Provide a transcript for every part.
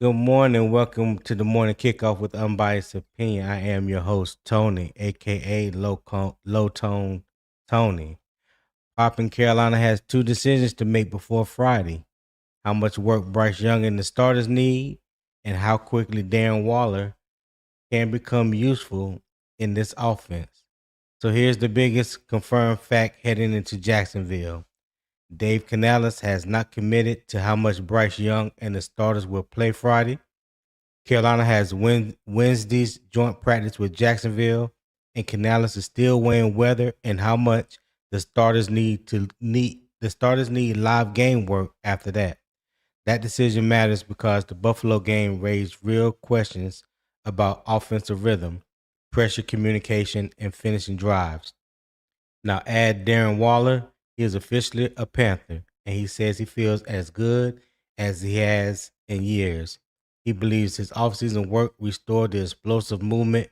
Good morning. Welcome to the morning kickoff with unbiased opinion. I am your host, Tony, aka Low Tone Tony. Poppin' Carolina has two decisions to make before Friday: how much work Bryce Young and the starters need, and how quickly Darren Waller can become useful in this offense. So here's the biggest confirmed fact heading into Jacksonville. Dave Canales has not committed to how much Bryce Young and the starters will play Friday. Carolina has Wednesday's joint practice with Jacksonville, and Canales is still weighing whether and how much the starters need live game work after that. That decision matters because the Buffalo game raised real questions about offensive rhythm, pressure communication, and finishing drives. Now add Darren Waller. He is officially a Panther, and he says he feels as good as he has in years. He believes his offseason work restored the explosive movement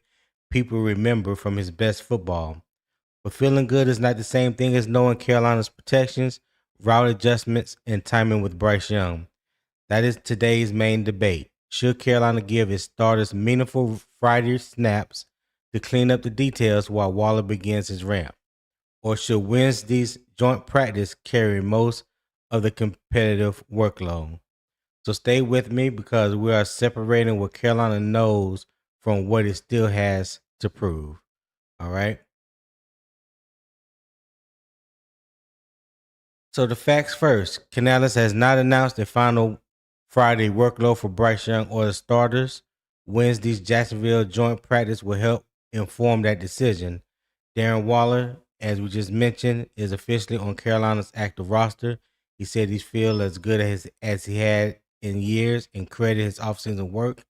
people remember from his best football. But feeling good is not the same thing as knowing Carolina's protections, route adjustments, and timing with Bryce Young. That is today's main debate. Should Carolina give its starters meaningful Friday snaps to clean up the details while Waller begins his ramp? Or should Wednesday's joint practice carry most of the competitive workload? So stay with me because we are separating what Carolina knows from what it still has to prove. All right. So the facts first. Canales has not announced the final Friday workload for Bryce Young or the starters. Wednesday's Jacksonville joint practice will help inform that decision. Darren Waller, as we just mentioned, is officially on Carolina's active roster. He said he feels as good as he had in years and credited his offseason work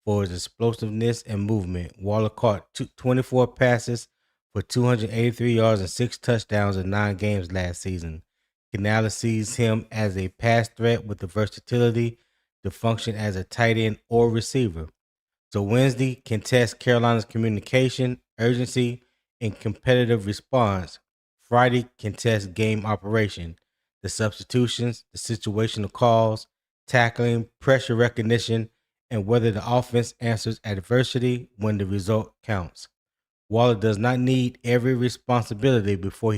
for his explosiveness and movement. Waller caught 24 passes for 283 yards and 6 touchdowns in 9 games last season. Canales sees him as a pass threat with the versatility to function as a tight end or receiver. So Wednesday can test Carolina's communication, urgency, and competitive response. Friday can test game operation, the substitutions, the situational calls, tackling, pressure recognition, and whether the offense answers adversity when the result counts. Waller does not need every responsibility before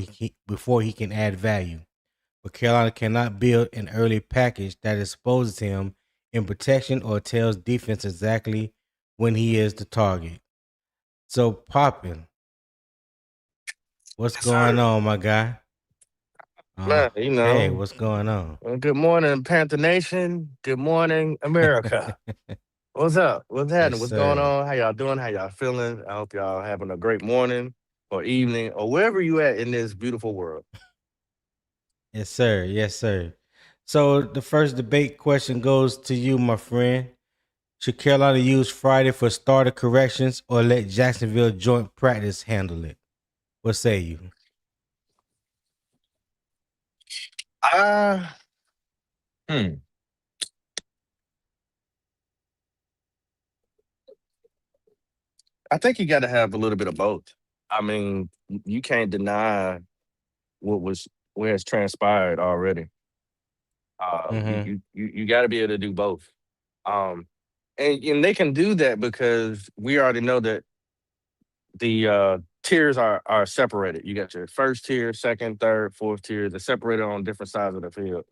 he can add value, but Carolina cannot build an early package that exposes him in protection or tells defense exactly when he is the target. So, Poppin, what's Yes, going sir. on, my guy? Man, Hey, what's going on? good morning, Panther Nation. Good morning, America. What's up? What's Yes, happening? What's going sir. on? How y'all doing? How y'all feeling? I hope y'all having a great morning or evening or wherever you at in this beautiful world. Yes, sir. Yes, sir. So, the first debate question goes to you, my friend. Should Carolina use Friday for starter corrections or let Jacksonville joint practice handle it? What say you? Uh, hmm. I think you got to have a little bit of both. I mean, you can't deny what was where it's transpired already. Mm-hmm. You got to be able to do both. Um, and they can do that because we already know that the tiers are separated. You got your first tier, second, third, fourth tier. They're separated on different sides of the field.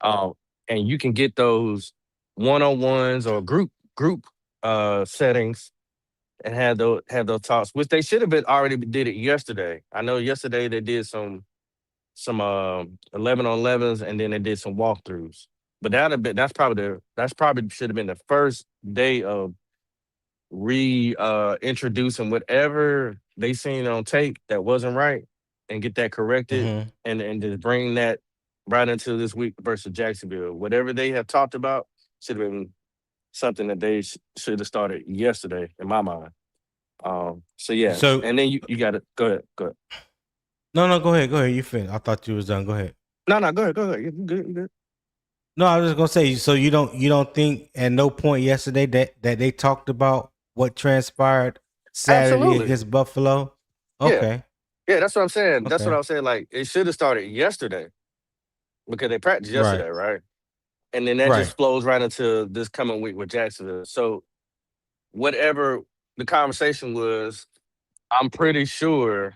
Um, and you can get those one on ones or group settings and have those talks, which they should have been already did it yesterday. I know yesterday they did some 11 on 11s and then they did some walkthroughs. But that's probably should have been the first day of introducing whatever they seen on tape that wasn't right and get that corrected Mm-hmm. and just bring that right into this week versus Jacksonville. Whatever they have talked about should have been something that they should have started yesterday in my mind. So yeah, So, and then you got to go ahead. no, go ahead. Go ahead. You finish. I thought you was done. Go ahead. No, go ahead. You good, you good. No, I was just gonna say. So you don't think at no point yesterday that they talked about what transpired Saturday Absolutely, against Buffalo? yeah, Okay, yeah. That's what I'm saying. That's what I okay, was saying. Like it should have started yesterday because they practiced right. yesterday, right? and then that just Right. flows right into this coming week with Jacksonville. So whatever the conversation was, I'm pretty sure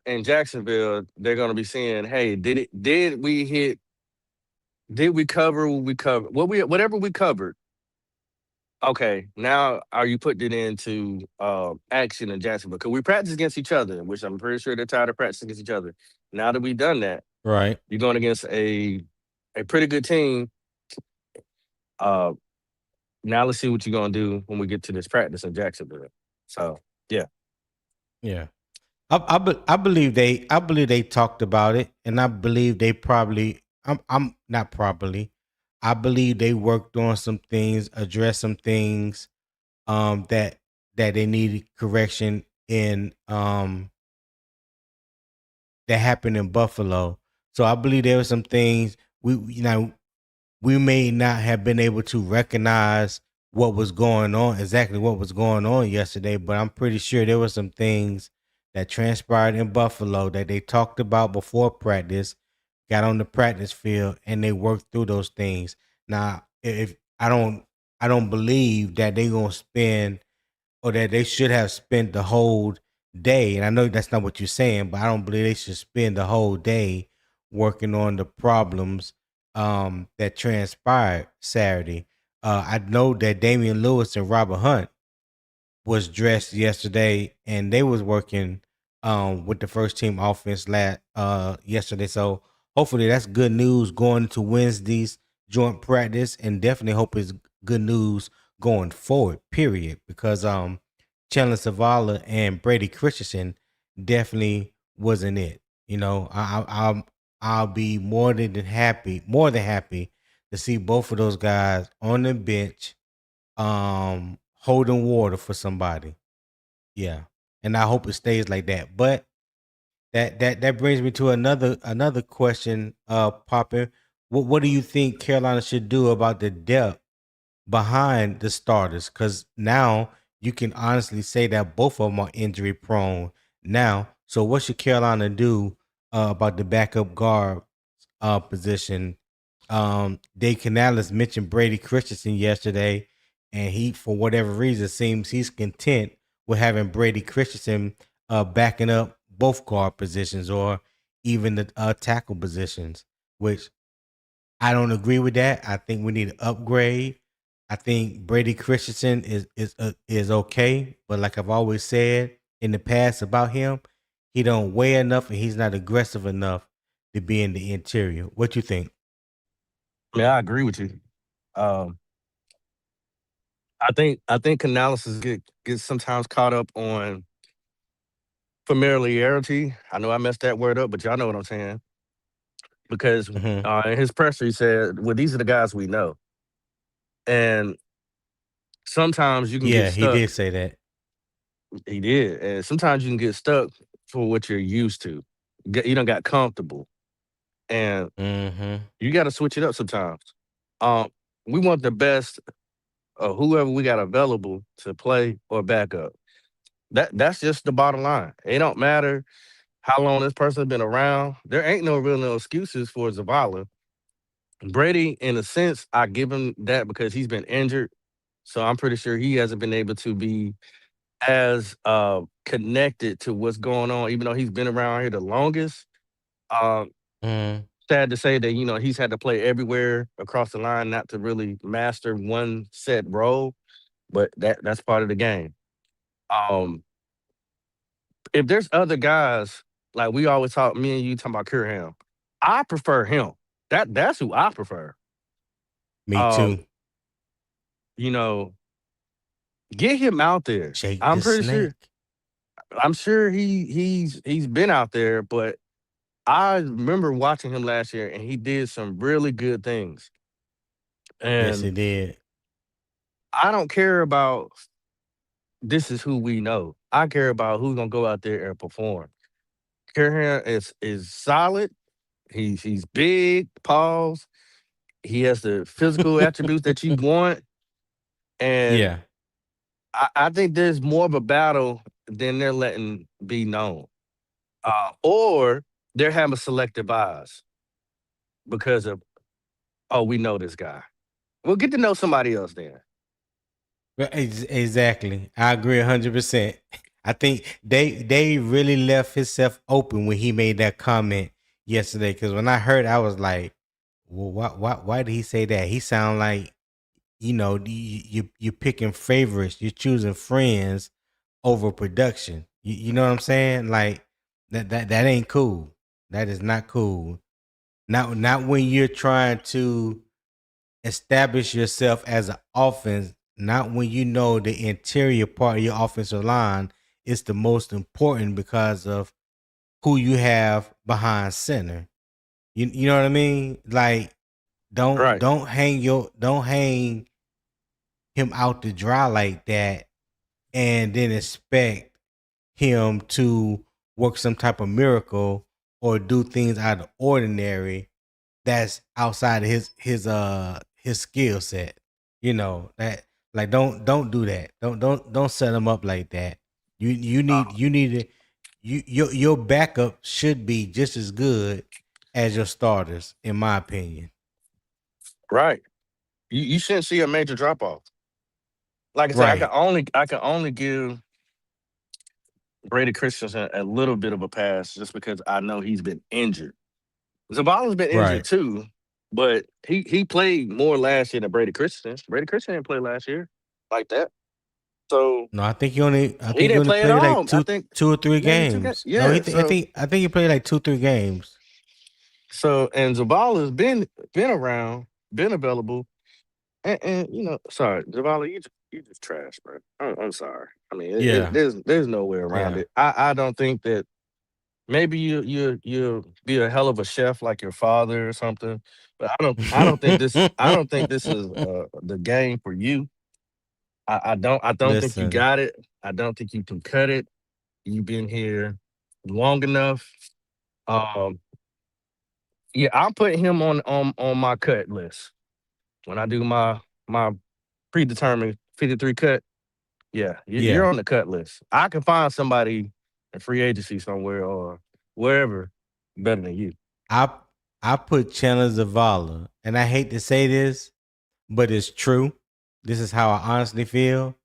in Jacksonville they're going to be saying, "Hey, did we cover what we covered? Whatever we covered. Okay, now are you putting it into action in Jacksonville? Because we practice against each other, which I'm pretty sure they're tired of practicing against each other. Now that we've done that, Right. you're going against a pretty good team. Uh, now let's see what you're gonna do when we get to this practice in Jacksonville. So yeah, Yeah. I believe they talked about it, and I believe they probably I'm not probably. I believe they worked on some things, addressed some things that they needed correction in that happened in Buffalo. So I believe there were some things we may not have been able to recognize exactly what was going on yesterday, but I'm pretty sure there were some things that transpired in Buffalo that they talked about before practice, got on the practice field, and they worked through those things. Now, if I don't believe that they're gonna spend or that they should have spent the whole day. And I know that's not what you're saying, but I don't believe they should spend the whole day working on the problems that transpired Saturday. I know that Damian Lewis and Robert Hunt was dressed yesterday, and they was working with the first team offense yesterday. So hopefully that's good news going into Wednesday's joint practice, and definitely hope it's good news going forward. Period, because Chandler Savala and Brady Christensen definitely wasn't it. You know, I'll be more than happy to see both of those guys on the bench holding water for somebody. Yeah. And I hope it stays like that. But that brings me to another question, Poppin. What do you think Carolina should do about the depth behind the starters? Because now you can honestly say that both of them are injury prone now. So what should Carolina do about the backup guard position? Dave Canales mentioned Brady Christensen yesterday, and he, for whatever reason, seems he's content with having Brady Christensen backing up both guard positions or even the tackle positions, which I don't agree with that. I think we need to upgrade. I think Brady Christensen is okay, but like I've always said in the past about him, he don't weigh enough and he's not aggressive enough to be in the interior. What you think? yeah, I agree with you. Um, I think analysis gets sometimes caught up on familiarity. I know I messed that word up, but y'all know what I'm saying. Because Hmm. in his presser, he said, "Well, these are the guys we know," and sometimes you can get Yeah, he did stuck. say that. He did, and sometimes you can get stuck for what you're used to. You don't got comfortable, and Hmm. you got to switch it up sometimes. Um, we want the best of whoever we got available to play or back up. That's just the bottom line. It don't matter how long this person's been around. There ain't no excuses for Zavala. Brady, in a sense, I give him that because he's been injured. So I'm pretty sure he hasn't been able to be as connected to what's going on, even though he's been around here the longest. Um, Hmm. Sad to say that he's had to play everywhere across the line, not to really master one set role, but that's part of the game. Um, if there's other guys like we always talk, me and you talking about Curham, I prefer him. That's who I prefer. Me Um, too. you know, get him out there. Jake I'm the pretty sure. Snake. I'm sure he's been out there, but I remember watching him last year, and he did some really good things. Yes, he And did. I don't care about this is who we know. I care about who's gonna go out there and perform. Curham is solid. He's big, pause. He has the physical attributes that you want, and Yeah. I think there's more of a battle than they're letting be known, or they're having selective bias because of oh, we know this guy. Well, get to know somebody else then. Exactly. I agree 100%. I think they really left himself open when he made that comment yesterday. Because when I heard, I was like, "Well, why did he say that?" He sound like you're picking favorites, you're choosing friends over production. You know what I'm saying? Like that ain't cool. That is not cool. Not when you're trying to establish yourself as an offense, not when you know the interior part of your offensive line is the most important because of who you have behind center. You know what I mean? Like don't Right. don't hang him out to dry like that and then expect him to work some type of miracle or do things out of the ordinary that's outside of his skill set. That like don't do that. Don't set him up like that. You need to your backup should be just as good as your starters, in my opinion. Right. You shouldn't see a major drop off. Like I said, Right. I can only give Brady Christensen a little bit of a pass just because I know he's been injured. Zavala's been injured Right. too, but he played more last year than Brady Christensen. Brady Christensen didn't play last year like that. So No, I he think he didn't only play at played like all. I think two or three maybe 2 games. games. No, Yeah. So I think he played like 2 3 games. and Zavala's been around, been available, and sorry, Zavala, you just trash, bro. I'm sorry. I mean, Yeah. there's no way around Yeah. it. I don't think that maybe you be a hell of a chef like your father or something, but I don't think this is the game for you. I don't think you Listen, got it. I don't think you can cut it. You've been here long enough. Um, yeah, I'm putting him on my cut list when I do my predetermined 53 cut. Yeah, you're yeah. on the cut list. I can find somebody in free agency somewhere or wherever better than you. I I put Chandler Zavala, and I hate to say this, but it's true. This is how I honestly feel.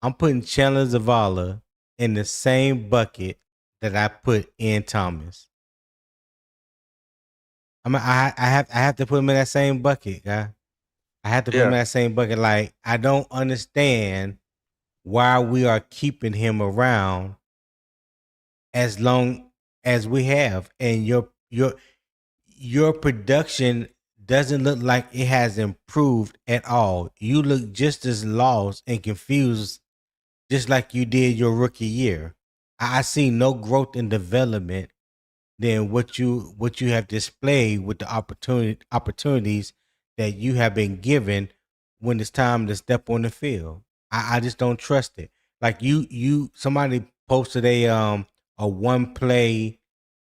I'm putting Chandler Zavala in the same bucket that I put in Thomas. I have to put him in that same bucket, guy. I have to put him Yeah. in that same bucket. Like I don't understand why we are keeping him around as long as we have, and your production doesn't look like it has improved at all. You look just as lost and confused, just like you did your rookie year. I see no growth and development than what you have displayed with the opportunities that you have been given when it's time to step on the field. I just don't trust it. Like somebody posted a one play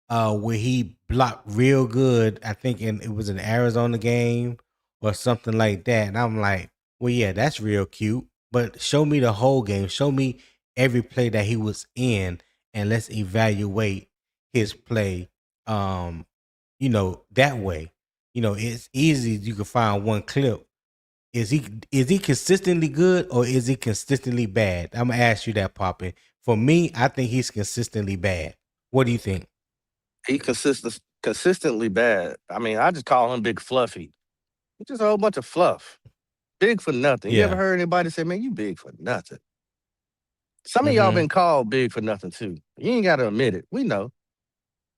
where he blocked real good. I think it was an Arizona game or something like that. And I'm like, well, yeah, that's real cute. But show me the whole game. Show me every play that he was in, and let's evaluate his play. Um, that way. It's easy. You can find one clip. Is he consistently good or is he consistently bad? I'm gonna ask you that, Poppin. For me, I think he's consistently bad. What do you think? He consistently bad. I mean, I just call him Big Fluffy. He's just a whole bunch of fluff. Big for nothing. You ever Yeah. heard anybody say, man, you big for nothing? Some of y'all Mm-hmm. been called big for nothing too. You ain't gotta admit it. We know.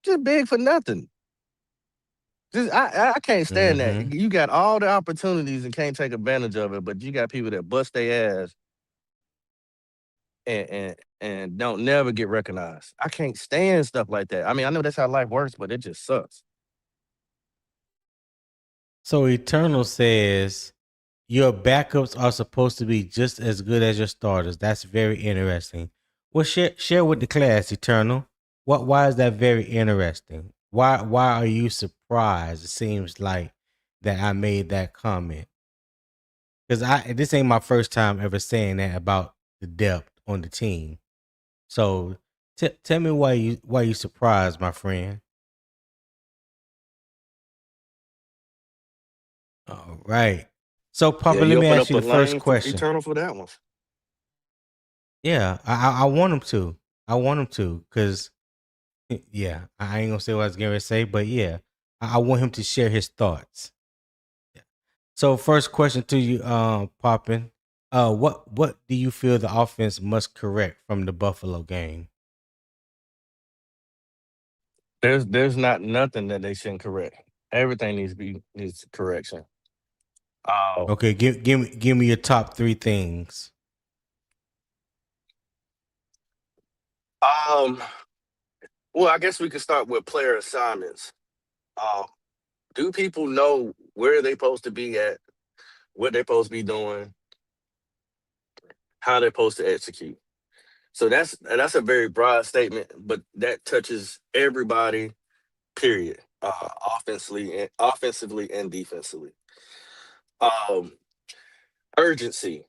Just big for nothing. Just I can't stand that. Mm-hmm. You got all the opportunities and can't take advantage of it, but you got people that bust their ass and don't never get recognized. I can't stand stuff like that. I mean, I know that's how life works, but it just sucks. So Eternal says your backups are supposed to be just as good as your starters. That's very interesting. Well, share with the class, Eternal. Why is that very interesting? Why are you surprised? It seems like that I made that comment because this ain't my first time ever saying that about the depth on the team. So tell me why you surprised, my friend. All right. So, Yeah, Papa, let you me open ask up you a the first lane for question. Eternal for that one. Yeah, I want him to. I want him to, because yeah, I ain't gonna say what I was gonna say, but yeah, I want him to share his thoughts. So, first question to you, Poppin. What do you feel the offense must correct from the Buffalo game? There's not nothing that they shouldn't correct. Everything needs correction. Uh, Okay, give me your top three things. um, well, I guess we could start with player assignments. Uh, do people know where they're supposed to be at, what they're supposed to be doing, how they're supposed to execute? So that's a very broad statement, but that touches everybody. Period. Offensively and defensively. Um, urgency.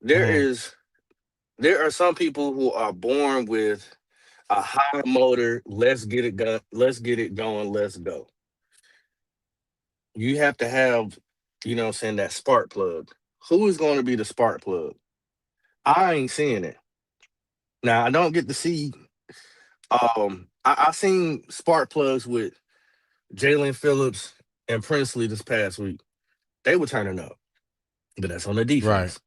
There Mm-hmm. is there are some people who are born with a high motor. Let's get it going. Let's get it going. Let's go. You have to have, what I'm saying, that spark plug. Who is going to be the spark plug? I ain't seeing it. Now I don't get to see. I seen spark plugs with Jalen Phillips and Princely this past week. They were turning up, but that's on the Right. defense.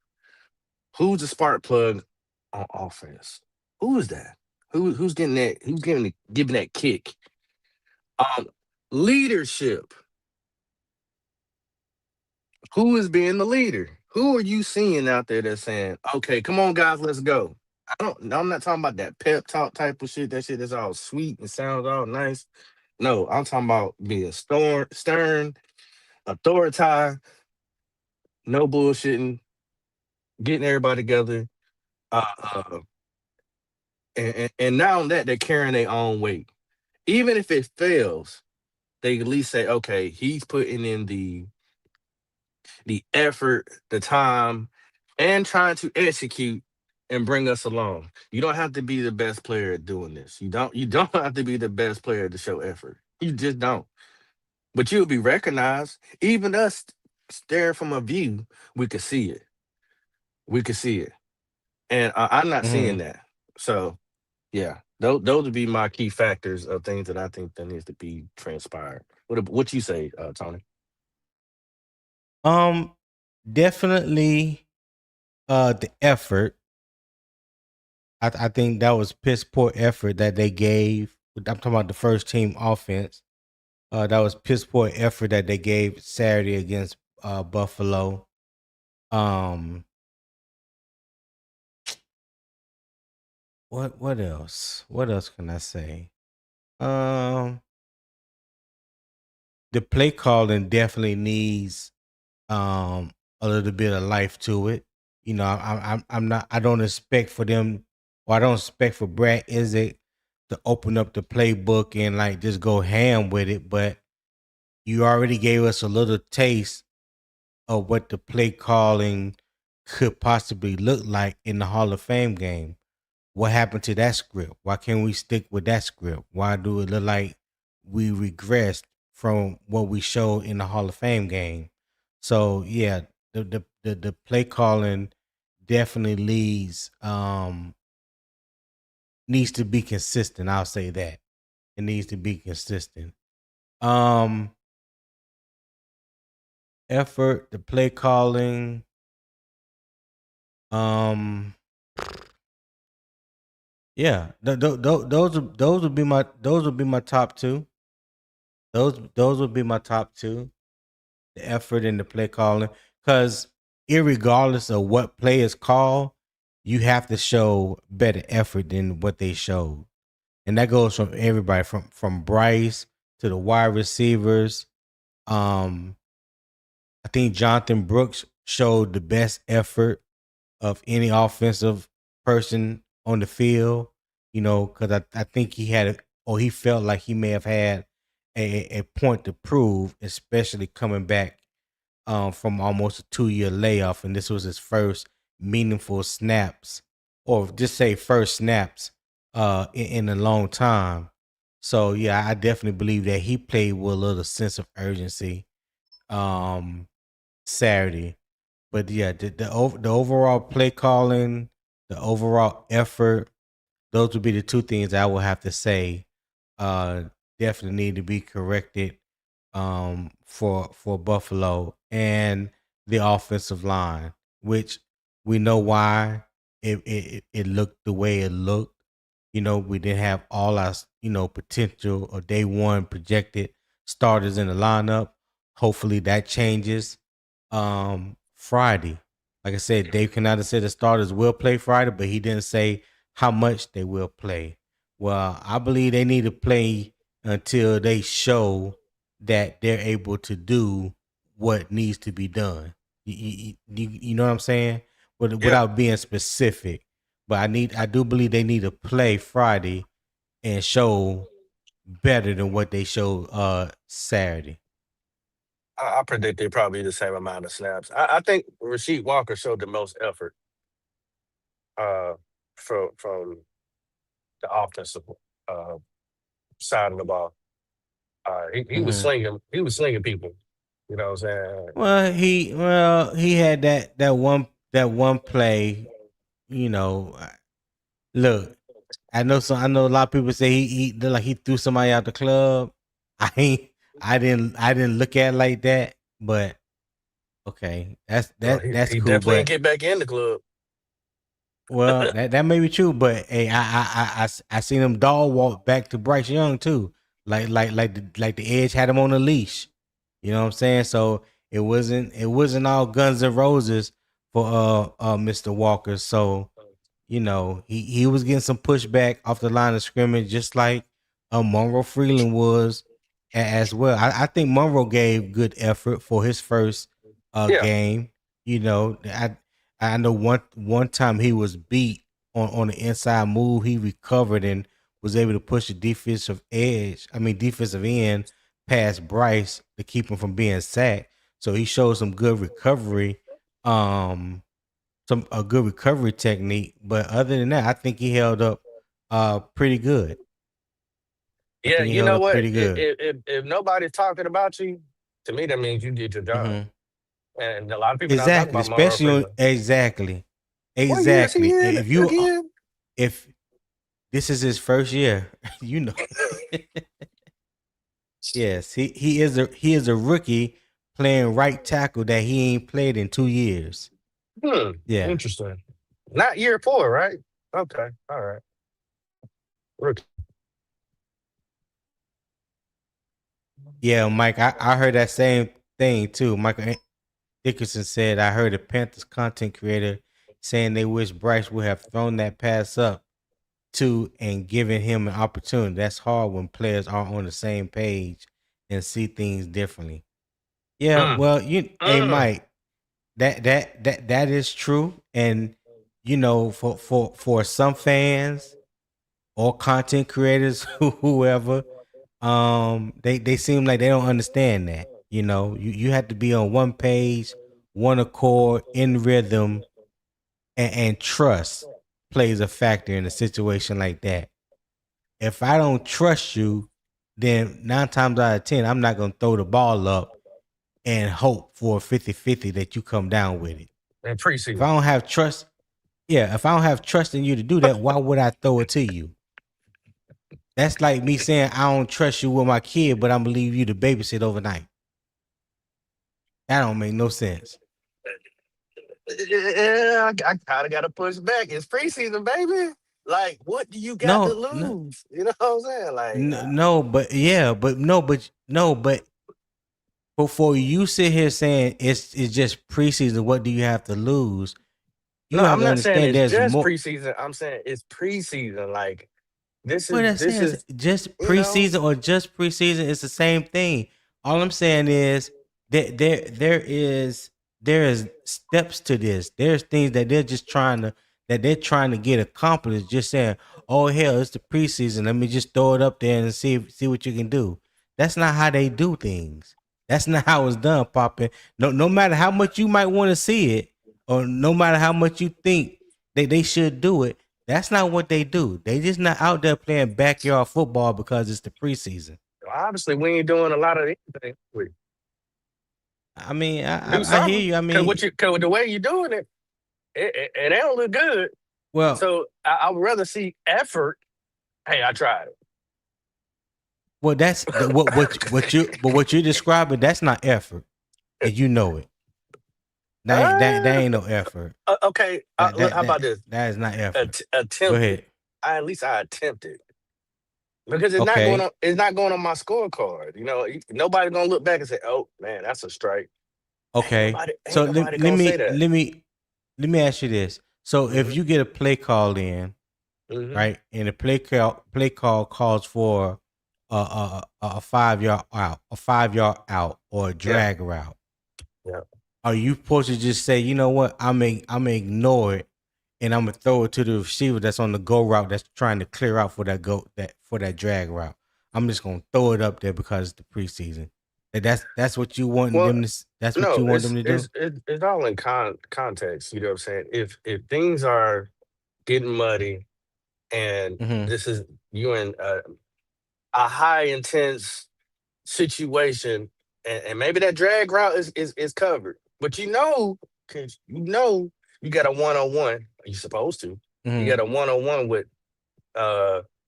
Who's the spark plug on offense? Who is that? Who's getting that? Who's giving that kick? Um, leadership. Who is being the leader? Who are you seeing out there that's saying, "Okay, come on, guys, let's go"? I'm not talking about that pep talk type of shit. That shit is all sweet and sounds all nice. No, I'm talking about being stern, authoritative, no bullshitting, getting everybody together. Uh, uh, and now that they're carrying their own weight. Even if it fails, they at least say, okay, he's putting in the effort, the time, and trying to execute and bring us along. You don't have to be the best player at doing this. You don't have to be the best player to show effort. You just don't. But you'll be recognized. Even us staring from a view, we could see it. We could see it. And I'm not seeing Mm-hmm. that. So yeah, those would be my key factors of things that I think that needs to be transpired. What you say, Tony? Um, definitely. The effort. I think that was piss poor effort that they gave. I'm talking about the first team offense. That was piss poor effort that they gave Saturday against Buffalo. Um, what else? What else can I say? Um, the play calling definitely needs um a little bit of life to it. I'm not. I don't expect for them, or I don't expect for Brad Isaac to open up the playbook and like just go ham with it. But you already gave us a little taste of what the play calling could possibly look like in the Hall of Fame game. What happened to that script? Why can't we stick with that script? Why do it look like we regressed from what we showed in the Hall of Fame game? So yeah, the play calling definitely needs to be consistent. I'll say that. It needs to be consistent. Um Effort, the play calling, um yeah, those would be my top two. Those would be my top two. The effort and the play calling, because irregardless of what play is called, you have to show better effort than what they showed, and that goes from everybody, from Bryce to the wide receivers. Um, I think Jonathan Brooks showed the best effort of any offensive person on the field, because I think he had, or he felt like he may have had a point to prove, especially coming back from almost a 2-year layoff, and this was his first meaningful snaps, or just say first snaps in a long time. So yeah, I definitely believe that he played with a little sense of urgency Saturday. But yeah, the overall play calling, the overall effort, those would be the two things I would have to say uh definitely need to be corrected for Buffalo and the offensive line, which we know why it looked the way it looked. We didn't have all our potential or day one projected starters in the lineup. Hopefully that changes Friday. Like I said, Dave Canada said the starters will play Friday, but he didn't say how much they will play. Well, I believe they need to play until they show that they're able to do what needs to be done. You know what I'm saying? Yeah, Without being specific. But I do believe they need to play Friday and show better than what they showed Saturday. I predict they probably the same amount of snaps. I think Rasheed Walker showed the most effort uh, from the offensive uh, side of the ball. He was Hmm. slinging. He was slinging people. You know what I'm saying? He had that one play. You know, look, I know a lot of people say they're like he threw somebody out the club. I ain't I didn't look at it like that, but okay, No, that's he cool. definitely ain't But get back in the club. well, that may be true, but hey, I seen him dog walk back to Bryce Young too, like the Edge had him on a leash. You know what I'm saying? So it wasn't all guns and roses for Mr. Walker. So he was getting some pushback off the line of scrimmage, just like Monroe Freeland was as well. I think Monroe gave good effort for his first Yeah, game. I know one time he was beat on the inside move. He recovered and was able to push the defensive end past Bryce to keep him from being sacked. So he showed some good recovery. Some a good recovery technique. But other than that, I think he held up pretty good. I yeah. think he You held know up what? pretty good. If nobody's talking about you, to me that means you did your job. Hmm. And a lot of people don't talk Exactly. about Monroe Especially Freeland. exactly. What year is he Exactly. in If you again? if this is his first year, you know. Yes, he is a rookie playing right tackle that he ain't played in 2 years. Hmm. Yeah. Interesting. Not year 4, right? Okay. All right. Rookie. Yeah, Mike, I heard that same thing too. Michael Dickerson said, I heard a Panthers content creator saying they wish Bryce would have thrown that pass up to and given him an opportunity. That's hard when players aren't on the same page and see things differently. Yeah, Mm, well, hey mm. Mike, that is true. And for some fans or content creators, whoever, they seem like they don't understand that. You have to be on one page, one accord, in rhythm, and trust plays a factor in a situation like that. If I don't trust you, then 9 times out of 10, I'm not gonna throw the ball up and hope for a 50-50 that you come down with it. In If I preseason. don't have trust, yeah, if I don't have trust in you to do that, why would I throw it to you? That's like me saying I don't trust you with my kid, but I'm gonna leave you to babysit overnight. That don't make no sense. Yeah, I kind of got to push back. It's preseason, baby. Like, what do you got to No, no, lose? You know what I'm saying? Like, no, but yeah, but no, but before you sit here saying it's just preseason, what do you have to lose? You no, have I'm to not saying understand it's there's just more. preseason. I'm saying it's preseason. Like, this is What I'm this saying is is just you know. preseason or just preseason, it's the same thing. All I'm saying is that there is steps to this. There's things that they're trying to get accomplished. Just saying, oh hell, it's the preseason. Let me just throw it up there and see what you can do. That's not how they do things. That's not how it's done, Poppin. No matter how much you might want to see it, or no matter how much you think they should do it, That's not what they do. They just not out there playing backyard football because it's the preseason. Obviously, we ain't doing a lot of anything. We I mean, do I hear something you. I mean, because the way you're doing it, it don't look good. well, So I would rather see effort. Hey, I tried it. that's what you're describing. That's not effort, and you know it. That ain't no effort. Okay. How about this? That is not effort. Go Attempted. ahead. At least I attempted because it's not going Okay. on. It's not going on my scorecard. Nobody's gonna look back and say, "Oh man, that's a strike." Okay. Ain't So nobody gonna say that. let me ask you this. So if you get a play call in, Mhm. right, and the play call calls for a 5 yard out or a drag route, Yeah. are you supposed to just say, you know what, I'm gonna ignore it and I'm gonna throw it to the receiver that's on the go route that's trying to clear out for that drag route? I'm just gonna throw it up there because it's the preseason. That's what you want Well, them to. That's what you no, want them to do. it's all in context. You know what I'm saying? If things are getting muddy and Mm-hmm. this is you in a high intense situation, and maybe that drag route is covered, but because you got a 1-on-1. You supposed to. You Mm-hmm. got a 1-on-1 with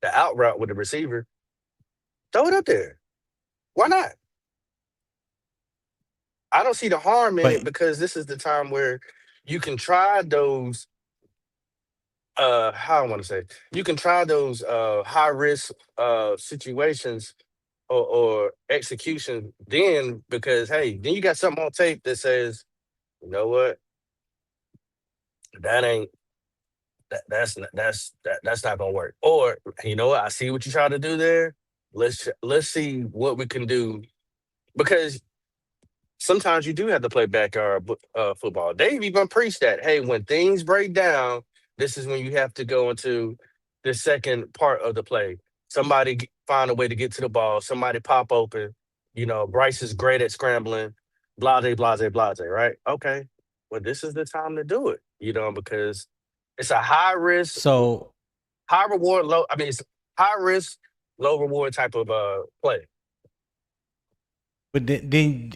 the out route with the receiver. Throw it up there. Why not? I don't see the harm in it But because this is the time where you can try those how I want to say you can try those high risk situations or execution then because hey, then you got something on tape that says, you know what, that ain't that's not gonna work. Or you know what, I see what you try to do there. Let's see what we can do because sometimes you do have to play backyard football. They've even preached that. Hey, when things break down, this is when you have to go into the second part of the play. Somebody find a way to get to the ball. Somebody pop open. Bryce is great at scrambling. Blase, blase, blase. Right? Okay. Well, this is the time to do it. Because it's a high risk, so, high reward, low. I mean, it's high risk, low reward type of play. but then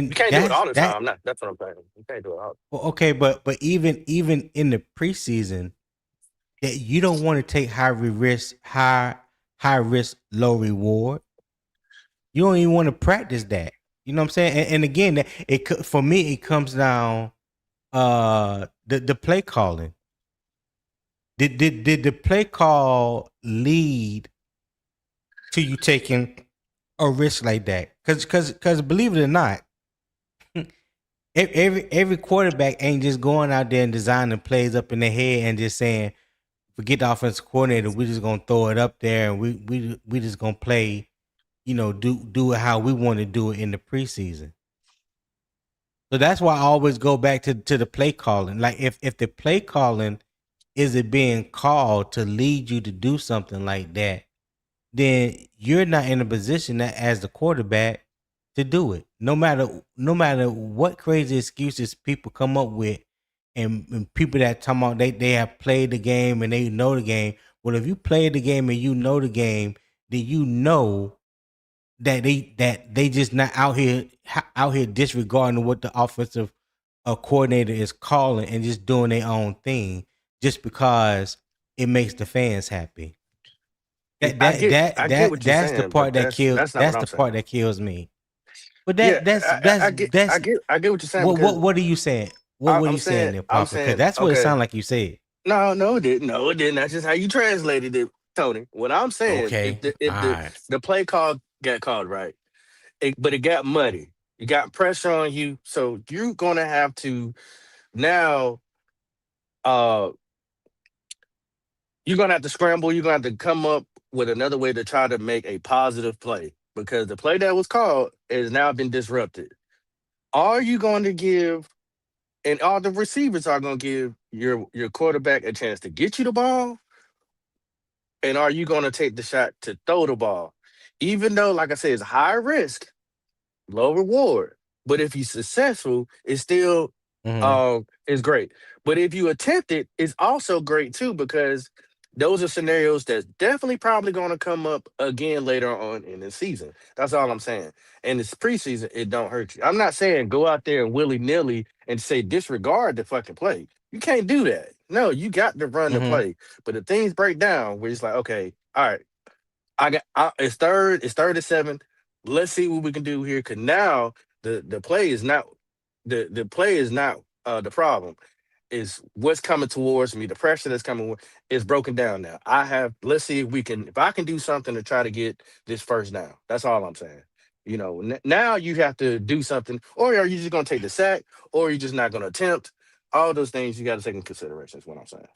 You can't do it that's all the that. time. That's what I'm saying. You can't do it all. Well, okay, but even in the preseason, that you don't want to take high risk, low reward. You don't even want to practice that. You know what I'm saying? And again, for me, it comes down the play calling. Did the play call lead to you taking a risk like that? Because believe it or not, every quarterback ain't just going out there and designing plays up in their head and just saying, forget the offensive coordinator, we're just gonna throw it up there and we just gonna play, do it how we want to do it in the preseason. So that's why I always go back to the play calling. Like if the play calling is it being called to lead you to do something like that, then you're not in a position that as the quarterback to do it. No matter what crazy excuses people come up with, and people that talking about they have played the game and they know the game. Well, if you play the game and you know the game, then you know that they just not out here disregarding what the offensive coordinator is calling and just doing their own thing just because it makes the fans happy. That that I that get what that you're that's the saying, but part that kills. that's not what That's I'm the part saying. that kills me. But Yeah, that's I get what you're saying because what are you saying? What are I'm you saying saying there, Papa? Because that's what it okay, sounded like you said. no, no, it didn't. No, it didn't. That's just how you translated it, Tony. What I'm saying, if Okay, the all if the right. the play call got called right, but it got muddy. You got pressure on you, so you're gonna have to now. Uh, you're gonna have to scramble. You're gonna have to come up with another way to try to make a positive play because the play that was called has now been disrupted. Are you going to give, and all the receivers are going to give your quarterback a chance to get you the ball, and are you going to take the shot to throw the ball, even though, like I said, it's high risk, low reward. But if you're successful, it's still Mm-hmm. is great. But if you attempt it, it's also great too because those are scenarios that's definitely probably going to come up again later on in the season. That's all I'm saying. And it's preseason, it don't hurt you. I'm not saying go out there and willy nilly and say disregard the fucking play. You can't do that. No, you got to run the Mm-hmm. play. But if things break down, where it's like, okay, all right, it's third and 7. Let's see what we can do here. Cause now the play is not the play is not the problem. Is what's coming towards me. The pressure that's coming is broken down now. Let's see if I can do something to try to get this first down. That's all I'm saying. Now you have to do something, or are you just gonna take the sack, or you're just not gonna attempt. All those things you got to take in consideration. Is what I'm saying.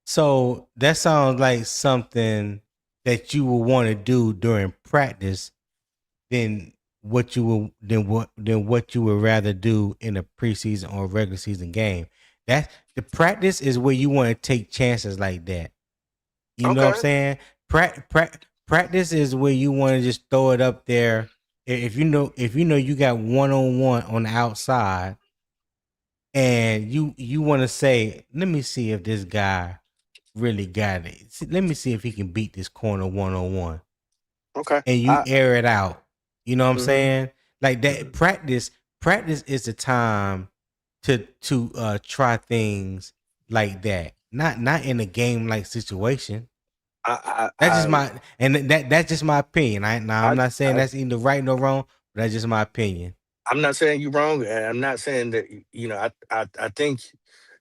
So that sounds like something that you would want to do during practice than what you would rather do in a preseason or regular season game. That the practice is where you want to take chances like that. You know what I'm Okay. saying? Practice is where you want to just throw it up there. If you know you got 1-on-1 on the outside, and you want to say, let me see if this guy really got it. Let me see if he can beat this corner 1-on-1. Okay. And you air it out. You know what I'm Mhm. saying? Like that practice is the time to try things like that. Not in a game like situation. That's just that's just my opinion. I'm not saying that's either right nor wrong, but that's just my opinion. I'm not saying you're wrong, and I'm not saying that I think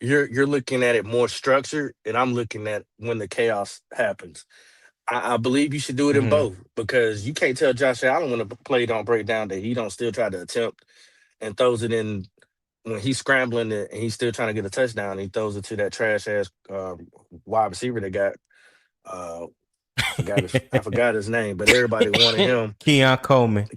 you're looking at it more structured, and I'm looking at when the chaos happens. I believe you should do it in Mhm. both because you can't tell Josh Allen when the play don't break down that he don't still try to attempt and throws it in when he's scrambling and he's still trying to get a touchdown. And he throws it to that trash ass wide receiver they got. Uh, I forgot his name, but everybody wanted him.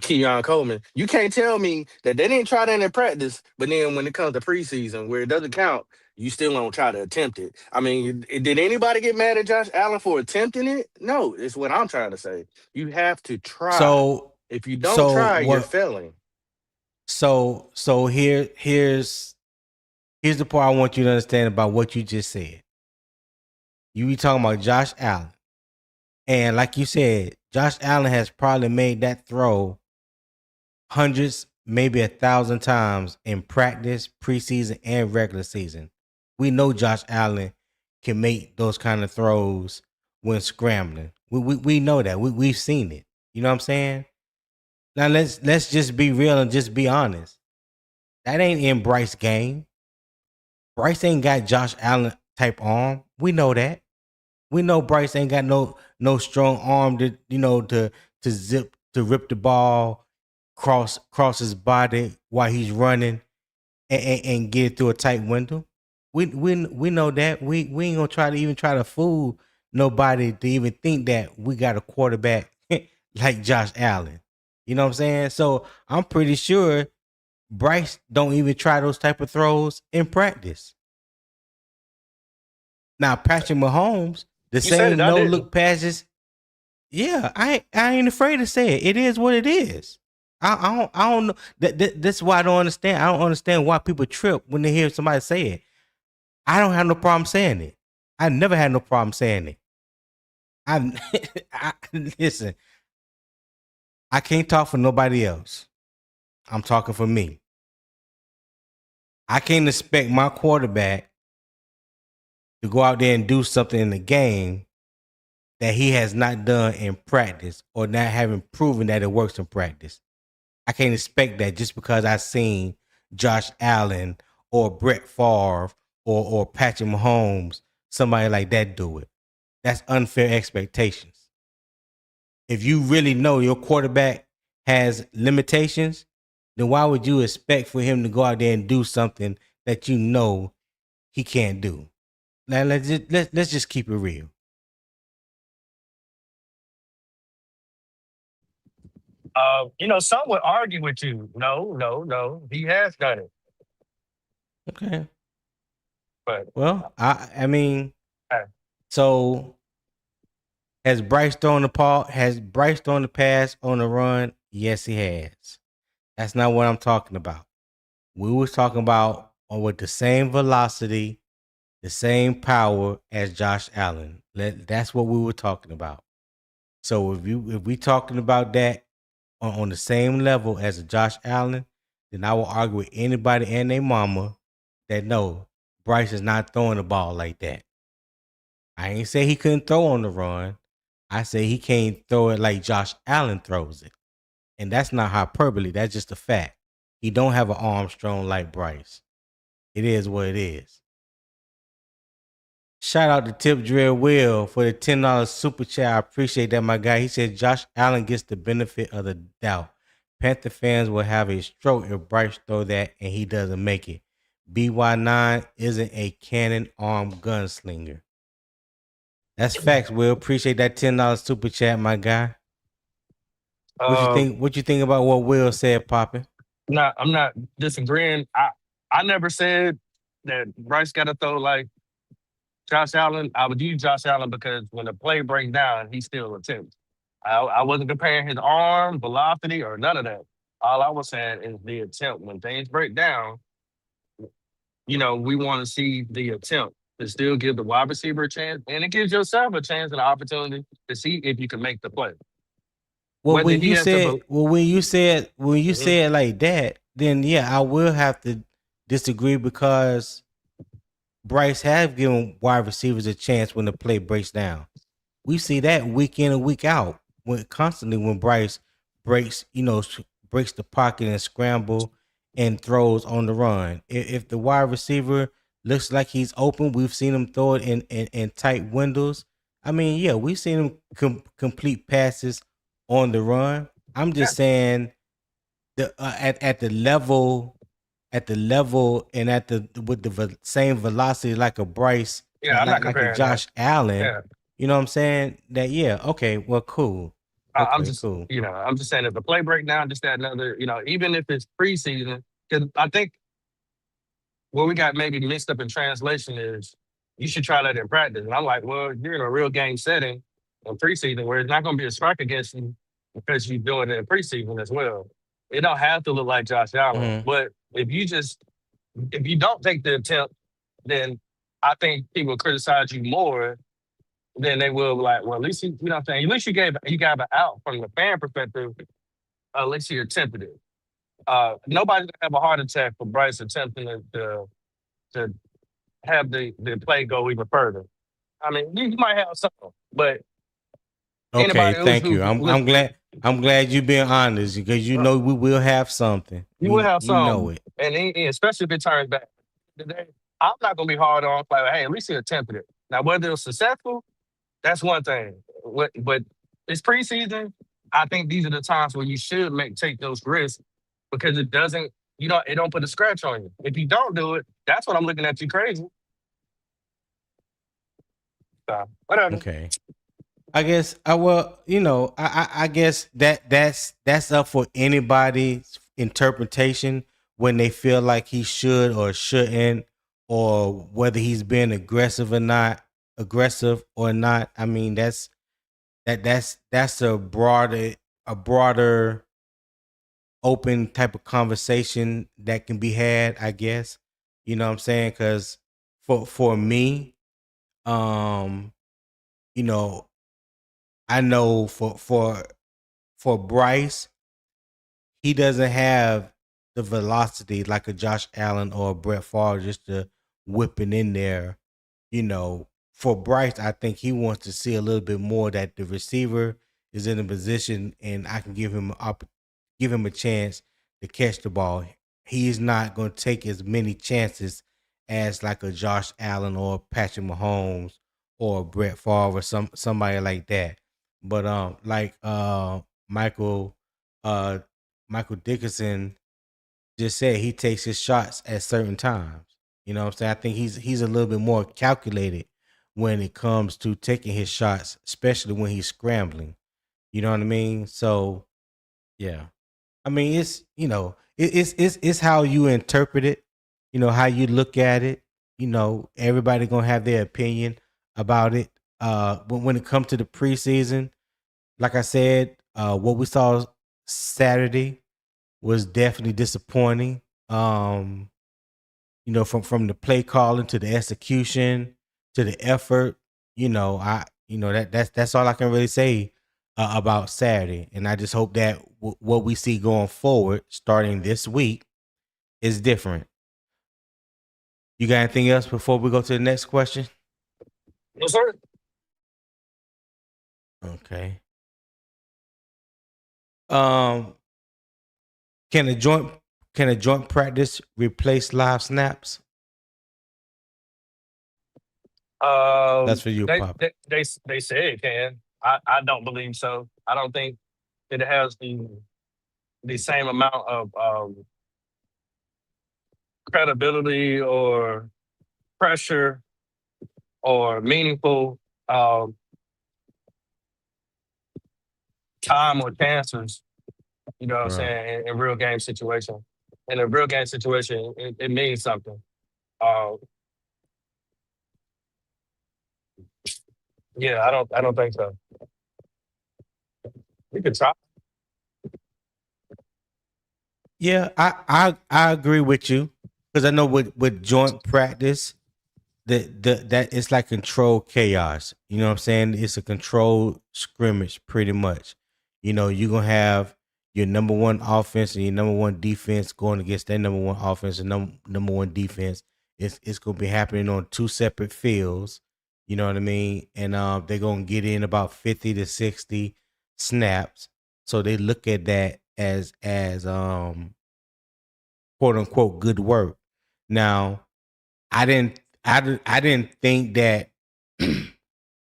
Keon Coleman. You can't tell me that they didn't try that in practice, but then when it comes to preseason where it doesn't count, you still don't try to attempt it. I mean, did anybody get mad at Josh Allen for attempting it? No, it's what I'm trying to say. You have to try. So If you don't so try, you're what failing. so here's the part I want you to understand about what you just said. You be talking about Josh Allen. And like you said, Josh Allen has probably made that throw hundreds, maybe 1,000 times in practice, preseason, and regular season. We know Josh Allen can make those kind of throws when scrambling. We know that. We've seen it. You know what I'm saying? Now let's just be real and just be honest. That ain't in Bryce's game. Bryce ain't got Josh Allen type arm. We know that. We know Bryce ain't got no strong arm to to rip the ball cross his body while he's running and get it through a tight window. We know that. We ain't gonna try to fool nobody to even think that we got a quarterback like Josh Allen. You know what I'm saying? So I'm pretty sure Bryce don't even try those type of throws in practice. Now Patrick Mahomes, the You said it, same I no didn't. look passes. Yeah, I ain't afraid to say it. It is what it is. I don't know. That's why I don't understand. I don't understand why people trip when they hear somebody say it. I don't have no problem saying it. I never had no problem saying it. I listen. I can't talk for nobody else. I'm talking for me. I can't expect my quarterback to go out there and do something in the game that he has not done in practice or not having proven that it works in practice. I can't expect that just because I seen Josh Allen or Brett Favre or Patrick Mahomes, somebody like that do it. That's unfair expectations. If you really know your quarterback has limitations, then why would you expect for him to go out there and do something that you know he can't do? Now let's just keep it real. Some would argue with you. No, no, no. He has done it. Okay. But Well, I mean, uh, so has Bryce thrown the pass on the run? Yes, he has. That's not what I'm talking about. We was talking about with the same velocity, the same power as Josh Allen. That's what we were talking about. So if we talking about that on the same level as a Josh Allen, then I will argue with anybody and their mama that no, Bryce is not throwing the ball like that. I ain't say he couldn't throw on the run. I say he can't throw it like Josh Allen throws it. And that's not hyperbole. That's just a fact. He don't have an arm strong like Bryce. It is what it is. Shout out to Tip Drill Will for the $10 super chat. I appreciate that, my guy. He said Josh Allen gets the benefit of the doubt. Panther fans will have a stroke if Bryce throw that and he doesn't make it. BY9 isn't a cannon arm gunslinger. That's facts, Will. Appreciate that $10 super chat, my guy. What you think? What you think about what Will said, Poppin'? I'm not disagreeing. I never said that Bryce got to throw like Josh Allen. I would use Josh Allen because when the play breaks down, he still attempts. I wasn't comparing his arm, velocity, or none of that. All I was saying is the attempt. When things break down, we want to see the attempt to still give the wide receiver a chance, and it gives yourself a chance and an opportunity to see if you can make the play. Well, when you said like that, then yeah, I will have to disagree because Bryce has given wide receivers a chance when the play breaks down. We see that week in and week out when Bryce breaks the pocket and scramble and throws on the run. If the wide receiver looks like he's open, we've seen him throw it in tight windows. I mean, yeah, we've seen him complete passes on the run. I'm just saying at the level and with the same velocity like a Bryce, like a Josh Allen. Yeah. You know what I'm saying? That okay, well, cool. Okay, I'm just cool. I'm just saying if the play breakdown, just that another, even if it's preseason, because I think what we got maybe mixed up in translation is you should try that in practice. And I'm like, well, you're in a real game setting in preseason where it's not going to be a strike against you because you're doing it in preseason as well. It don't have to look like Josh Allen. But if you don't take the attempt, then I think people criticize you more than they will like, well, at least you know what I'm saying? At least you got an out from the fan perspective. At least you attempted it. Nobody's gonna have a heart attack for Bryce attempting to have the play go even further. I mean, you might have some, but okay, thank you. I'm glad you being honest because we will have something. You will have some. We know it, and especially if it turns back. Today, I'm not gonna be hard on like, hey, at least he attempted it. Now, whether it's successful, that's one thing. But it's preseason. I think these are the times where you should take those risks because it don't put a scratch on you. If you don't do it, that's what I'm looking at you crazy. So, whatever. Okay. I guess I guess that's up for anybody's interpretation when they feel like he should or shouldn't, or whether he's being aggressive or not. I mean, that's a broader open type of conversation that can be had, I guess. You know what I'm saying? Because for me, I know for Bryce, he doesn't have the velocity like a Josh Allen or a Brett Favre just to whipping in there. For Bryce, I think he wants to see a little bit more that the receiver is in a position and I can give him a chance to catch the ball. He's not going to take as many chances as like a Josh Allen or Patrick Mahomes or Brett Favre or somebody like that. But Michael Dickerson just said he takes his shots at certain times. You know what I'm saying? I think he's a little bit more calculated when it comes to taking his shots, especially when he's scrambling. You know what I mean? So yeah. I mean, it's it's how you interpret it, how you look at it. Everybody gonna have their opinion about it. But when it comes to the preseason, like I said, what we saw Saturday was definitely disappointing. from the play calling to the execution to the effort. That's all I can really say about Saturday, and I just hope that what we see going forward, starting this week, is different. You got anything else before we go to the next question? No, sir. Okay. Um, can a joint practice replace live snaps? That's for you, They, Pop. they say it can. I don't believe so. I don't think that it has the same amount of credibility or pressure or meaningful um, time or chances. You know what I'm Right. saying? In real game situation. In a real game situation, it means something. Uh, yeah, I don't think so. We could try. Yeah, I agree with you because I know with joint practice that it's like controlled chaos. You know what I'm saying? It's a controlled scrimmage, pretty much. You're gonna have your number one offense and your number one defense going against their number one offense and number one defense. It's gonna be happening on two separate fields. You know what I mean? And they're gonna get in about 50 to 60 snaps. So they look at that as quote unquote good work. Now, I didn't think that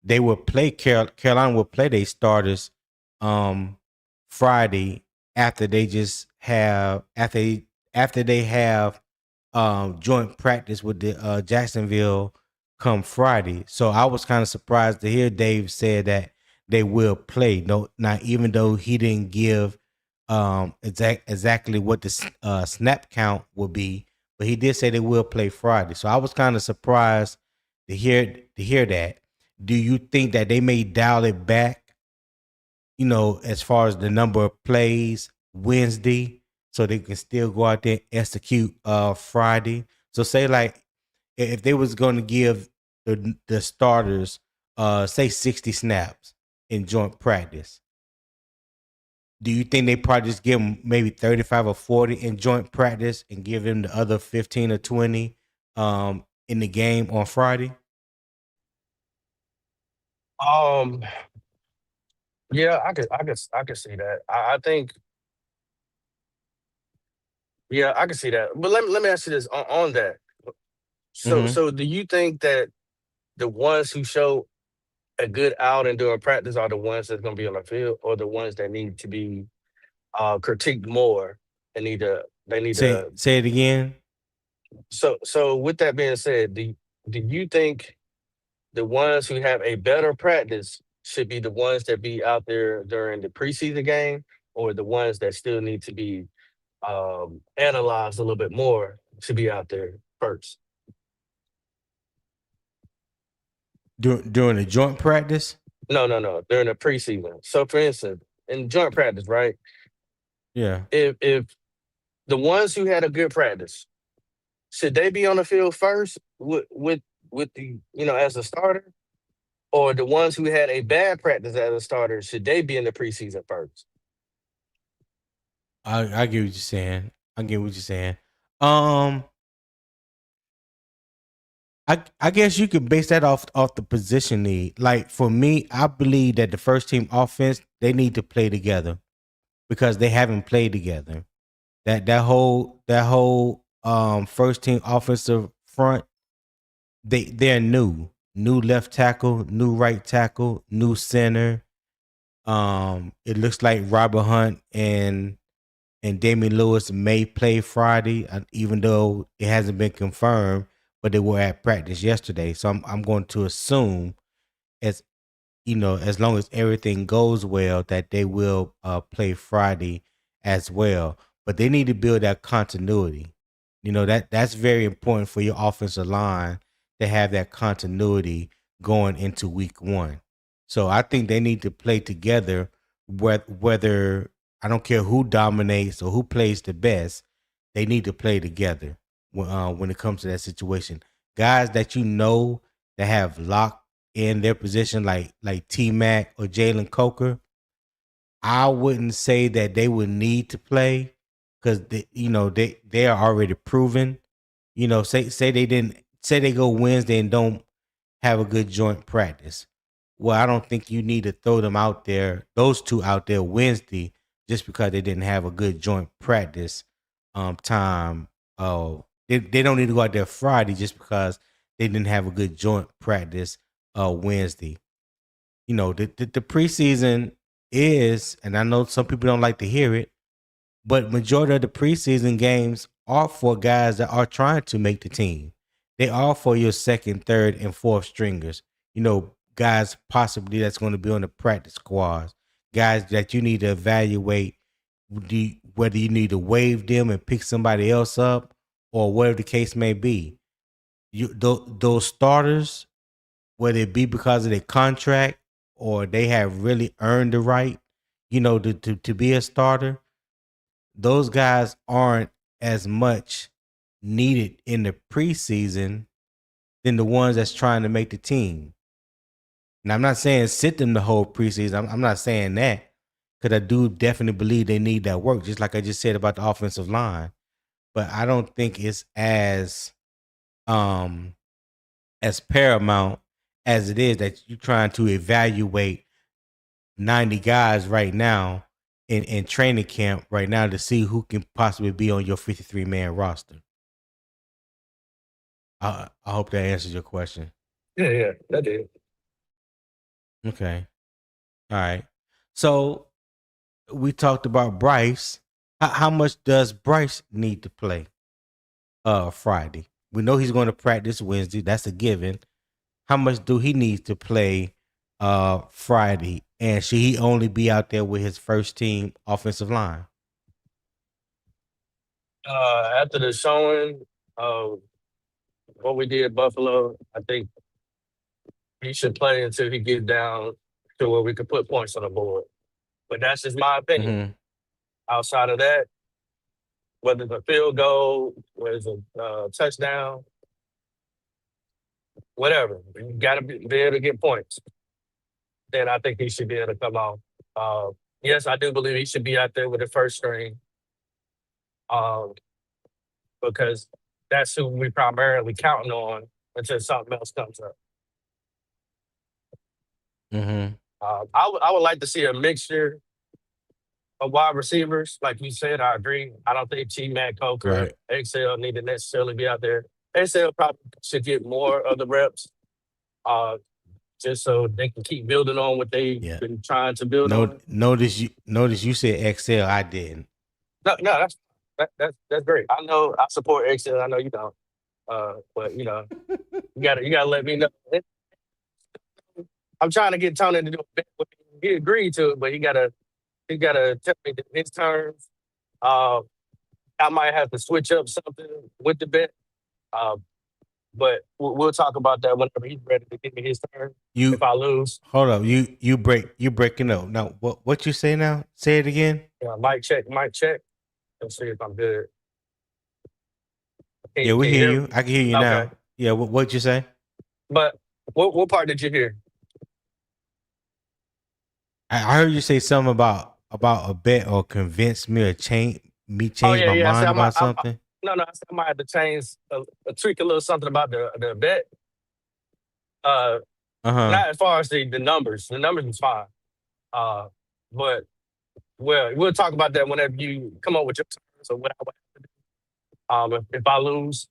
they would play Carolina would play their starters um Friday after they just have after they have joint practice with the Jacksonville come Friday. So I was kind of surprised to hear Dave said that they will play. No, not even though he didn't give exactly what the snap count will be, but he did say they will play Friday. So I was kind of surprised to hear that. Do you think that they may dial it back, as far as the number of plays Wednesday, so they can still go out there and execute Friday? So say like if they was going to give the starters say 60 snaps in joint practice, do you think they probably just give them maybe 35 or 40 in joint practice and give them the other 15 or 20 in the game on Friday? Um, yeah, I could see that. I think, yeah, I can see that. But let me ask you this on that. Mm-hmm. So do you think that the ones who show a good outing during practice are the ones that's going to be on the field, or the ones that need to be critiqued more and they need Say to. say it again. So with that being said, do you think the ones who have a better practice should be the ones that be out there during the preseason game, or the ones that still need to be analyzed a little bit more should be out there first? During the joint practice? No, during the preseason. So for instance, in joint practice, right? Yeah. If the ones who had a good practice, should they be on the field first with the as a starter, or the ones who had a bad practice as a starter, should they be in the preseason first? I get what you're saying. I get what you're saying. Um, I guess you could base that off the position need. Like for me, I believe that the first team offense they need to play together because they haven't played together. That whole first team offensive front, they're new left tackle, new right tackle, new center. It looks like Robert Hunt and Damian Lewis may play Friday, even though it hasn't been confirmed. But they were at practice yesterday, so I'm going to assume, as as long as everything goes well, that they will play Friday as well. But they need to build that continuity. That's very important for your offensive line to have that continuity going into week one. So I think they need to play together. Whether I don't care who dominates or who plays the best, they need to play together. when it comes to that situation. Guys that you know that have locked in their position, like T Mac or Jalen Coker, I wouldn't say that they would need to play because they are already proven. Say they didn't say they go Wednesday and don't have a good joint practice. Well, I don't think you need to throw them out there, those two out there Wednesday, just because they didn't have a good joint practice time. They don't need to go out there Friday just because they didn't have a good joint practice Wednesday. The preseason is, and I know some people don't like to hear it, but majority of the preseason games are for guys that are trying to make the team. They are for your second, third, and fourth stringers. Guys possibly that's going to be on the practice squads. Guys that you need to evaluate whether you need to waive them and pick somebody else up or whatever the case may be. Those starters, whether it be because of their contract or they have really earned the right, to be a starter, those guys aren't as much needed in the preseason than the ones that's trying to make the team. Now, I'm not saying sit them the whole preseason. I'm not saying that because I do definitely believe they need that work, just like I just said about the offensive line. But I don't think it's as paramount as it is that you're trying to evaluate 90 guys right now in training camp right now to see who can possibly be on your 53-man roster. I hope that answers your question. Yeah, that did. Okay. All right. So we talked about Bryce. How much does Bryce need to play Friday? We know he's going to practice Wednesday. That's a given. How much do he need to play Friday? And should he only be out there with his first team offensive line? After the showing of what we did at Buffalo, I think he should play until he gets down to where we could put points on the board. But that's just my opinion. Mm-hmm. Outside of that, whether it's a field goal, whether it's a touchdown, whatever, you got to be able to get points. Then I think he should be able to come out. Yes, I do believe he should be out there with the first string, because that's who we primarily counting on until something else comes up. Mm-hmm. I would like to see a mixture of wide receivers. Like you said, I agree. I don't think T-Mac, Coker, XL need to necessarily be out there. XL probably should get more of the reps, just so they can keep building on what they've been trying to build on. Notice you said XL. I didn't. No, that's great. I know I support XL. I know you don't. But you gotta let me know. I'm trying to get Tony to do it. He agreed to it, but he gotta tell me his terms. I might have to switch up something with the bet. But we'll talk about that whenever he's ready to give me his turn. If I lose, hold up. You breaking up. Now what you say now? Say it again. Mic check. Let's see if I'm good. Yeah, we hear you. I can hear you now. Okay. Yeah, what'd you say? But what part did you hear? I heard you say something about a bet or convince me or change my mind about something. No, I said I might have to change, tweak a little something about the bet. Not as far as the numbers. The numbers is fine. But we'll talk about that whenever you come up with your terms or what I would have to do. If I lose.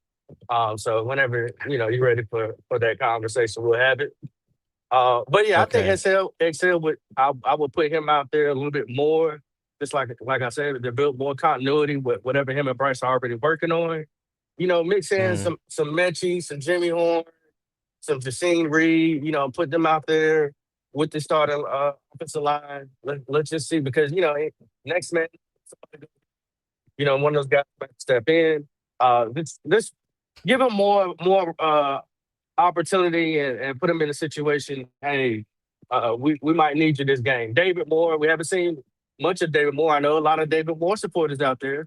So whenever you're ready for that conversation, we'll have it. But yeah, okay. I think XL would I would put him out there a little bit more. Just like I said, to build more continuity with whatever him and Bryce are already working on. Mix in some Mechie, some Jimmy Horn, some Jaycee Reed. Put them out there with the starting offensive line. Let's just see, because next man, one of those guys might step in. This give him more opportunity and put him in a situation. Hey, we might need you this game. David Moore, we haven't seen much of David Moore. I know a lot of David Moore supporters out there.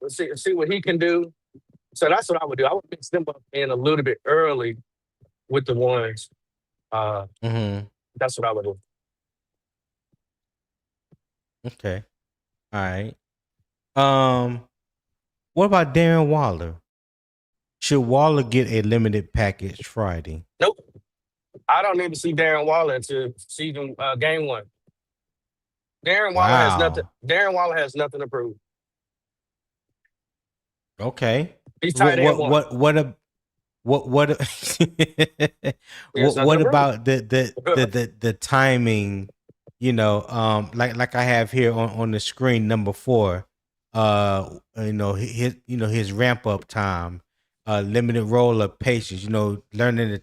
Let's see what he can do. So that's what I would do. I would mix them up in a little bit early with the ones. Uh, Mm-hmm. that's what I would do. Okay. All right. What about Darren Waller? Should Waller get a limited package Friday? Nope. I don't need to see Darren Waller until season game one. Darren Waller has nothing. Wow. Darren Waller has nothing to prove. Okay. He's What tight end what one. what what a what He has nothing what to prove. about the timing, like I have here on the screen, number 4, his ramp up time, limited role of patience, learning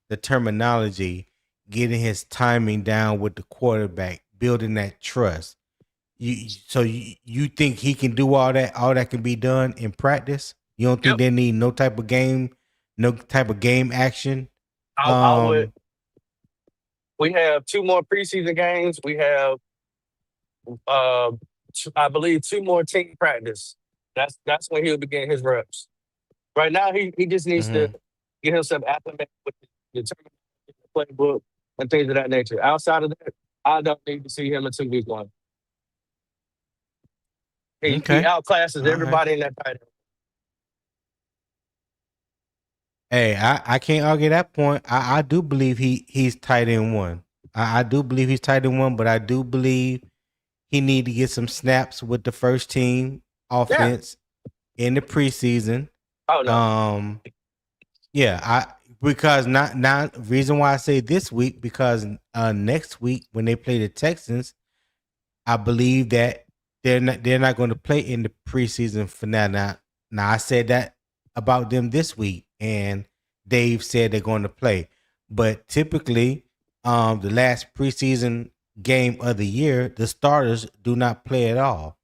the terminology, getting his timing down with the quarterback, building that trust. You think he can do all that? All that can be done in practice? You don't think Yep. they need no type of game action? I would. We have 2 more preseason games. We have, I believe, 2 more team practice. That's when he'll begin his reps. Right now, he just needs to Mm-hmm. get himself acclimated with the terminology, the playbook, and things of that nature. Outside of that, I don't need to see him until week 1. He Okay. outclasses All right. everybody in that tight end. Hey, I can't argue that point. I do believe he's tight end one. I do believe he's tight end one, but I do believe he need to get some snaps with the first team Yeah. offense in the preseason. Oh no. Yeah, because not reason why I say this week, because next week when they play the Texans, I believe that they're not going to play in the preseason finale. Now I said that about them this week, and Dave said they're going to play. But typically, the last preseason game of the year, the starters do not play at all.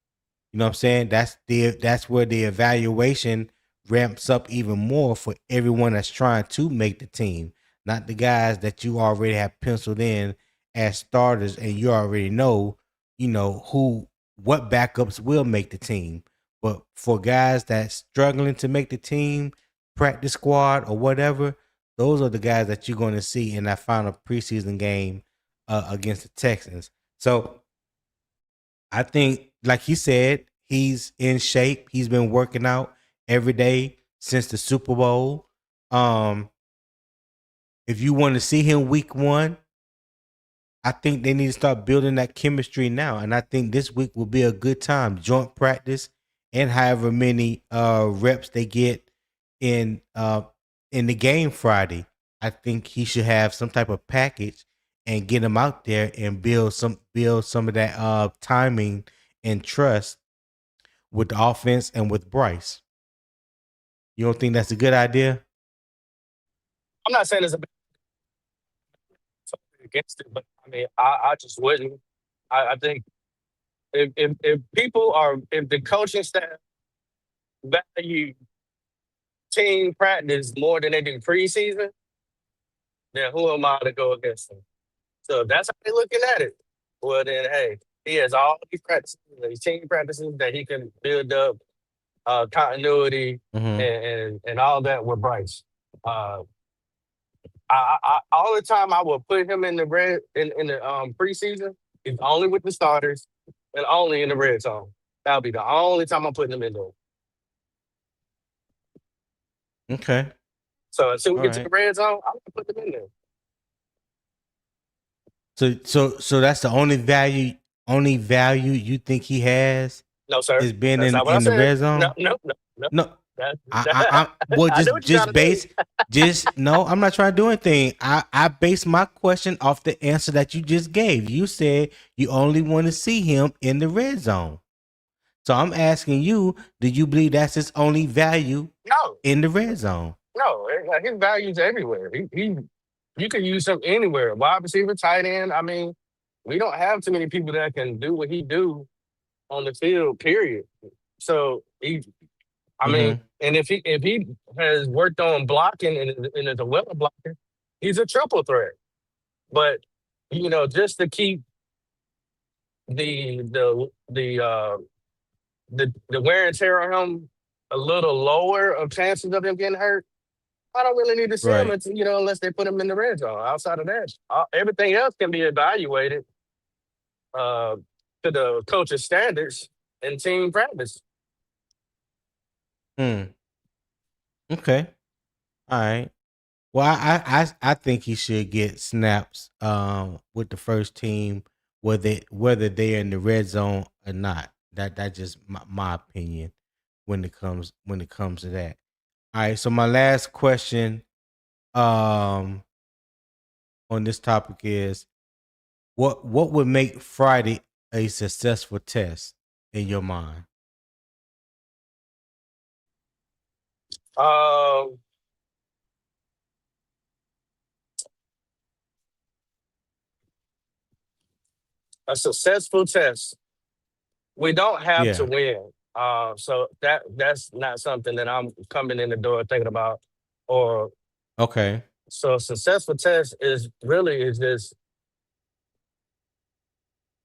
You know what I'm saying? That's where the evaluation ramps up even more for everyone that's trying to make the team, not the guys that you already have penciled in as starters and you already know, what backups will make the team. But for guys that's struggling to make the team, practice squad or whatever, those are the guys that you're going to see in that final preseason game against the Texans. So I think, like he said, he's in shape. He's been working out every day since the Super Bowl. If you want to see him week 1, I think they need to start building that chemistry now. And I think this week will be a good time. Joint practice and however many reps they get in the game Friday. I think he should have some type of package and get him out there and build some of that timing and trust with the offense and with Bryce. You don't think that's a good idea? I'm not saying it's a bad against it, but I mean, I just wouldn't. I think if the coaching staff value team practice more than they do preseason, then who am I to go against them? So if that's how they're looking at it, well then hey, he has all these practices, these team practices that he can build up continuity and all that with Bryce. All the time I will put him in the preseason is only with the starters and only in the red zone. That'll be the only time I'm putting him in there. Okay. So as soon as we All get to the right. red zone, I'm gonna put them in there. So that's the only value you think he has No, sir. is being That's not what I in the said. red zone? No. No. That, I well I know what you're trying to no, I'm not trying to do anything. I base my question off the answer that you just gave. You said you only want to see him in the red zone. So I'm asking you, do you believe that's his only value No, in the red zone? no. His value's everywhere. You can use him anywhere. Wide receiver, tight end. I mean, we don't have too many people that can do what he do on the field. Period. So I mean, and if he has worked on blocking and is a well blocker, he's a triple threat. But just to keep the the wear and tear on him a little lower of chances of him getting hurt. I don't really need to see him Right. until, unless they put him in the red zone. Outside of that, everything else can be evaluated uh, to the coach's standards and team practice. Okay. All right. Well, I think he should get snaps with the first team, whether they're in the red zone or not. That's just my opinion when it comes to that. All right. So my last question on this topic is what would make Friday a successful test in your mind? Um, a successful test. We don't have to Yeah. win. So that's not something that I'm coming in the door thinking about. Or Okay. so a successful test is just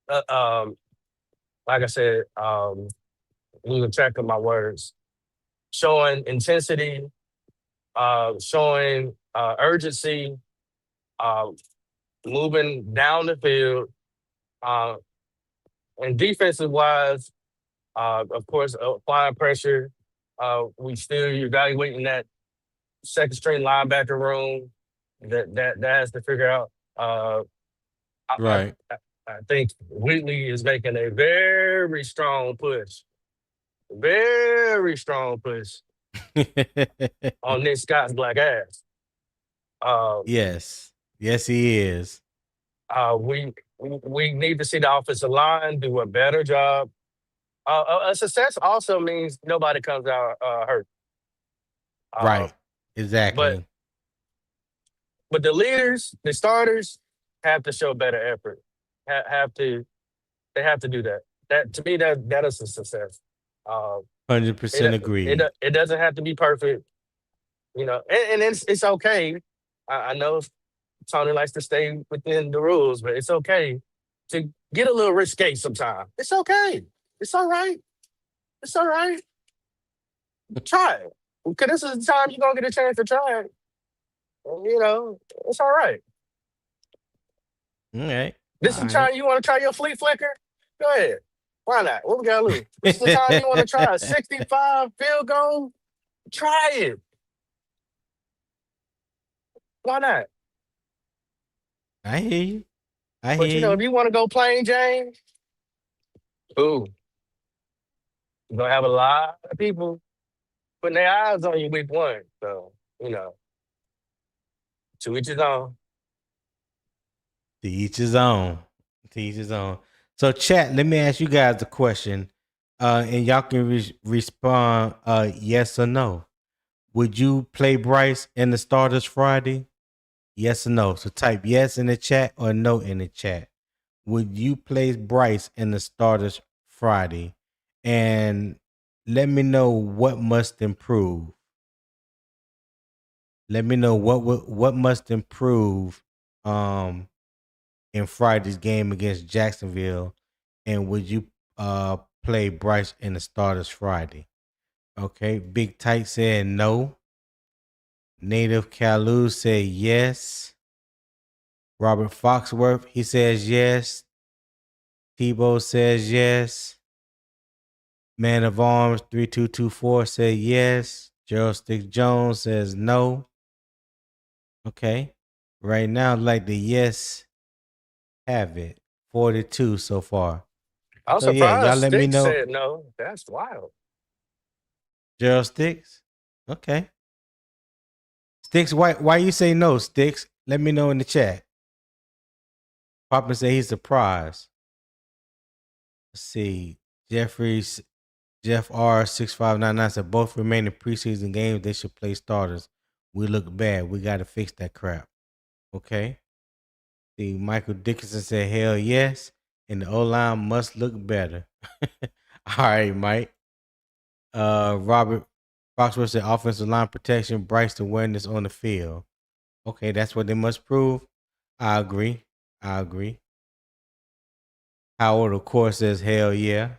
uh, um like I said, losing track of my words, showing intensity, showing urgency, uh, moving down the field, uh, and defensive wise, of course, applying pressure. We still evaluating that second string linebacker room that has to figure out. I, Right. I think Wheatley is making a very strong push on Nick Scott's black ass. Yes. Yes, he is. We need to see the offensive line do a better job. A success also means nobody comes out hurt. Uh, Right. but Exactly. but the leaders, the starters, have to show better effort. Have to They have to do that. That to me that is a success. Uh, 100% agreed. it doesn't have to be perfect, and it's okay. I know Tony likes to stay within the rules, but it's okay to get a little risque sometimes. It's okay. It's all right. It's all right. Try it. Because this is the time you're gonna get a chance to try it. And, it's all right. All right. This All is the right. time you want to try your flea flicker? Go ahead. Why not? What we gotta lose? This is the time you want to try a 65 field goal? Try it. Why not? I hear you. I But hear if you. you want to go plain Jane, ooh, you're gonna have a lot of people putting their eyes on you week one. So, to each his own. To each his own. To each his own. So, chat, let me ask you guys a question. And y'all can respond yes or no. Would you play Bryce in the starters Friday? Yes or no. So type yes in the chat or no in the chat. Would you play Bryce in the starters Friday? And let me know what must improve. Let me know what must improve in Friday's game against Jacksonville. And would you play Bryce in the starters Friday? Okay. Big Tight said no. Native Kalu said yes. Robert Foxworth, he says yes. Tebow says yes. Man of Arms 3224 said yes. Gerald Stick Jones says no. Okay. Right now, like the yes have it. 42 so far. I'm So yeah, y'all surprised let me Stick know. said no. That's wild. Gerald Sticks. Okay. Sticks, why you say no, Sticks? Let me know in the chat. Papa said he's surprised. Let's see. Jeff R6599 said both remaining preseason games they should play starters. We look bad. We got to fix that crap. Okay. See, Michael Dickinson said hell yes, and the O line must look better. All right, Mike. Robert Foxworth said offensive line protection, Bryce awareness on the field. Okay, that's what they must prove. I agree. Howard, of course, says hell yeah.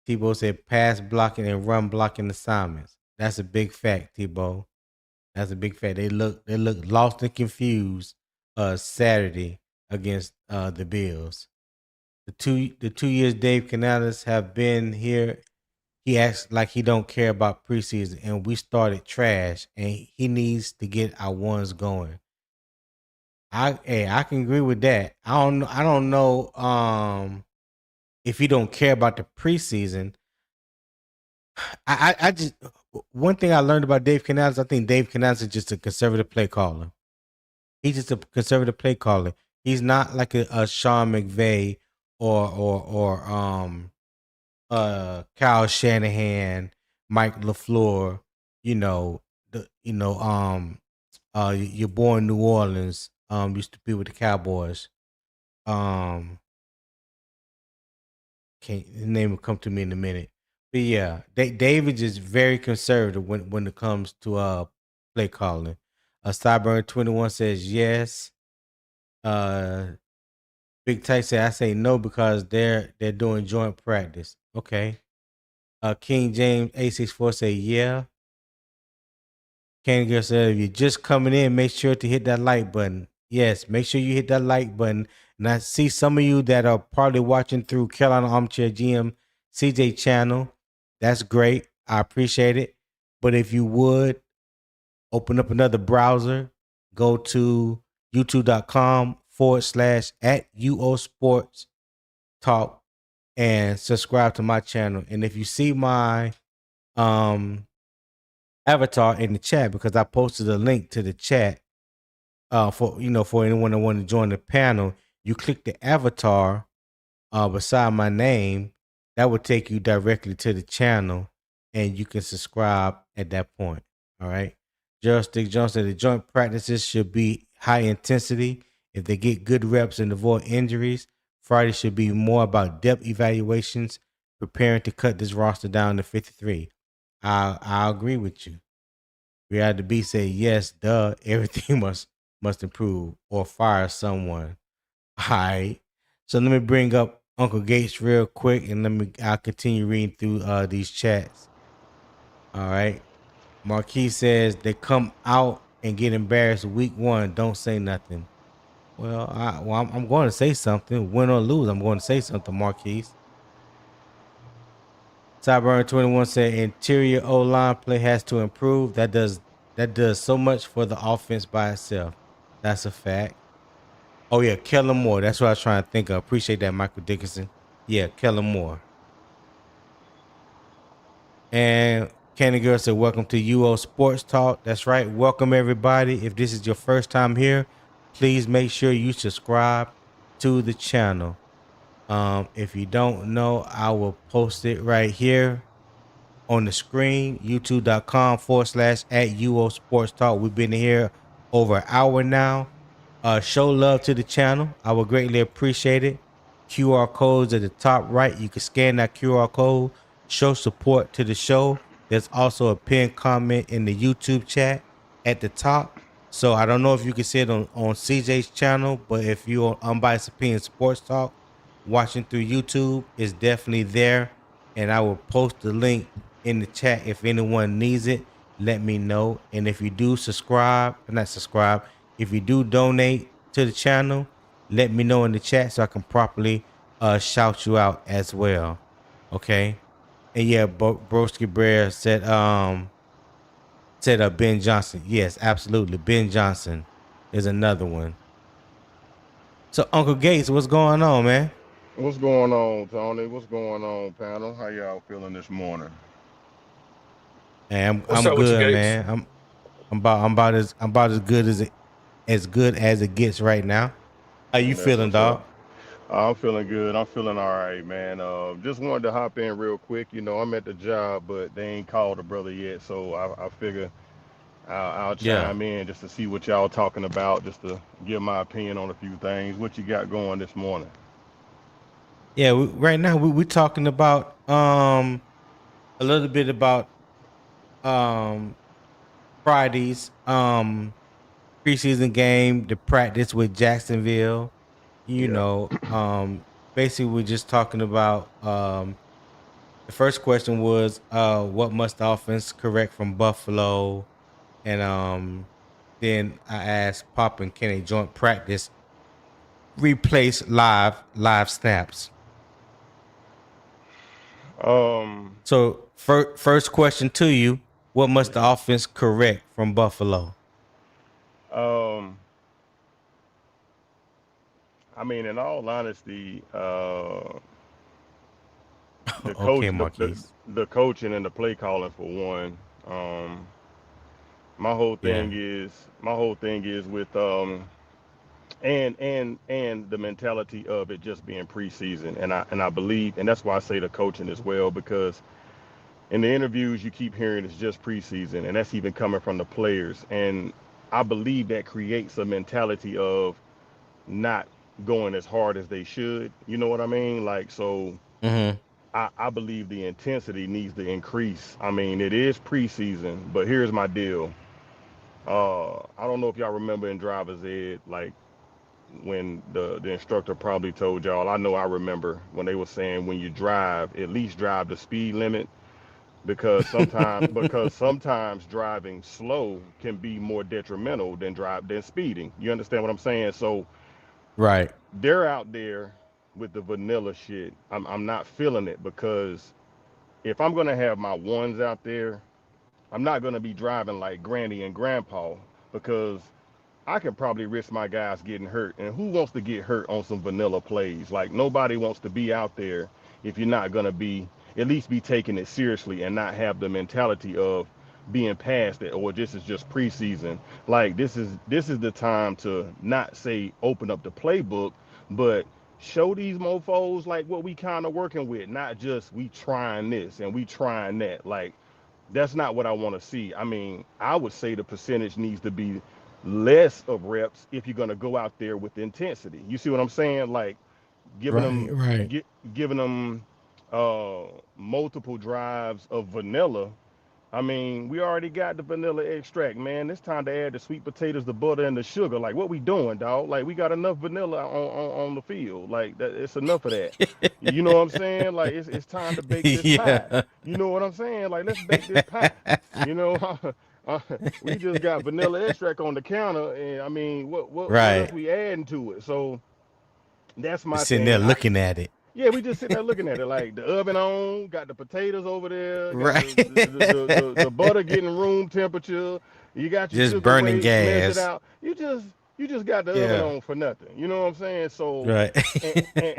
Tebow said pass blocking and run blocking assignments. That's a big fact, Tebow. That's a big fact. They look lost and confused Saturday against the Bills. The 2 years Dave Canales have been here, he acts like he don't care about preseason, and we started trash, and he needs to get our ones going. I can agree with that. I don't know if he don't care about the preseason. I just one thing I learned about Dave Canales, I think Dave Canales is just a conservative play caller. He's just a conservative play caller. He's not like a Sean McVay or Kyle Shanahan, Mike LaFleur, you know, your boy in New Orleans, used to be with the Cowboys. His name will come to me in a minute. But yeah, David is very conservative when it comes to play calling. Cyburn 21 says yes. Big Tight said I say no because they're doing joint practice. Okay. King James 864 say yeah. Candy Girl said if you're just coming in, make sure to hit that like button. Yes, make sure you hit that like button. And I see some of you that are probably watching through Carolina Armchair GM CJ channel. That's great. I appreciate it. But if you would open up another browser, go to youtube.com/@UO Sports Talk and subscribe to my channel. And if you see my avatar in the chat, because I posted a link to the chat for anyone that want to join the panel, you click the avatar beside my name, that would take you directly to the channel, and you can subscribe at that point. All right. Gerald Stick Jones said the joint practices should be high intensity. If they get good reps and avoid injuries, Friday should be more about depth evaluations, preparing to cut this roster down to 53. I agree with you. We had the B say yes, duh. Everything must improve or fire someone. All right. So let me bring up Uncle Gates real quick, and I'll continue reading through these chats. All right. Marquis says they come out and get embarrassed week 1. Don't say nothing. Well, I'm going to say something. Win or lose, I'm going to say something, Marquis. Cyburn 21 said interior O-line play has to improve. That does so much for the offense by itself. That's a fact. Oh yeah, Kellen Moore. That's what I was trying to think of. Appreciate that, Michael Dickinson. Yeah, Kellen Moore. And Candy Girl said, welcome to UO Sports Talk. That's right. Welcome everybody. If this is your first time here, please make sure you subscribe to the channel. If you don't know, I will post it right here on the screen, youtube.com/@UO Sports Talk. We've been here over an hour now. Show love to the channel. I would greatly appreciate it. QR codes at the top right. You can scan that QR code, show support to the show. There's also a pinned comment in the YouTube chat at the top. So I don't know if you can see it on CJ's channel, but if you're on Unbiased Opinion Sports Talk watching through YouTube, it's definitely there. And I will post the link in the chat. If anyone needs it, let me know. And if you do if you do donate to the channel, let me know in the chat so I can properly shout you out as well. Okay. And yeah, Broski Brer said Ben Johnson. Yes, absolutely. Ben Johnson is another one. So Uncle Gates, what's going on, man? What's going on, Tony? What's going on, panel? How y'all feeling this morning? And What's I'm up with you, good, Gates? man. I'm about as good as it gets right now. How you feeling, dog? I'm feeling good. I'm feeling all right, man. Just wanted to hop in real quick. I'm at the job, but they ain't called a brother yet, so I figure I'll chime in just to see what y'all talking about, just to give my opinion on a few things. What you got going this morning? Yeah, right now we're talking about a little bit about Friday's preseason game, the practice with Jacksonville. Yeah. Basically we're just talking about The first question was, what must the offense correct from Buffalo? And then I asked Poppin, can a joint practice replace live snaps? Um, So first question to you, what must the offense correct from Buffalo? I mean, in all honesty, the Okay, coach, Marquise. the coaching and the play calling for one. Um, Yeah. my whole thing is with and the mentality of it just being preseason, and I believe, and that's why I say the coaching as well, because in the interviews you keep hearing it's just preseason, and that's even coming from the players, and I believe that creates a mentality of not going as hard as they should. You know what I mean? Like, so Mm-hmm. I believe the intensity needs to increase. I mean, it is preseason, but here's my deal. I don't know if y'all remember in driver's ed, like when the instructor probably told y'all. I know I remember when they were saying when you drive, at least drive the speed limit, because sometimes driving slow can be more detrimental than speeding. You understand what I'm saying? So Right. they're out there with the vanilla shit. I'm not feeling it, because if I'm gonna have my ones out there, I'm not gonna be driving like Granny and Grandpa, because I can probably risk my guys getting hurt. And who wants to get hurt on some vanilla plays? Like, nobody wants to be out there if you're not gonna be at least be taking it seriously and not have the mentality of being past it, or this is just preseason. Like, this is the time to not say open up the playbook, but show these mofos like what we kind of working with, not just we trying this and we trying that. Like, that's not what I want to see. I mean, I would say the percentage needs to be less of reps if you're going to go out there with intensity. You see what I'm saying? Like, giving Right. them Right. giving them multiple drives of vanilla. I mean, we already got the vanilla extract, man. It's time to add the sweet potatoes, the butter, and the sugar. Like, what we doing, dog? Like, we got enough vanilla on the field. Like, that, it's enough of that. You know what I'm saying? Like, it's time to bake this pie. Yeah. You know what I'm saying? Like, let's bake this pie. You know, we just got vanilla extract on the counter, and I mean, what else Right. we adding to it? So that's my Just sitting there thing. looking at it. Yeah, we just sitting there looking at it, like the oven on, got the potatoes over there, got Right. the butter getting room temperature. You got your Just sugar burning weight measured gas. out. You just got the oven Yeah. on for nothing. You know what I'm saying? So, Right. and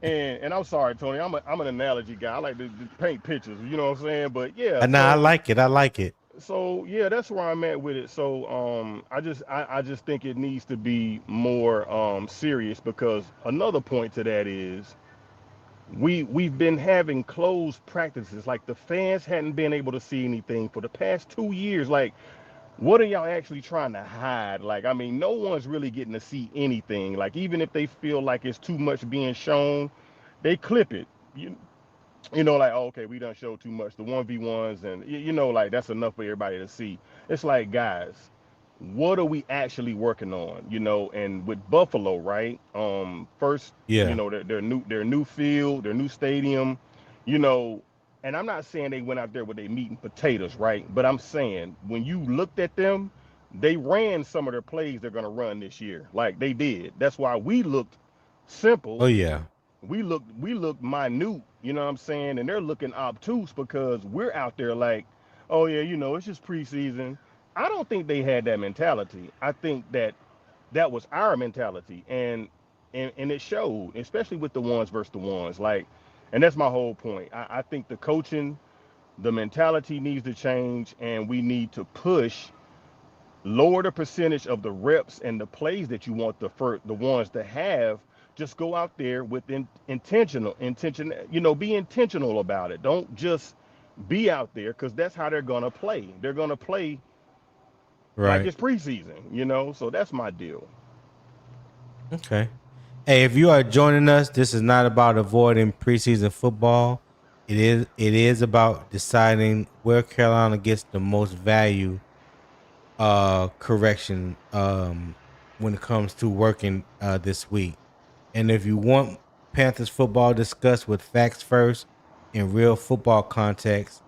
and, and I'm sorry, Tony. I'm an analogy guy. I like to paint pictures. You know what I'm saying? But yeah, Nah, I so like it. I like it. so yeah, that's where I'm at with it. So I just think it needs to be more serious, because another point to that is we've been having closed practices. Like, the fans hadn't been able to see anything for the past 2 years. Like, what are y'all actually trying to hide? Like, I mean, no one's really getting to see anything. Like, even if they feel like it's too much being shown, they clip it. Like, oh, okay, we done showed too much, the 1v1s, and like, that's enough for everybody to see. It's like, guys, what are we actually working on? And with Buffalo, right? First, Yeah. their new field, their new stadium, you know, and I'm not saying they went out there with their meat and potatoes, right? But I'm saying, when you looked at them, they ran some of their plays they're gonna run this year. Like, they did. That's why we looked Oh simple. yeah. We look minute, you know what I'm saying? And they're looking obtuse, because we're out there like, oh yeah, it's just preseason. I don't think they had that mentality. I think that was our mentality, and it showed, especially with the ones versus the ones. Like, and that's my whole point. I think the coaching, the mentality needs to change, and we need to push lower the percentage of the reps and the plays that you want the ones to have. Just go out there with be intentional about it. Don't just be out there, because that's how they're gonna play like Right. it's preseason. So that's my deal. Okay. Hey, if you are joining us, this is not about avoiding preseason football. It is about deciding where Carolina gets the most value correction when it comes to working this week. And if you want Panthers football discussed with facts first, in real football context.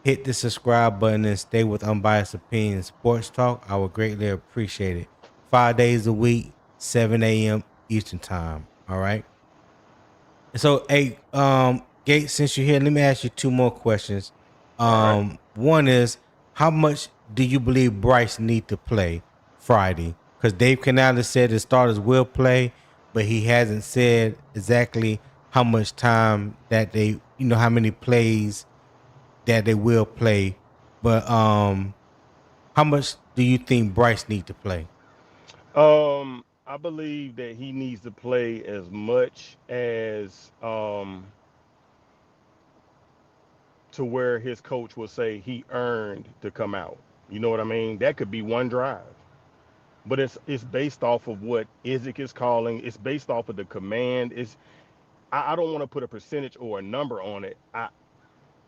Hit the subscribe button and stay with Unbiased Opinion Sports Talk. I would greatly appreciate it. 5 days a week, 7 a.m. Eastern Time. All right. So, hey, Gates, since you're here, let me ask you two more questions. All right. One is, how much do you believe Bryce need to play Friday? Because Dave Canales said the starters will play, but he hasn't said exactly how much time that they, how many plays that they will play. But how much do you think Bryce need to play? I believe that he needs to play as much as to where his coach will say he earned to come out. You know what I mean? That could be one drive. But it's based off of what Isaac is calling. It's based off of the command. I don't want to put a percentage or a number on it.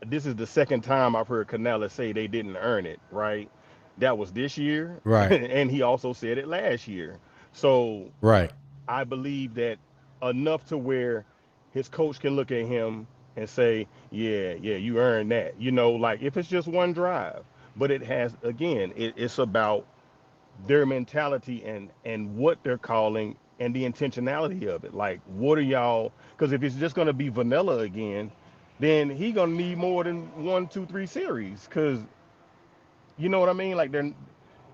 This is the second time I've heard Canella say they didn't earn it, right? That was this year, Right. and he also said it last year. So Right. I believe that enough to where his coach can look at him and say, yeah, you earned that. Like if it's just one drive, but it has, again, it's about their mentality and what they're calling and the intentionality of it. Like, what are y'all? Because if it's just going to be vanilla again, then he gonna need more than 1, 2, 3 series. Because you know what I mean? Like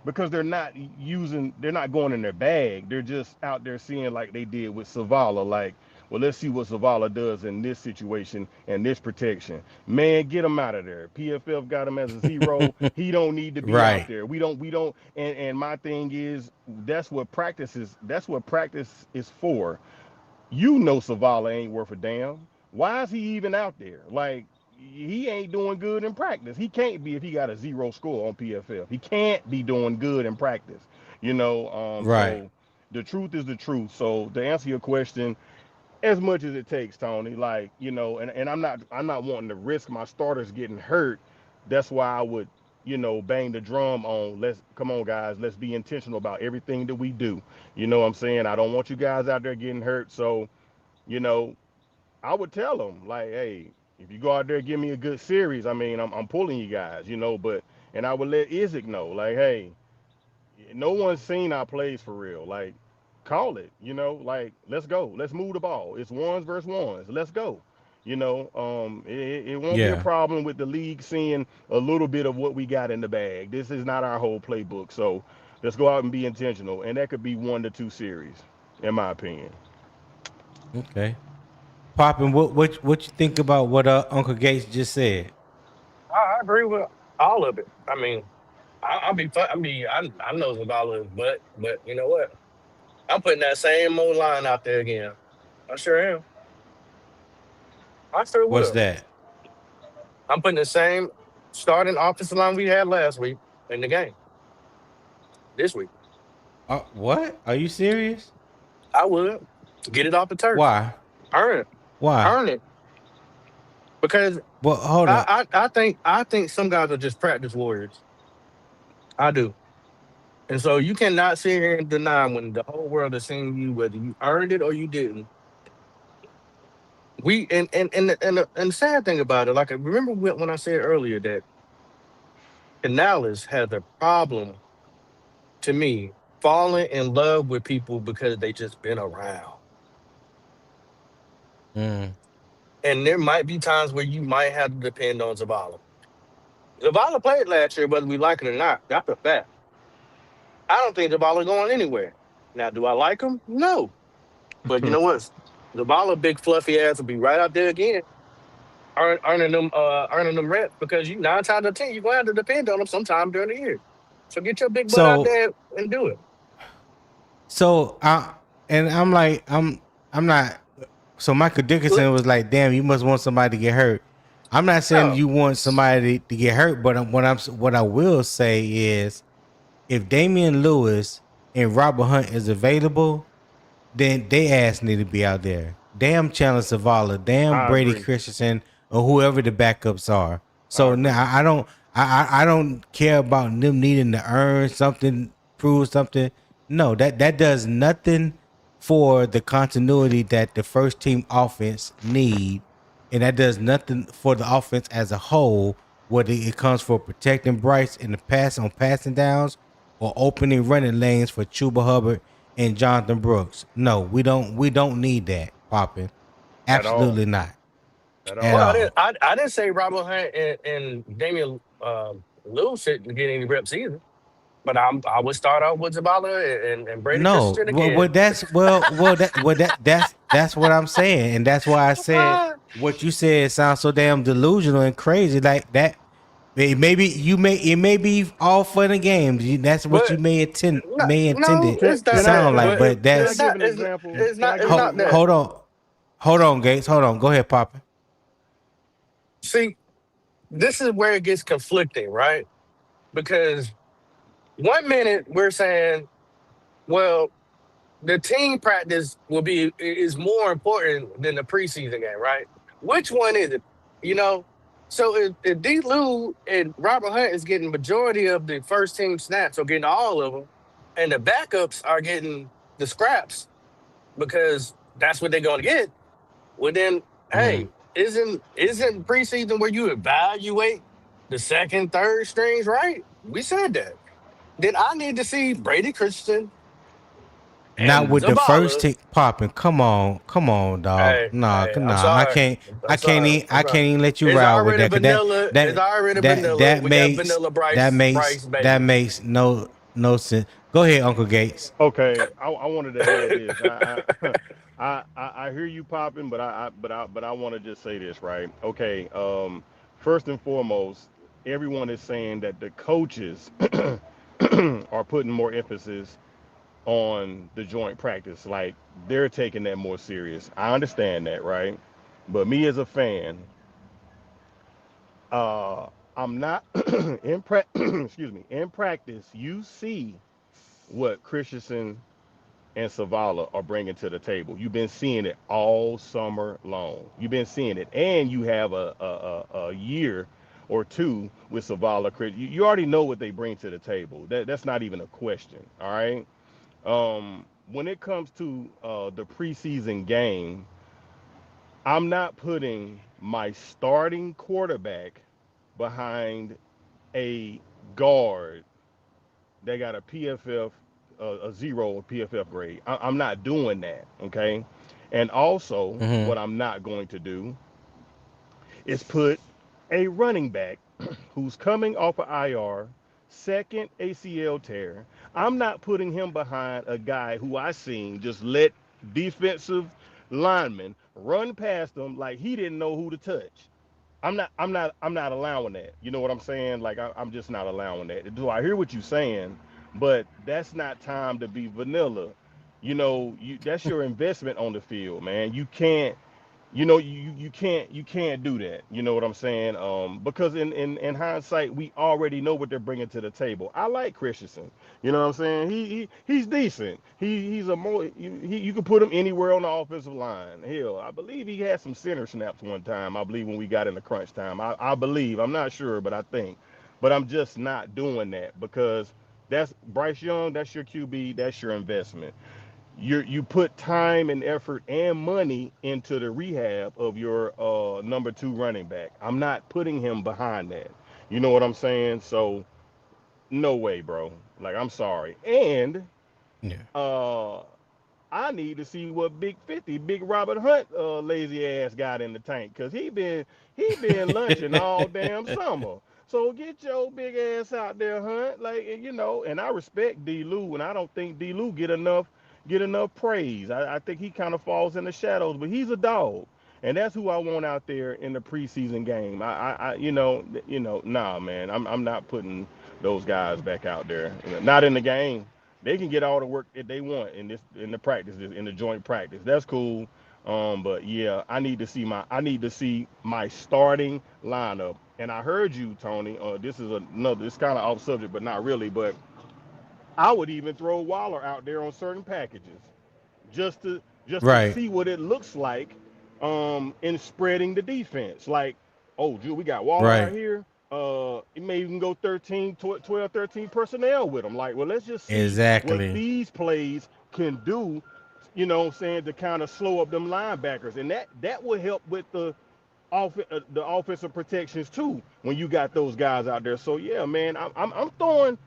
because they're not going in their bag. They're just out there seeing like they did with Savala. Like, well, let's see what Savala does in this situation and this protection. Man, get him out of there. PFF got him as a 0. He don't need to be out Right. there. We don't. And my thing is, that's what practice is for. Savala ain't worth a damn. Why is he even out there? Like, he ain't doing good in practice. He can't be if he got a 0 score on PFF. He can't be doing good in practice. Right. So the truth is the truth. So to answer your question, as much as it takes, Tony, like, and I'm not wanting to risk my starters getting hurt. That's why I would, bang the drum on, let's come on guys, let's be intentional about everything that we do. You know what I'm saying? I don't want you guys out there getting hurt. So, you know, I would tell them like, hey, if you go out there and give me a good series, I mean, I'm pulling you guys, and I would let Isaac know, like, hey, no one's seen our plays for real. Like, call it, like, let's go. Let's move the ball. It's ones versus ones. Let's go. It won't be a Yeah. problem with the league seeing a little bit of what we got in the bag. This is not our whole playbook. So let's go out and be intentional. And that could be 1 to 2 series, in my opinion. Okay. Poppin', what you think about what Uncle Gates just said? I agree with all of it. I mean, I'll be fun. I know Zavala is, but you know what? I'm putting that same old line out there again. I sure am. I sure What's will. that? I'm putting the same starting offensive line we had last week in the game this week. What? Are you serious? I would get it off the turf, Why? earn it, Why? earn it, because Well, hold on. I think some guys are just practice warriors. I do. And so you cannot sit here and deny when the whole world is seeing you whether you earned it or you didn't. We and the sad thing about it, like I remember when I said earlier that Canales has a problem to me falling in love with people because they just been around. Mm. And there might be times where you might have to depend on Zavala. Zavala played last year, whether we like it or not. That's a fact. I don't think Zavala going anywhere. Now, do I like him? No. But you know what? Zavala, big fluffy ass, will be right out there again, earning them reps because you 9 times out of 10 you're gonna have to depend on them sometime during the year. So get your big butt out So there and do it. I'm like, I'm not. So Michael Look, Dickinson was like, "Damn, you must want somebody to get hurt." I'm not saying no, you want somebody to get hurt, but what I will say is, if Damian Lewis and Robert Hunt is available, then they ass need to be out there. Damn Chandler Zavala, damn I Brady agree. Christensen, or whoever the backups are. I So agree. now I don't care about them needing to earn something, prove something. No, that does nothing for the continuity that the first team offense need and that does nothing for the offense as a whole, whether it comes for protecting Bryce in the pass on passing downs or opening running lanes for Chuba Hubbard and Jonathan Brooks. No, we don't need that popping. at all, Absolutely not at at Well, all. all. I didn't say Robert Hunt and Damian Lewis shouldn't get any reps either. But I would start off with Zabala and Brady No, Christensen well, again. that's what I'm saying, and that's why I said what you said sounds so damn delusional and crazy like that. Maybe it may be all fun and games. That's what you But intended no, Can, it's to not can I that. sound can I like, But give but can I it's that's give not. an example? It's Can not. I It's give an not that. hold example? on, Gates, hold on. Go ahead, Papa. See, this is where it gets conflicting, right? Because one minute we're saying, well, the team practice is more important than the preseason game, right? Which one is it? You know. So if D. Lou and Robert Hunt is getting majority of the first team snaps or getting all of them, and the backups are getting the scraps because that's what they're going to get. Well, then, Mm-hmm. hey, isn't preseason where you evaluate the second, third strings, right? We said that. Then I need to see Brady Christensen Not and with the first Zabala. tick popping. Come on, dog. Nah, I'm nah. sorry. I'm sorry. I'm I sorry. can't even let you It's ride with already that. Cause vanilla. It's that already vanilla. We got vanilla Bryce, that baby. makes no sense. Go ahead, Uncle Gates. Okay, I wanted to add this. I hear you popping, but I want to just say this, right? Okay, first and foremost, everyone is saying that the coaches are putting more emphasis on the joint practice, like they're taking that more serious. I understand that, right? But me as a fan, uh, I'm not excuse me, in practice. You see what Christensen and Savala are bringing to the table. You've been seeing it all summer long. You've been seeing it, and you have a year or two with Savala. You already know what they bring to the table. That's not even a question. All right. When it comes to the preseason game, I'm not putting my starting quarterback behind a guard they got a PFF, a zero PFF grade. I'm not doing that, okay? And also, Mm-hmm. what I'm not going to do is put a running back who's coming off of IR, second ACL tear. I'm not putting him behind a guy who I seen just let defensive linemen run past him like he didn't know who to touch. I'm not allowing that. You know what I'm saying? Like I'm just not allowing that. Do I hear what you're saying? But that's not time to be vanilla. That's your investment on the field, man. You can't you can't do that. You know what I'm saying? Because in hindsight, we already know what they're bringing to the table. I like Christensen. You know what I'm saying? He's decent. He's a more you can put him anywhere on the offensive line. Hell, I believe he had some center snaps one time. I believe when we got in the crunch time. I believe. I'm not sure, but I think. But I'm just not doing that because that's Bryce Young. That's your QB. That's your investment. You put time and effort and money into the rehab of your number two running back. I'm not putting him behind that. You know what I'm saying? So no way, bro. Like I'm sorry. And Yeah. uh I need to see what Big 50, Big Robert Hunt lazy ass got in the tank. Cause he been lunching all damn summer. So get your big ass out there, Hunt. Like and I respect D. Lou, and I don't think D. Lou get enough praise. I think he kind of falls in the shadows, but he's a dog, and that's who I want out there in the preseason game. Nah, man, I'm not putting those guys back out there. Not in the game. They can get all the work that they want in the practice in the joint practice. That's cool. But yeah, I need to see my starting lineup. And I heard you, Tony. This is another. It's kind of off subject, but not really. But I would even throw Waller out there on certain packages just to just to Right. see what it looks like in spreading the defense. Like, oh, dude, we got Waller out Right. here. You may even go 13, 12, 13 personnel with them. Like, well, let's just see what Exactly. these plays can do, you know what I'm saying, to kind of slow up them linebackers. And that will help with the the offensive protections too when you got those guys out there. So yeah, man, I'm throwing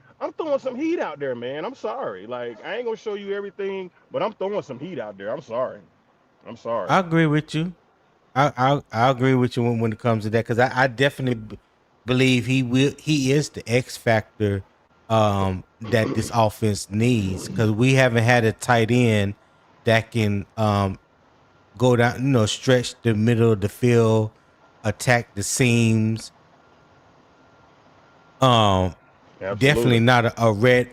some heat out there, man. I'm sorry, like I ain't gonna show you everything, but I'm throwing some heat out there. I'm sorry. I'm sorry. I agree with you. I agree with you when it comes to that because I definitely believe he is the X factor that this offense needs because we haven't had a tight end that can go down, stretch the middle of the field, attack the seams. Um, Definitely Absolutely. not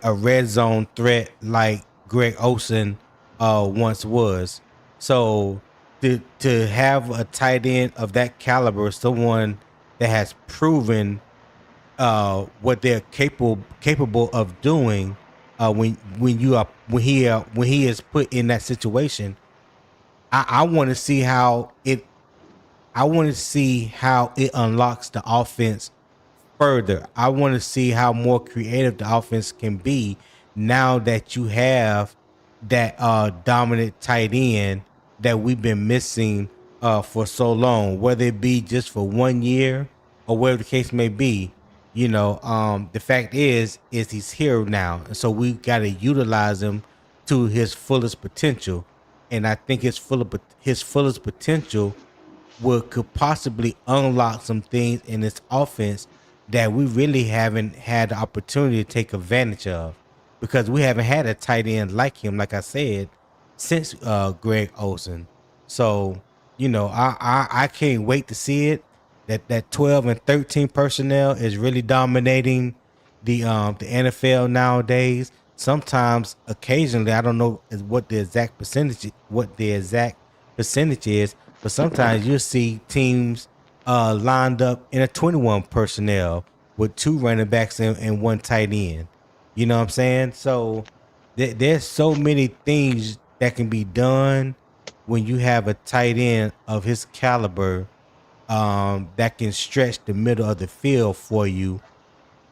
a red zone threat like Greg Olsen once was. So to have a tight end of that caliber, someone that has proven what they're capable of doing when he is put in that situation, I want to see how it I want to see how it unlocks the offense further. I want to see how more creative the offense can be now that you have that dominant tight end that we've been missing for so long, whether it be just for 1 year or whatever the case may be. The fact is he's here now, and so we got to utilize him to his fullest potential. And I think his fullest potential could possibly unlock some things in this offense that we really haven't had the opportunity to take advantage of because we haven't had a tight end like him, like I said, since Greg Olsen. So, I can't wait to see it. That 12 and 13 personnel is really dominating the NFL nowadays. Sometimes, occasionally, I don't know what the exact percentage is, but sometimes you'll see teams lined up in a 21 personnel with two running backs and one tight end. You know what I'm saying? So there's so many things that can be done when you have a tight end of his caliber that can stretch the middle of the field for you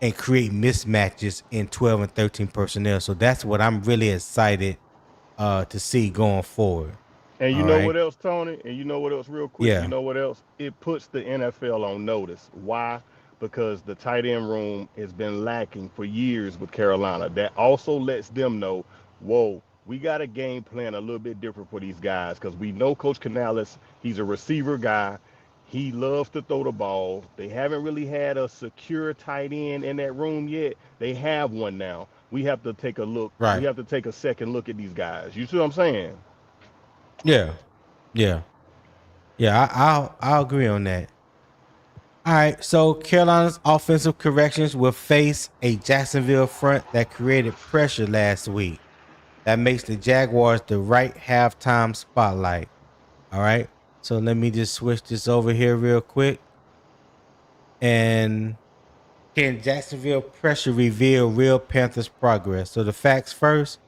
and create mismatches in 12 and 13 personnel. So that's what I'm really excited to see going forward. And you All know what right. else, Tony? And you know what else, real quick? You Yeah. know what else? It puts the NFL on notice. Why? Because the tight end room has been lacking for years with Carolina. That also lets them know, whoa, we got a game plan a little bit different for these guys because we know Coach Canales, he's a receiver guy. He loves to throw the ball. They haven't really had a secure tight end in that room yet. They have one now. We have to take a look. We Right. have to take a second look at these guys. You see what I'm saying? Yeah. Yeah. Yeah. I'll agree on that. All right. So Carolina's offensive corrections will face a Jacksonville front that created pressure last week. That makes the Jaguars the right halftime spotlight. All right. So let me just switch this over here real quick. And can Jacksonville pressure reveal real Panthers progress? So the facts first.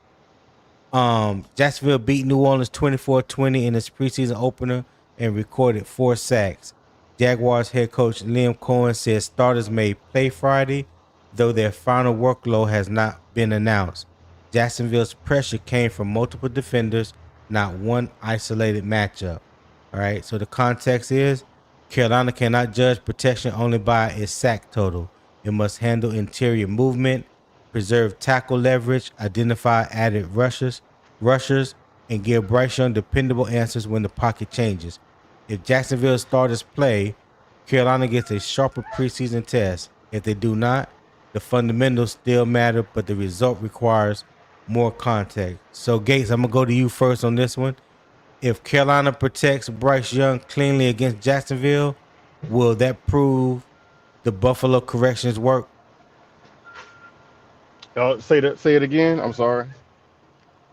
Jacksonville beat New Orleans 24-20 in its preseason opener and recorded 4 sacks. Jaguars head coach Liam Cohen said starters may play Friday, though their final workload has not been announced. Jacksonville's pressure came from multiple defenders, not one isolated matchup. All right, so the context is Carolina cannot judge protection only by its sack total. It must handle interior movement, preserve tackle leverage, identify added rushers, and give Bryce Young dependable answers when the pocket changes. If Jacksonville starters play, Carolina gets a sharper preseason test. If they do not, the fundamentals still matter, but the result requires more context. So, Gates, I'm gonna go to you first on this one. If Carolina protects Bryce Young cleanly against Jacksonville, will that prove the Buffalo corrections work? Say it again. I'm sorry.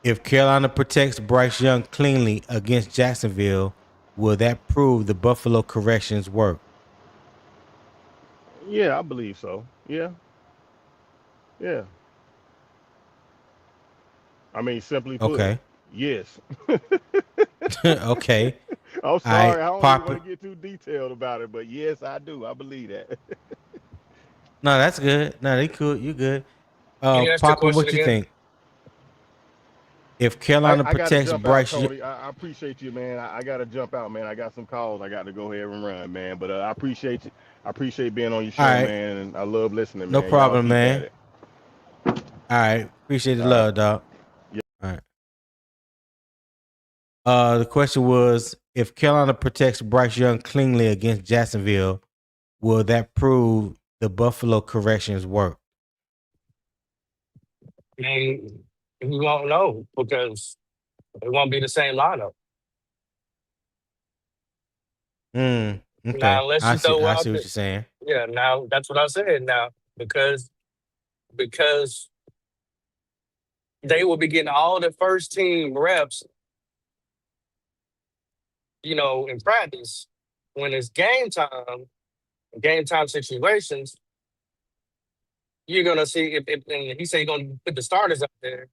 If Carolina protects Bryce Young cleanly against Jacksonville, will that prove the Buffalo corrections work? Yeah, I believe so. Yeah, yeah. I mean, simply put, Okay. yes. Okay. I'm I sorry. I don't even pop it. want to get too detailed about it, but yes, I do. I believe that. No, that's good. No, they cool. You good. Can you ask the Poppin, question what you again? think? If I, Carolina I got to protects jump out, Bryce Young, Cody. I appreciate you, man. I got to jump out, man. I got some calls. I got to go ahead and run, man. But I appreciate you. I appreciate being on your all show, right, man. And I love listening, no man. Y'all problem, keep at man. it. All right, appreciate the All right. love, dog. Yeah. All right. The question was, if Carolina protects Bryce Young cleanly against Jacksonville, will that prove the Buffalo corrections work? And we won't know because it won't be the same lineup. Okay, Now, unless I you see. throw I out see what the you're saying. yeah. Now that's what I said. Now because they will be getting all the first team reps, in practice. When it's game time situations, you're gonna see if and he said he's gonna put the starters out there.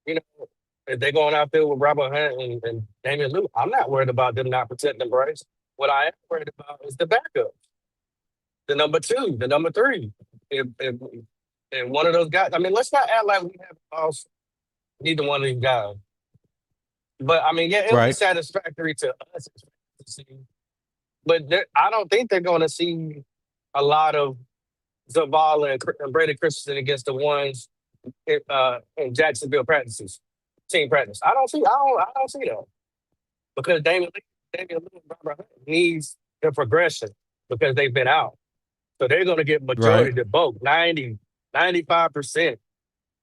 You know, if they're going out there with Robert Hunt and Damian Lewis, I'm not worried about them not protecting Bryce. What I am worried about is the backup, the number two, the number three. If and one of those guys, I mean, let's not act like we haven't lost neither one of these guys. But I mean, yeah, it'll be Right. satisfactory to us to see. But I don't think they're going to see a lot of Zavala and Brady Christensen against the ones in Jacksonville team practice. I don't see that because Damian Lillard and Robert Hunt needs the progression because they've been out. So they're going to get majority Right. to both 90, 95%.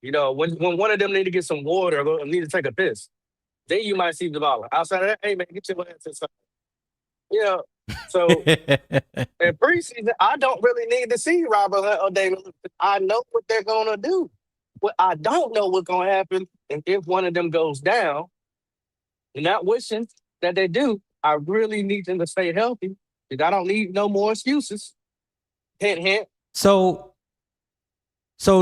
When one of them need to get some water or need to take a piss, then you might see Zavala. Outside of that, hey man, get your ass inside. So in preseason, I don't really need to see Robert Hunt or Damian Lillard. I know what they're going to do. What I don't know what's going to happen, and if one of them goes down, and not wishing that they do, I really need them to stay healthy because I don't need no more excuses. Hint, hint. So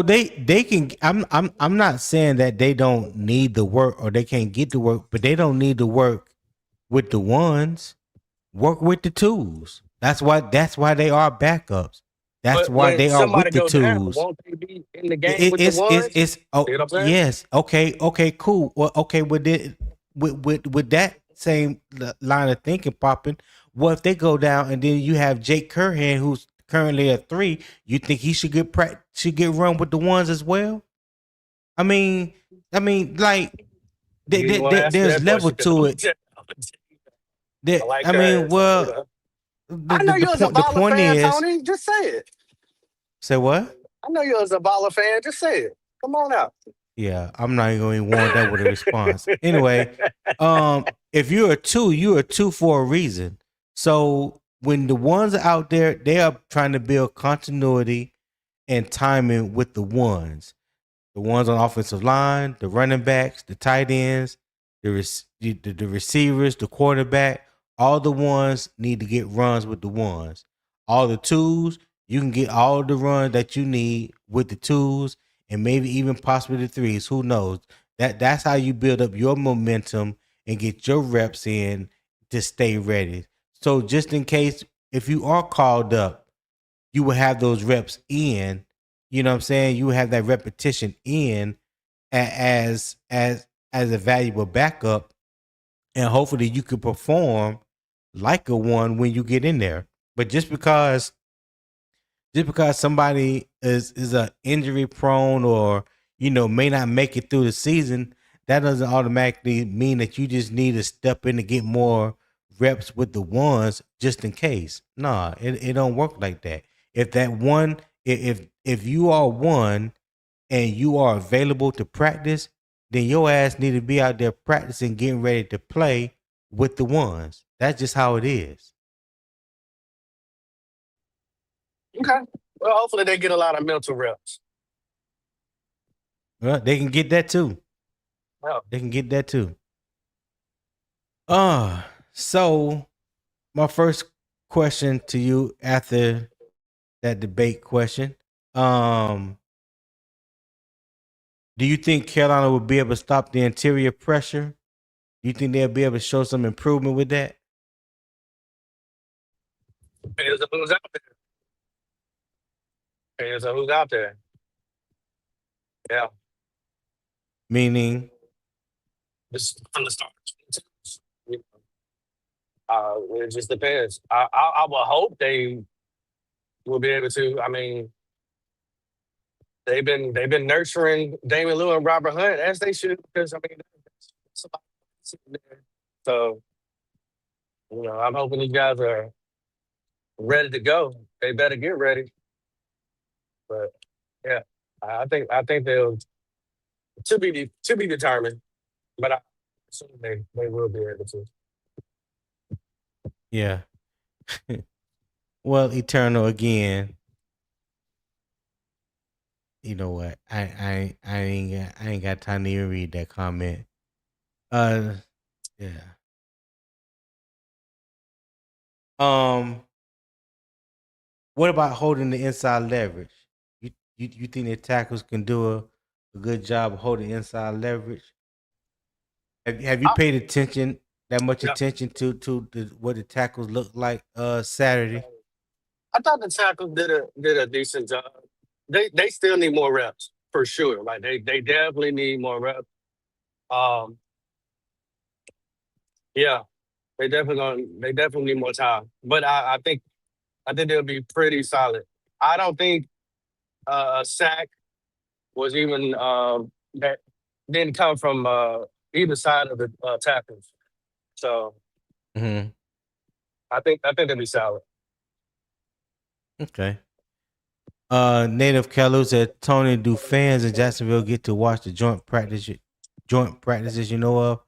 they can. I'm not saying that they don't need the work or they can't get the work, but they don't need to work with the ones. Work with the twos. That's why they are backups. That's But why when they are somebody with the go down, twos. won't they be in the game with the ones? It's See oh what I'm saying? yes, okay, cool. Well, okay, with that same line of thinking popping, what if they go down and then you have Jake Curhan, who's currently a 3? You think he should get run with the ones as well? I mean, like You ain't gonna ask me there's that level question because to it. I like I mean, her. So, well, I know you're a the Zavala point fan, is, Tony. Just say it. say what? I know you're a Zavala fan. Just say it. Come on out. Yeah, I'm not even going to warn that with a response. Anyway, if you're a two for a reason. So when the ones are out there, they are trying to build continuity and timing with the ones. The ones on offensive line, the running backs, the tight ends, the receivers, the quarterback, all the ones need to get runs with the ones. All the twos, you can get all the runs that you need with the twos and maybe even possibly the threes. Who knows? That's how you build up your momentum and get your reps in to stay ready. So just in case if you are called up, you will have those reps in. You know what I'm saying? You will have that repetition in as a valuable backup, and hopefully you can perform like a one when you get in there. But just because somebody is a injury prone or may not make it through the season, that doesn't automatically mean that you just need to step in to get more reps with the ones just in case. Nah, it don't work like that. If that one, if you are one and you are available to practice, then your ass need to be out there practicing, getting ready to play with the ones. That's just how it is. Okay. Well, hopefully they get a lot of mental reps. Well, they can get that too. Well, They can get that too. So my first question to you after that debate question, do you think Carolina will be able to stop the interior pressure? Do you think they'll be able to show some improvement with that? depends on who's out there. Depends on who's out there. Yeah. Meaning, just from the start. You it just depends. I will hope they will be able to. I mean, they've been nurturing Damon Lewis and Robert Hunt as they should, because I mean, that's a lot sitting there. So I'm hoping these guys are ready to go. They better get ready. But yeah, I think they'll to be determined. But I assume they will be able to. Yeah. Well, Eternal again. You know what? I ain't got time to even read that comment. Yeah. What about holding the inside leverage? You think the tackles can do a good job of holding inside leverage? Have you I, paid attention that much yeah, attention to what the tackles look like Saturday? I thought the tackles did a decent job. They still need more reps for sure. Like they definitely need more reps. Um, yeah, they definitely need more time. But I think they'll be pretty solid. I don't think a sack was even that didn't come from either side of the tackles. So Hmm. I think they'll be solid. Okay. Native Kalu said, Tony, do fans in Jacksonville get to watch the joint practices you know of?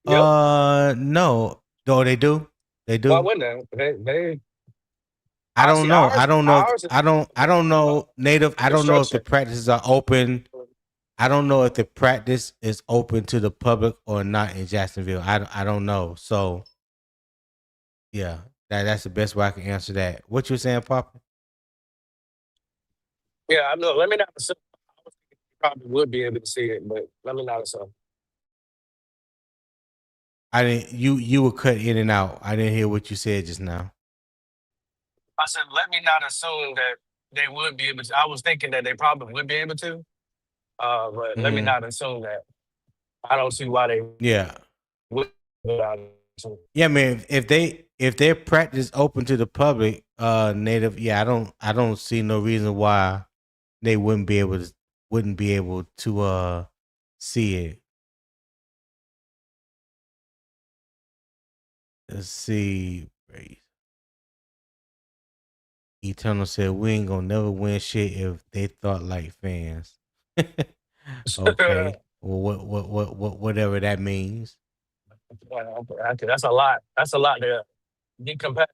Yep. No. Oh, they do? They Why do? wouldn't they? I I don't see know. ours. I don't know, Native. I don't know if the Construction. practices are open. I don't know if the practice is open to the public or not in Jacksonville. I don't know. So yeah, that's the best way I can answer that. What you saying, Papa? Yeah, I know. Let me not assume. I was thinking you probably would be able to see it, but let me not assume. I didn't. You were cut in and out. I didn't hear what you said just now. I said, let me not assume that they would be able to. I was thinking that they probably would be able to, but let me Hmm. not assume that. I don't see why they Yeah. would. Without assuming. Yeah, man. If their practice open to the public, Native. Yeah, I don't see no reason why they wouldn't be able to see it. Let's see. Eternal said we ain't gonna never win shit if they thought like fans. Okay. Well, whatever that means. That's a lot. That's a lot to get compared.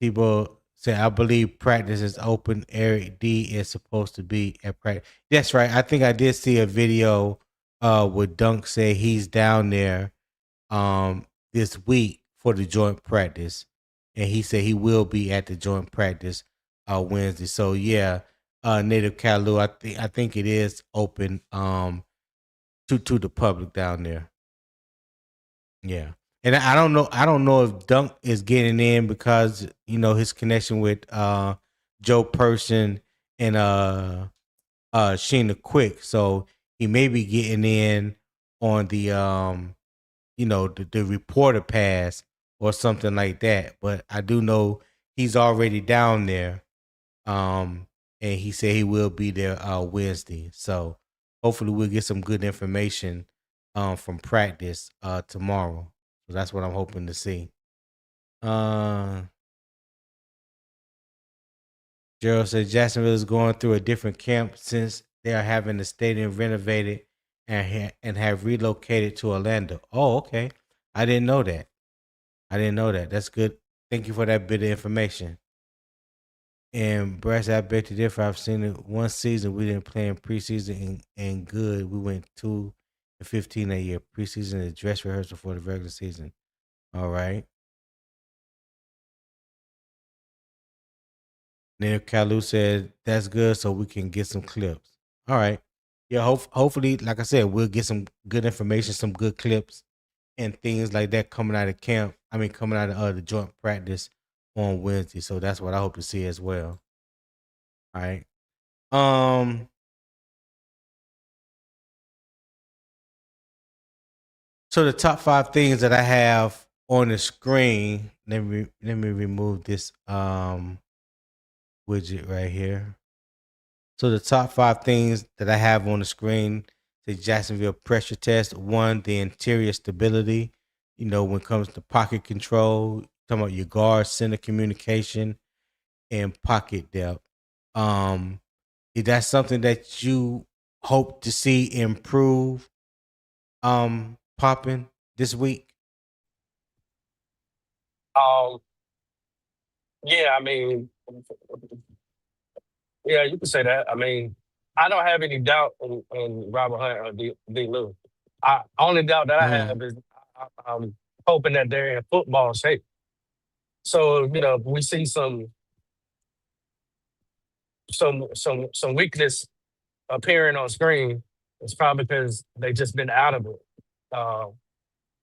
People say I believe practice is open. Eric D is supposed to be at practice. That's right. I think I did see a video where Dunk said he's down there this week for the joint practice. And he said he will be at the joint practice Wednesday. So yeah, Native Kalu, I think it is open to the public down there. Yeah. And I don't know if Dunk is getting in because, his connection with Joe Person and Sheena Quick. So he may be getting in on the the reporter pass or something like that. But I do know he's already down there. And he said he will be there Wednesday. So hopefully we'll get some good information from practice tomorrow. So that's what I'm hoping to see. Gerald said Jacksonville is going through a different camp since they are having the stadium renovated and have relocated to Orlando. Oh, okay. I didn't know that. That's good. Thank you for that bit of information. And Brass, I bet you differ. I've seen it one season. We didn't play in preseason and good. We went 2-15 that year. Preseason is dress rehearsal for the regular season. All right. Then Kalu said that's good, so we can get some clips. All right. Yeah. Hopefully, like I said, we'll get some good information, some good clips, and things like that coming out of camp. I mean, coming out of the joint practice on Wednesday. So that's what I hope to see as well. All right. Um. So the top 5 things that I have on the screen. Let me remove this widget right here. So the top 5 things that I have on the screen, the Jacksonville pressure test. 1, the interior stability. When it comes to pocket control, talking about your guard, center communication, and pocket depth. Is that something that you hope to see improve popping this week? Um, yeah, I mean, yeah, you can say that. I mean, I don't have any doubt in Robert Hunt or D. Lou. Only doubt that I Mhm. have is I'm hoping that they're in football shape. So if we see some weakness appearing on screen, it's probably because they just been out of it, uh,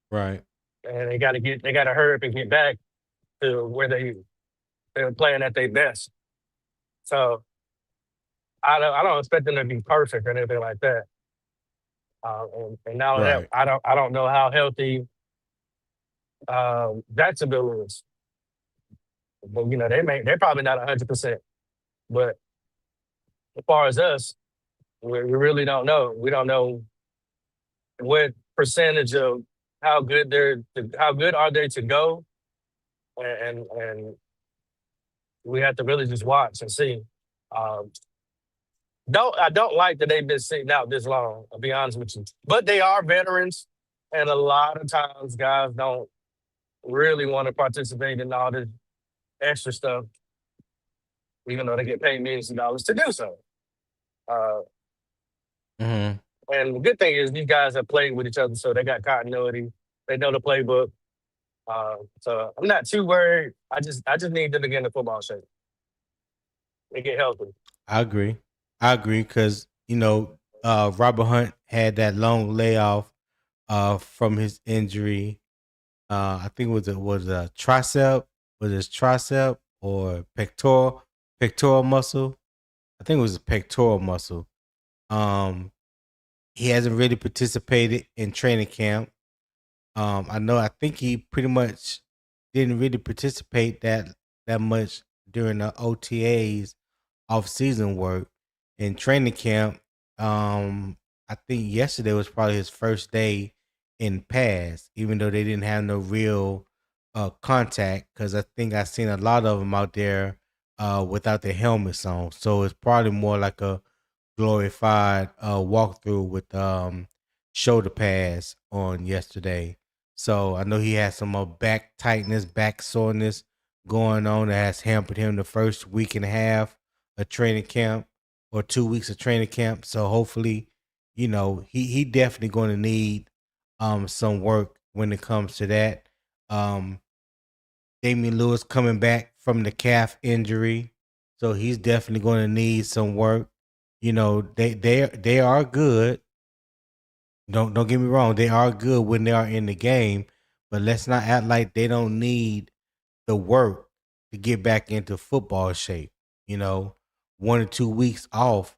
Right. and they got to hurry up and get back to where they're playing at their best. So I don't expect them to be perfect or anything like that. And not only that, Right. I don't know how healthy Jacksonville is, but they're probably not 100%. But as far as us, we really don't know. We don't know what percentage of how good are they to go, and we have to really just watch and see. Um, I don't like that they've been sitting out this long. I'll be honest with you, but they are veterans, and a lot of times guys don't really want to participate in all this extra stuff, even though they get paid millions of dollars to do so. Uh, Mhm. and the good thing is these guys have played with each other, so they got continuity. They know the playbook. So I'm not too worried. I just need them to get in the football shape. They get healthy. I agree because Robert Hunt had that long layoff from his injury. I think was a tricep, was his tricep or pectoral muscle. I think it was a pectoral muscle. Um, he hasn't really participated in training camp. I think he pretty much didn't really participate that much during the OTAs, off season work. In training camp. I think yesterday was probably his first day in pass, even though they didn't have no real contact. Because I think I seen a lot of them out there without their helmets on, so it's probably more like a glorified walkthrough with shoulder pads on yesterday. So I know he had some back tightness, back soreness going on that has hampered him the first week and a half of training camp or 2 weeks of training camp. So hopefully, he definitely going to need some work when it comes to that. Um, Damian Lewis coming back from the calf injury, so he's definitely going to need some work. They are good. Don't get me wrong, they are good when they are in the game, but let's not act like they don't need the work to get back into football shape. You know, 1 or 2 weeks off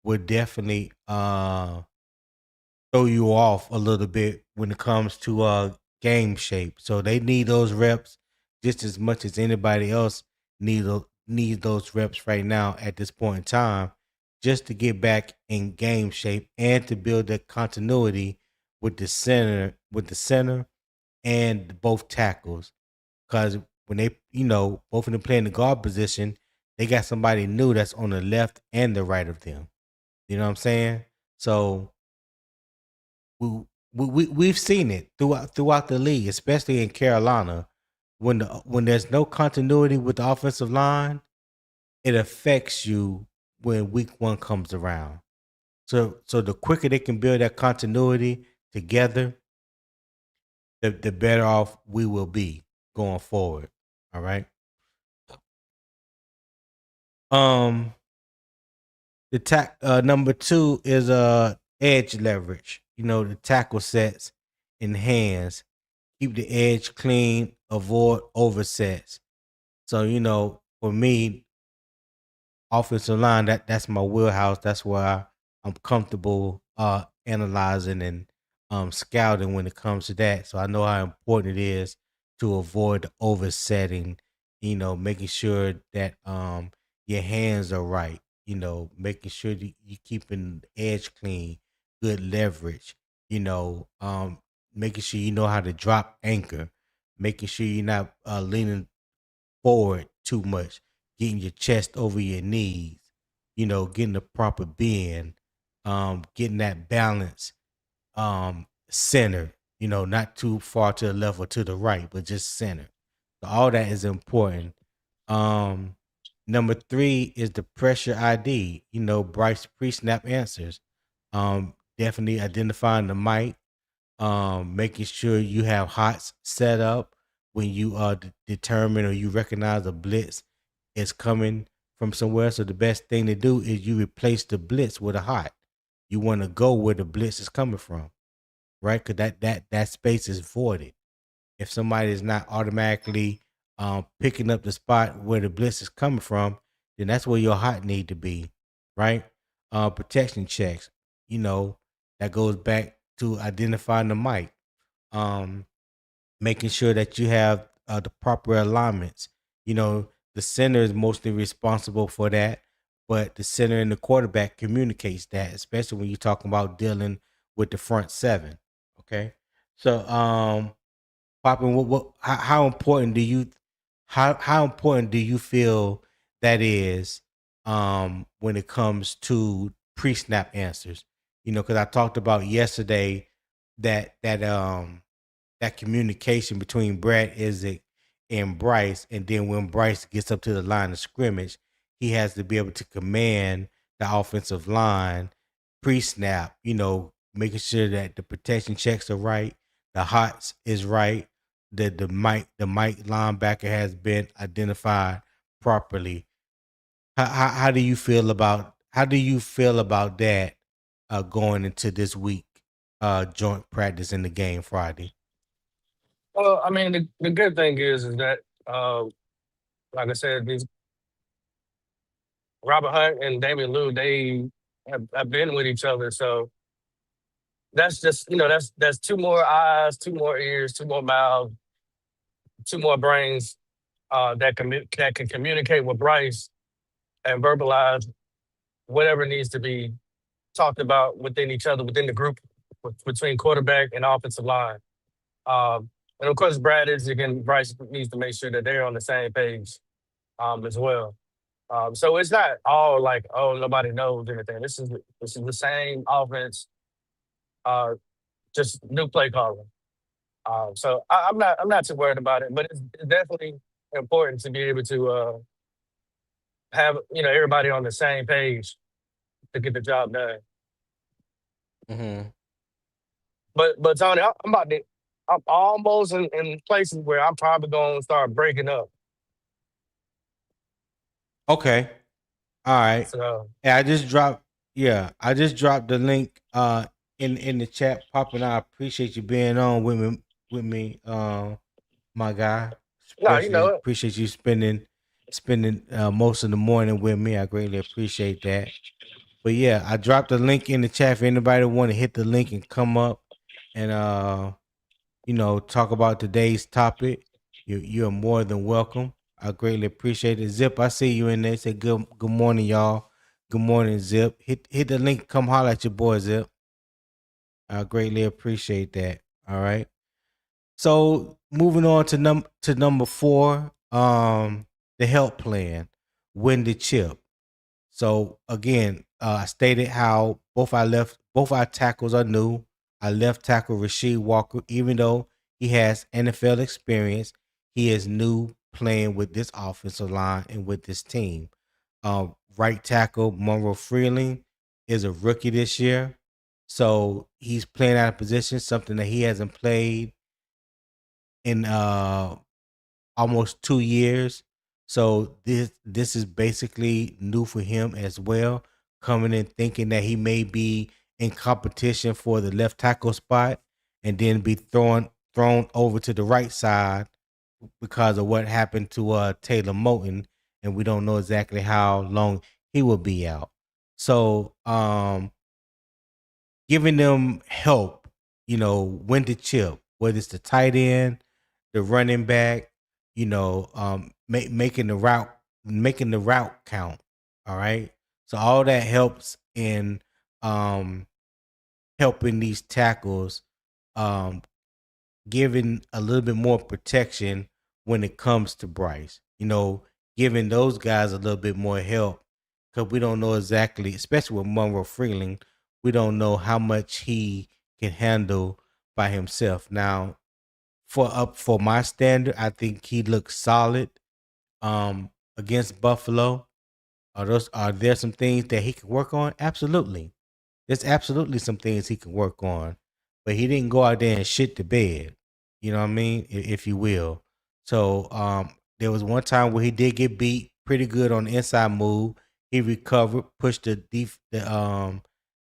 would definitely throw you off a little bit when it comes to game shape. So they need those reps just as much as anybody else needs those reps right now at this point in time, just to get back in game shape and to build that continuity with the center and both tackles. Because when they both of them play in the guard position, they got somebody new that's on the left and the right of them. You know what I'm saying? So we've seen it throughout the league, especially in Carolina. When there's no continuity with the offensive line, it affects you when week one comes around. So the quicker they can build that continuity together, the better off we will be going forward. All right. Um, number 2 is edge leverage. The tackle sets in hands. Keep the edge clean, avoid oversets. So, for me, offensive line, that's my wheelhouse. That's where I'm comfortable analyzing and scouting when it comes to that. So I know how important it is to avoid the oversetting, making sure that your hands are right, making sure that you keeping the edge clean, good leverage, making sure you know how to drop anchor, making sure you're not leaning forward too much, getting your chest over your knees, getting the proper bend, getting that balance, center, not too far to the left or to the right, but just center. So all that is important. Um, Number 3 is the pressure ID, Bryce pre-snap answers. Definitely identifying the mic, making sure you have hots set up when you determine or you recognize a blitz is coming from somewhere. So the best thing to do is you replace the blitz with a hot. You want to go where the blitz is coming from, right? Because that space is voided. If somebody is not automatically picking up the spot where the blitz is coming from, then that's where your hot need to be, right? Protection checks, that goes back to identifying the mic, um, making sure that you have the proper alignments. The center is mostly responsible for that, but the center and the quarterback communicates that, especially when you're talking about dealing with the front seven. Okay, so Poppin, how important do you how important do you feel that is when it comes to pre-snap answers? Because I talked about yesterday that communication between Brad Isaac and Bryce, and then when Bryce gets up to the line of scrimmage, he has to be able to command the offensive line pre-snap, making sure that the protection checks are right, the hots is right, that the mic linebacker has been identified properly. How do you feel about that going into this week joint practice in the game Friday? Well, I mean, the good thing is that, like I said, these Robert Hunt and Damian Lou, they have been with each other. So that's just, that's two more eyes, two more ears, two more mouths, two more brains that can communicate with Bryce and verbalize whatever needs to be talked about within each other, within the group, between quarterback and offensive line. And of course, Brad is again, Bryce needs to make sure that they're on the same page as well. So it's not all like, oh, nobody knows anything. This is the same offense, just new play calling. So I'm not too worried about it, but it's definitely important to be able to have everybody on the same page to get the job done. Mm-hmm. But Tony, I'm almost in places where I'm probably going to start breaking up. Okay. All right. So And I just dropped the link in the chat, Poppin. I appreciate you being on with me, my guy. no, you Especially know it. appreciate you spending most of the morning with me. I greatly appreciate that. But yeah, I dropped the link in the chat for anybody want to hit the link and come up and talk about today's topic. You're more than welcome. I greatly appreciate it. Zip, I see you in there. Say good morning, y'all. Good morning, Zip. Hit the link. Come holler at your boy, Zip. I greatly appreciate that. All right. So moving on to number 4, the help plan, win the chip. So again, I stated how both our tackles are new. Our left tackle Rasheed Walker, even though he has NFL experience, he is new playing with this offensive line and with this team. Right tackle Monroe Freeling is a rookie this year, so he's playing out of position, something that he hasn't played in almost 2 years. So this is basically new for him as well, coming in thinking that he may be in competition for the left tackle spot and then be thrown over to the right side because of what happened to Taylor Moton, and we don't know exactly how long he will be out. So giving them help, when to chip, whether it's the tight end, the running back, making the route count. All right. So all that helps in um helping these tackles um giving a little bit more protection when it comes to Bryce. Giving those guys a little bit more help because we don't know exactly, especially with Monroe Freeling, we don't know how much he can handle by himself. Now, for my standard, I think he looks solid against Buffalo. Are there some things that he can work on? Absolutely. There's absolutely some things he can work on, but he didn't go out there and shit the bed. You know what I mean, if you will. So there was one time where he did get beat pretty good on the inside move. He recovered, pushed the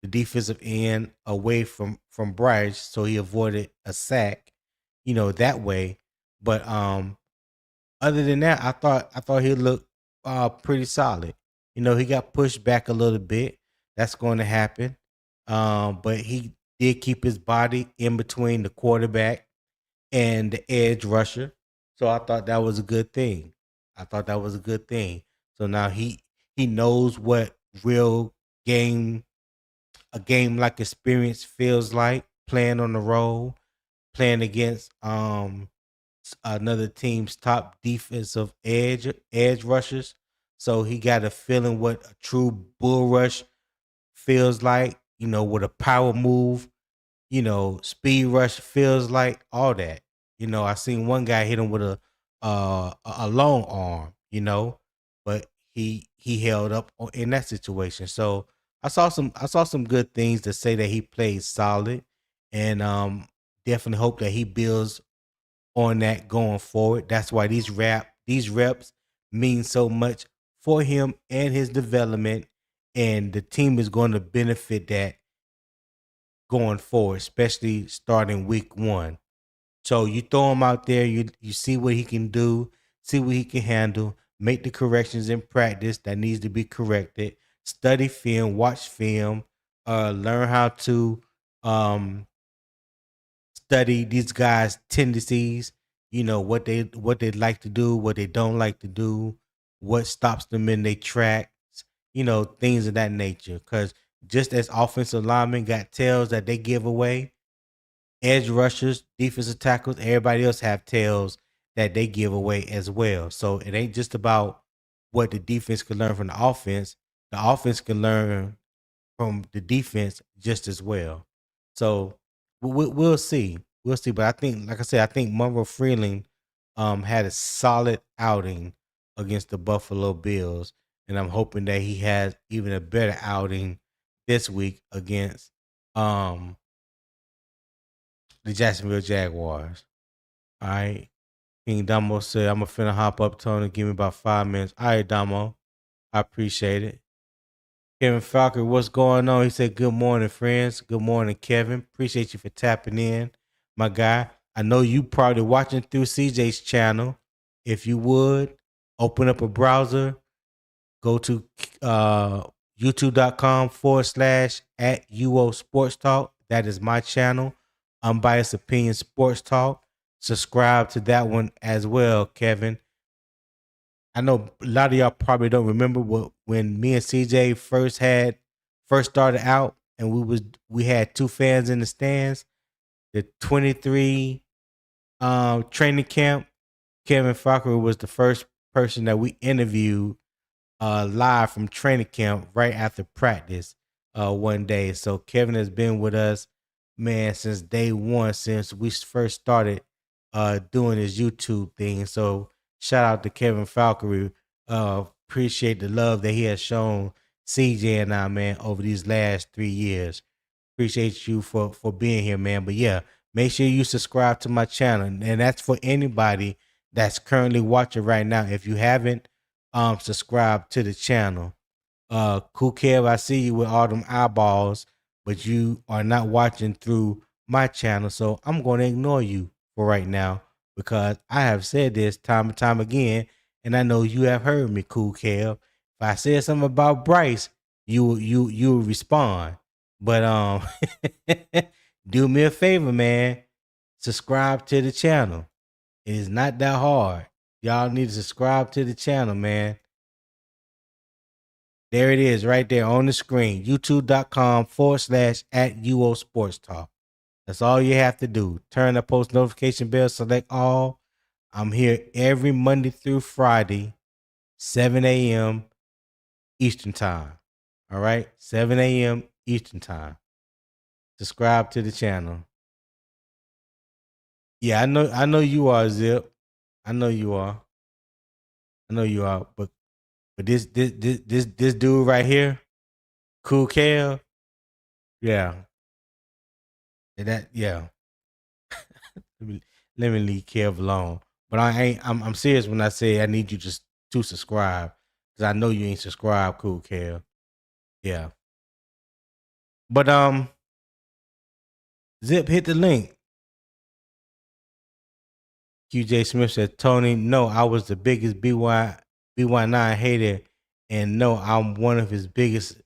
defensive end away from Bryce, so he avoided a sack. That way. But other than that, I thought he looked pretty solid. He got pushed back a little bit. That's going to happen. But he did keep his body in between the quarterback and the edge rusher. So I thought that was a good thing. So now he knows what real game a game like experience feels like playing on the road, playing against another team's top defensive edge rushers. So he got a feeling what a true bull rush feels like, with a power move, speed rush feels like, all that. I seen one guy hit him with a long arm, but he held up in that situation. So I saw some good things to say that he played solid, and definitely hope that he builds on that going forward. That's why these reps mean so much for him and his development, and the team is going to benefit that going forward, especially starting week 1. So you throw him out there, you see what he can do, see what he can handle, make the corrections in practice that needs to be corrected, study film, watch film, learn how to um study these guys' tendencies, what they like to do, what they don't like to do, what stops them in their tracks, things of that nature. Because just as offensive linemen got tails that they give away, edge rushers, defensive tackles, everybody else have tails that they give away as well. So it ain't just about what the defense can learn from the offense. The offense can learn from the defense just as well. So we'll see. We'll see. But I think, like I said, I think Monroe Freeling had a solid outing against the Buffalo Bills. And I'm hoping that he has even a better outing this week against um the Jacksonville Jaguars. All right. King Damo said, I'm finna hop up, Tony. Give me about 5 minutes. All right, Damo. I appreciate it. Kevin Falker, what's going on? He said, good morning, friends. Good morning, Kevin. Appreciate you for tapping in, my guy. I know you probably watching through CJ's channel. If you would, open up a browser, go to youtube.com/@UO Sports Talk. That is my channel, Unbiased Opinion Sports Talk. Subscribe to that one as well, Kevin. I know a lot of y'all probably don't remember when me and CJ first started out, and we had 2 fans in the stands. The 23 training camp, Kevin Falker was the first person that we interviewed live from training camp right after practice one day. So Kevin has been with us, man, since day one, since we first started doing his YouTube thing. So shout out to Kevin Falkery. Appreciate the love that he has shown CJ and I, man, over these last 3 years. Appreciate you for being here, man. But yeah, make sure you subscribe to my channel. And that's for anybody that's currently watching right now. If you haven't subscribed to the channel, Cool Kev, I see you with all them eyeballs, but you are not watching through my channel. So I'm going to ignore you for right now, because I have said this time and time again, and I know you have heard me, Cool Kev. If I said something about Bryce, you will respond. But do me a favor, man. Subscribe to the channel. It is not that hard. Y'all need to subscribe to the channel, man. There it is right there on the screen. YouTube.com/@UO Sports Talk. That's all you have to do. Turn the post notification bell, select all. I'm here every Monday through Friday, 7 a.m. Eastern Time. All right? 7 a.m. Eastern Time. Subscribe to the channel. Yeah, I know you are, Zip. I know you are. But this dude right here, Cool Cal, yeah. Yeah. let me leave Kev alone. But I'm serious when I say I need you to subscribe. Because I know you ain't subscribed, Cool Kev. Yeah. But Zip, hit the link. QJ Smith said, Tony, no, I was the biggest BY9 hater, and no, I'm one of his biggest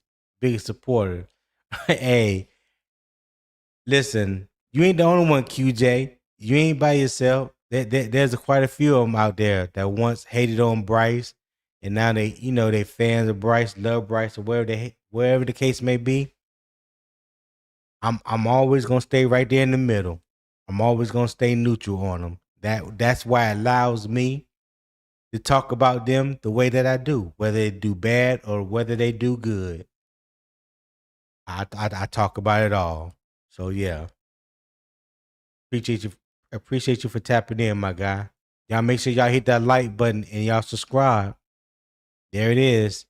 supporters. Hey, listen, you ain't the only one, QJ. You ain't by yourself. There's quite a few of them out there that once hated on Bryce, and now they fans of Bryce, love Bryce, or wherever the case may be. I'm always gonna stay right there in the middle. I'm always gonna stay neutral on them. That's why it allows me to talk about them the way that I do, whether they do bad or whether they do good. I talk about it all. So yeah. Appreciate you for tapping in, my guy. Y'all make sure y'all hit that like button and y'all subscribe. There it is.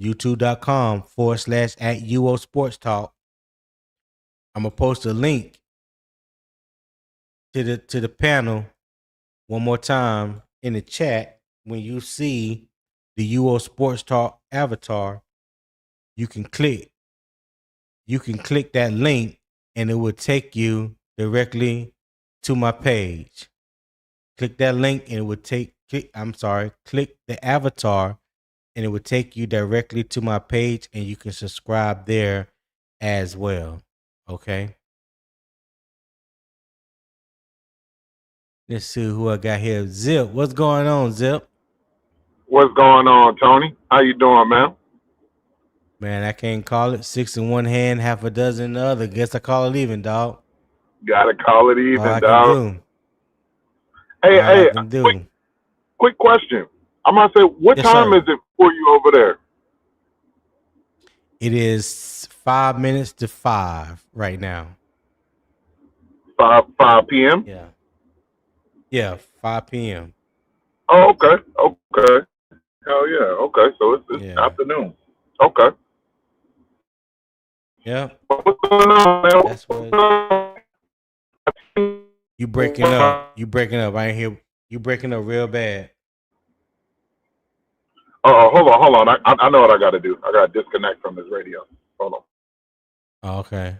YouTube.com/@UO Sports Talk. I'm gonna post a link to the panel one more time in the chat. When you see the UO Sports Talk avatar, you can click that link and it will take you directly to my page. Click that link and it would click the avatar and it would take you directly to my page and you can subscribe there as well. Okay. Let's see who I got here. Zip, what's going on, Zip? What's going on, Tony? How you doing, man? Man, I can't call it. 6 in one hand, half a dozen in the other. Guess I call it even, dog. Gotta call it even, All I dog. can do. All I can do. Quick question. I'm gonna say, what time is it for you over there? It is 5 minutes to 5 right now. 5 p.m. Yeah, 5 p.m. Oh, okay. Hell yeah. Okay, so it's afternoon. Okay. Yeah. What's going on, man? That's what. You breaking up. I ain't hear. You breaking up real bad. Oh, hold on. I know what I got to do. I got to disconnect from this radio. Hold on. Oh, okay.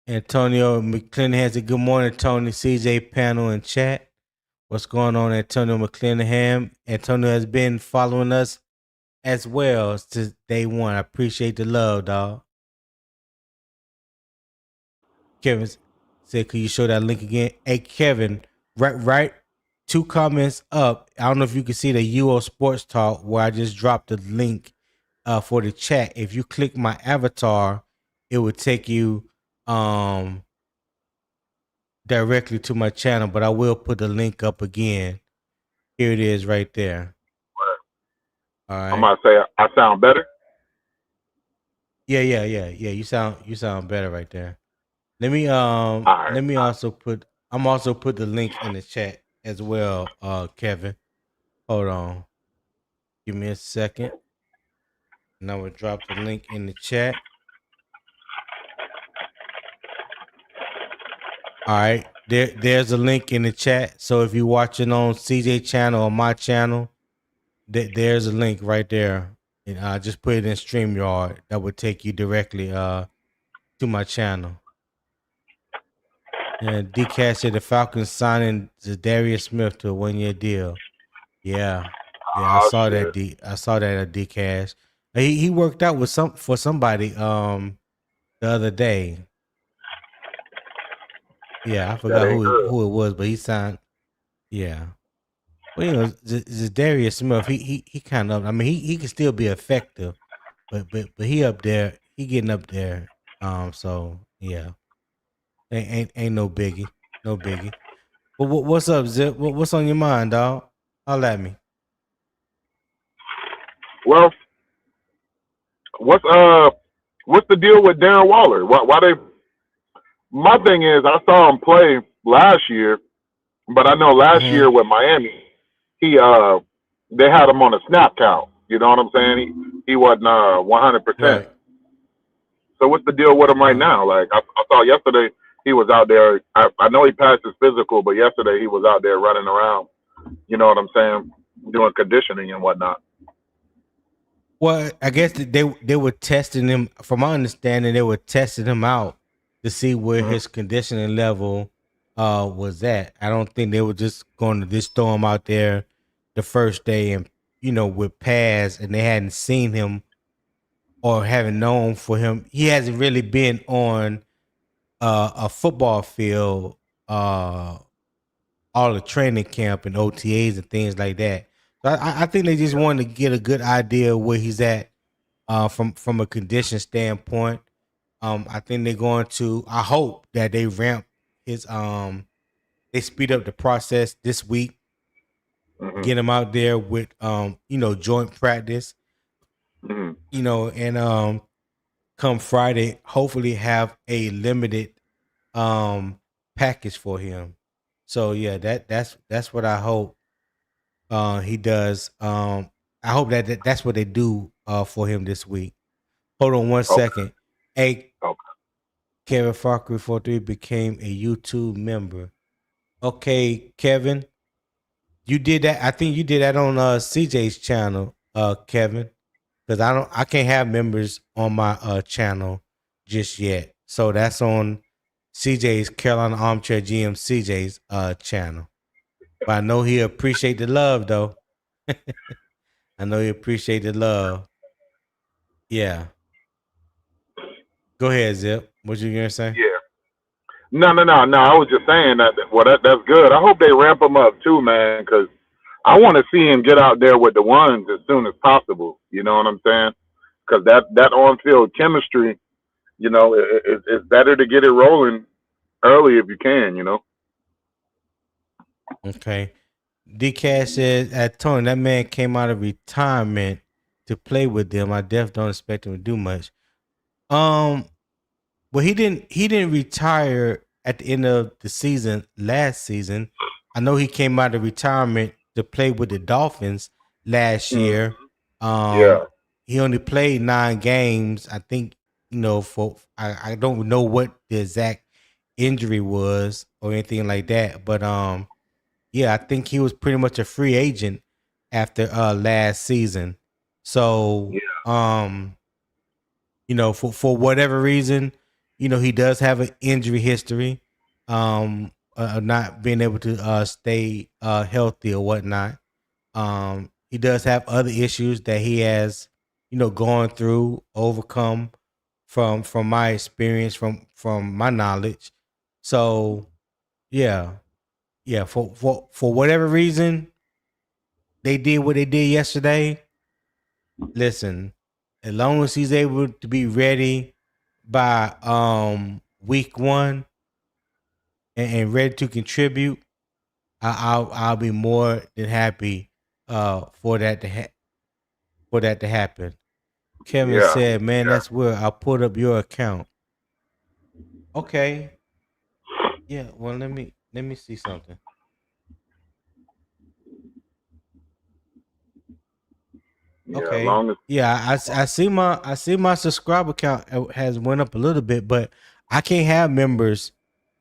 Antonio McClanahan said, good morning, Tony, CJ, panel, and chat. What's going on, Antonio McClanahan? Antonio has been following us as well since day one. I appreciate the love, dog. Kevin said, could you show that link again? Hey, Kevin, right, 2 comments up. I don't know if you can see the UO Sports Talk where I just dropped the link for the chat. If you click my avatar, it would take you directly to my channel, but I will put the link up again. Here it is right there. All right. I'm gonna say I sound better. Yeah. You sound better right there. Let me also put the link in the chat as well, Kevin. Hold on. Give me a second. And I will drop the link in the chat. All right. There's a link in the chat. So if you're watching on CJ channel or my channel, there's a link right there. And I just put it in StreamYard. That would take you directly to my channel. And DCAT said the Falcons signing Zadarius Smith to a 1-year deal. Yeah, I saw that. I saw that at DCAT. He worked out with somebody. the other day. Yeah, I That forgot ain't good. who it was, but he signed. Yeah. Well, Darius Smith, he kind of. I mean, he can still be effective, but he up there. He getting up there. So yeah, ain't no biggie, no biggie. But what's up, Zip? What's on your mind, dog? Holla at me. Well, what's the deal with Darren Waller? Why they? My thing is, I saw him play last year, but I know last year with Miami, he they had him on a snap count. You know what I'm saying? He wasn't 100%. Right. So what's the deal with him right now? Like I saw yesterday, he was out there. I know he passed his physical, but yesterday he was out there running around. You know what I'm saying? Doing conditioning and whatnot. Well, I guess they were testing him. From my understanding, they were testing him out to see where his conditioning level was at. I don't think they were just going to just throw him out there the first day and with pads, and they hadn't seen him or haven't known for him. He hasn't really been on a football field all the training camp and OTAs and things like that. So I think they just wanted to get a good idea of where he's at from a condition standpoint. I think they're going to. I hope that they ramp his. They speed up the process this week. Get him out there with joint practice. And come Friday, hopefully have a limited package for him. So yeah, that's what I hope he does. I hope that's what they do for him this week. Hold on one second. Hey, Kevin Farker 43 became a YouTube member. Okay, Kevin, you did that. I think you did that on CJ's channel, Kevin, because I can't have members on my channel just yet. So that's on CJ's Carolina Armchair GM CJ's channel. But I know he appreciate the love though. I know he appreciate the love. Yeah. Go ahead, Zip. What you gonna say? Yeah. No. I was just saying that. Well, that's good. I hope they ramp him up too, man, because I want to see him get out there with the ones as soon as possible. You know what I'm saying? Because that on-field chemistry, it's better to get it rolling early if you can. Okay. D-Cash says, Tony, that man came out of retirement to play with them. I definitely don't expect him to do much. Well, he didn't retire at the end of the season last season. I know he came out of retirement to play with the Dolphins last year. He only played 9 games. I think, I don't know what the exact injury was or anything like that. But yeah, I think he was pretty much a free agent after last season. So for whatever reason, he does have an injury history, not being able to stay healthy or whatnot. He does have other issues that he has, gone through, overcome from my experience, from my knowledge. So, yeah, for whatever reason, they did what they did yesterday. Listen, as long as he's able to be ready by week 1 and ready to contribute, I'll be more than happy for that to happen. Kevin said, "Man, that's where I put up your account." Okay. Yeah. Well, let me see something. Okay. I see my subscriber count has went up a little bit, but I can't have members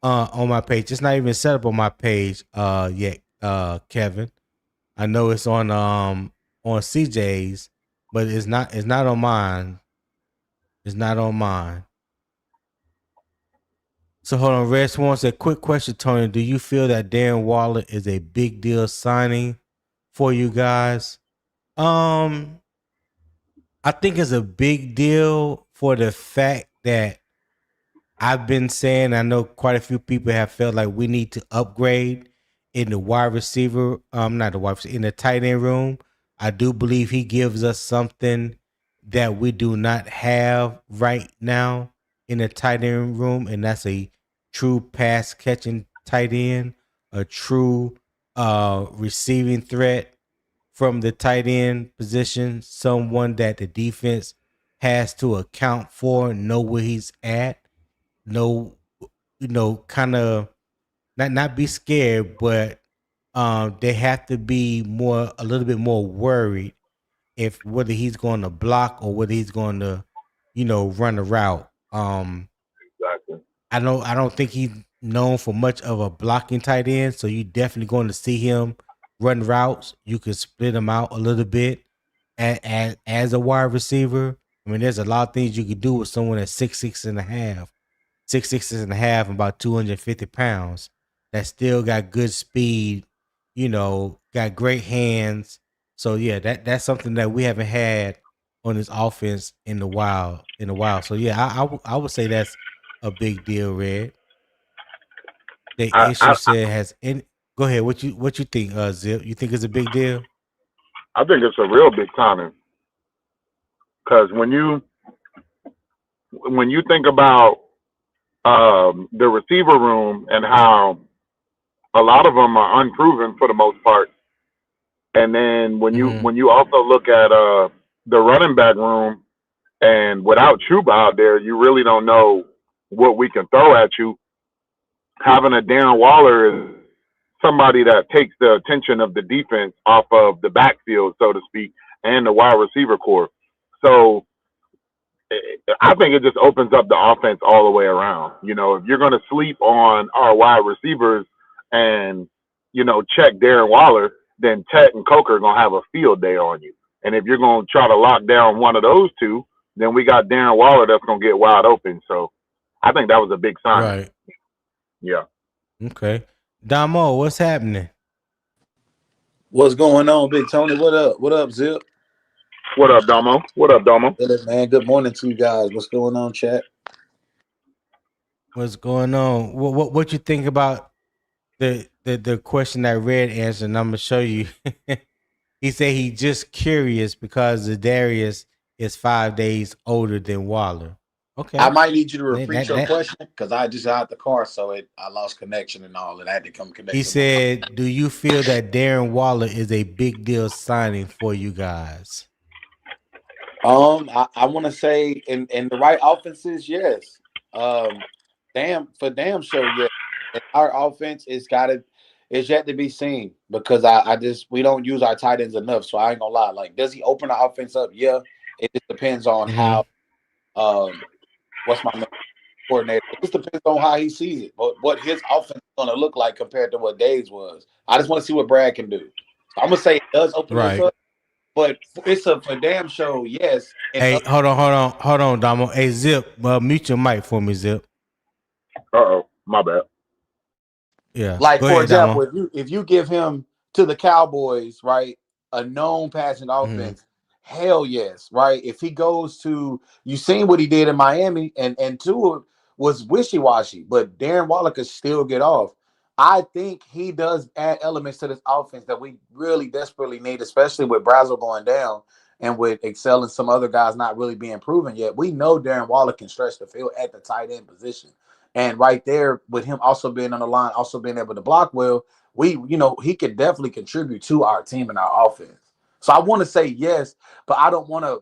on my page. It's not even set up on my page yet, Kevin. I know it's on CJ's, but it's not on mine. It's not on mine. So hold on. Red Swan said, quick question, Tony. Do you feel that Darren Waller is a big deal signing for you guys? I think it's a big deal for the fact that I've been saying, I know quite a few people have felt like we need to upgrade in the wide receiver, not the wide receiver, in the tight end room. I do believe he gives us something that we do not have right now in the tight end room, and that's a true pass catching tight end, a true receiving threat from the tight end position, someone that the defense has to account for, know where he's at, know, kind of not be scared, but they have to be a little bit more worried if whether he's going to block or whether he's going to, run a route. Exactly. I don't think he's known for much of a blocking tight end, so you definitely going to see him run routes. You could split him out a little bit as a wide receiver. I mean, there's a lot of things you could do with someone that's 6'6" and a half, 6'6" and a half, and about 250 pounds. That still got good speed, got great hands. So yeah, that's something that we haven't had on this offense in a while. So yeah, I would say that's a big deal, Red. The I, issue I said has any. Go ahead. What you think, Zip? You think it's a big deal? I think it's a real big timing because when you think about the receiver room and how a lot of them are unproven for the most part, and then when you also look at the running back room, and without Chuba out there, you really don't know what we can throw at you. Having a Darren Waller is somebody that takes the attention of the defense off of the backfield, so to speak, and the wide receiver core. So I think it just opens up the offense all the way around. If you're going to sleep on our wide receivers and, check Darren Waller, then Tet and Coker are going to have a field day on you. And if you're going to try to lock down one of those two, then we got Darren Waller that's going to get wide open. So I think that was a big sign. Right. Yeah. Okay. Damo, what's happening? What's going on, Big Tony? What up? What up, Zip? What up, Domo? Good, man. Good morning to you guys. What's going on, chat? What's going on? What you think about the question that Red answered? And I'm gonna show you. He said he just curious because Zadarius is 5 days older than Waller. Okay. I might need you to repeat your question because I just got out the car, so I lost connection and all, and I had to come connect. He said, "Do you feel that Darren Waller is a big deal signing for you guys?" I want to say in the right offenses, yes. Damn sure, yes. And our offense is yet to be seen because we don't use our tight ends enough. So I ain't gonna lie. Like, does he open the offense up? Yeah. It just depends on how. What's my name? Coordinator? It just depends on how he sees it. What his offense is gonna look like compared to what Dave's was. I just want to see what Brad can do. So I'm gonna say it does open us up. But it's a damn show, yes. Hey, hold on, Damo. Hey, Zip, mute your mic for me, Zip. My bad. Yeah. Like, for example, if you give him to the Cowboys, right, a known passing offense, hell yes, right? If he goes to, you seen what he did in Miami, and Tua was wishy-washy, but Darren Waller could still get off. I think he does add elements to this offense that we really desperately need, especially with Brazel going down and with Excel and some other guys not really being proven yet. We know Darren Waller can stretch the field at the tight end position. And right there, with him also being on the line, also being able to block well, he could definitely contribute to our team and our offense. So I want to say yes, but I don't want to.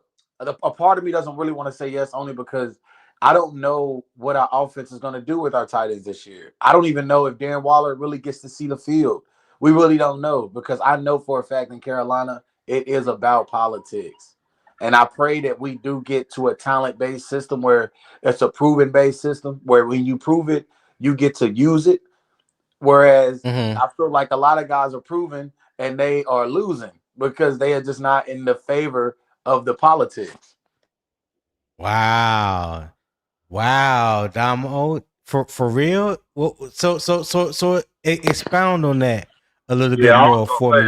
A part of me doesn't really want to say yes, only because I don't know what our offense is going to do with our tight ends this year. I don't even know if Darren Waller really gets to see the field. We really don't know, because I know for a fact in Carolina, it is about politics. And I pray that we do get to a talent-based system where it's a proven-based system where when you prove it, you get to use it. Whereas I feel like a lot of guys are proven and they are losing because they are just not in the favor of the politics. Wow, Damo, for real. Well, so expound on that a little bit more for me.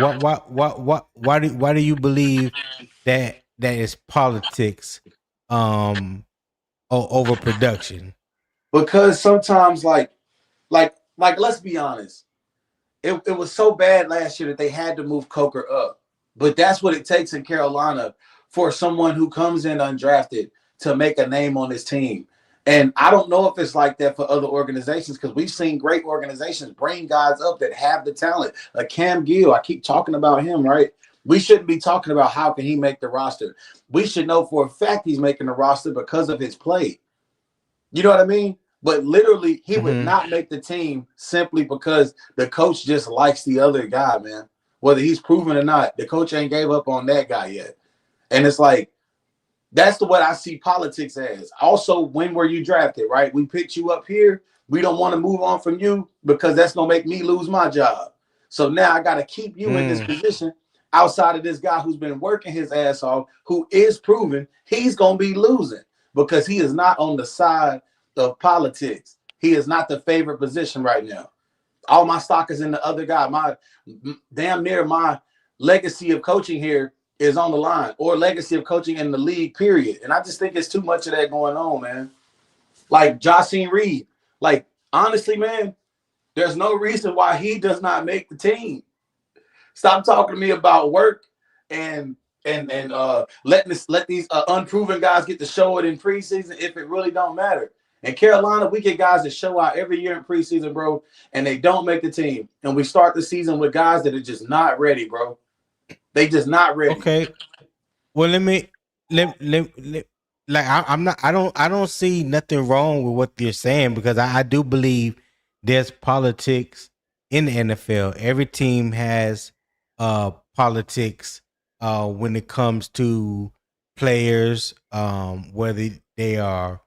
Why do you believe that is politics over production? because sometimes like let's be honest. It was so bad last year that they had to move Coker up. But that's what it takes in Carolina for someone who comes in undrafted to make a name on this team. And I don't know if it's like that for other organizations because we've seen great organizations bring guys up that have the talent. Like Cam Gill, I keep talking about him, right? We shouldn't be talking about how can he make the roster. We should know for a fact he's making the roster because of his play. You know what I mean? But literally, he would not make the team simply because the coach just likes the other guy, man. Whether he's proven or not, the coach ain't gave up on that guy yet. And it's like, that's the what I see politics as. Also, when were you drafted, right? We picked you up here. We don't want to move on from you because that's going to make me lose my job. So now I got to keep you in this position outside of this guy who's been working his ass off, who is proven he's going to be losing because he is not on the side of politics. He is not the favorite position right now. All my stock is in the other guy. My damn near my legacy of coaching here is on the line, or legacy of coaching in the league, period. And I just think it's too much of that going on, man. Like Jaycee Reed. Like, honestly, man, there's no reason why he does not make the team. Stop talking to me about work and let these unproven guys get to show it in preseason if it really don't matter. In Carolina, we get guys that show out every year in preseason, bro, and they don't make the team. And we start the season with guys that are just not ready, bro. They just not ready. Okay. Well, I don't see nothing wrong with what you're saying because I do believe there's politics in the NFL. Every team has politics when it comes to players, whether they are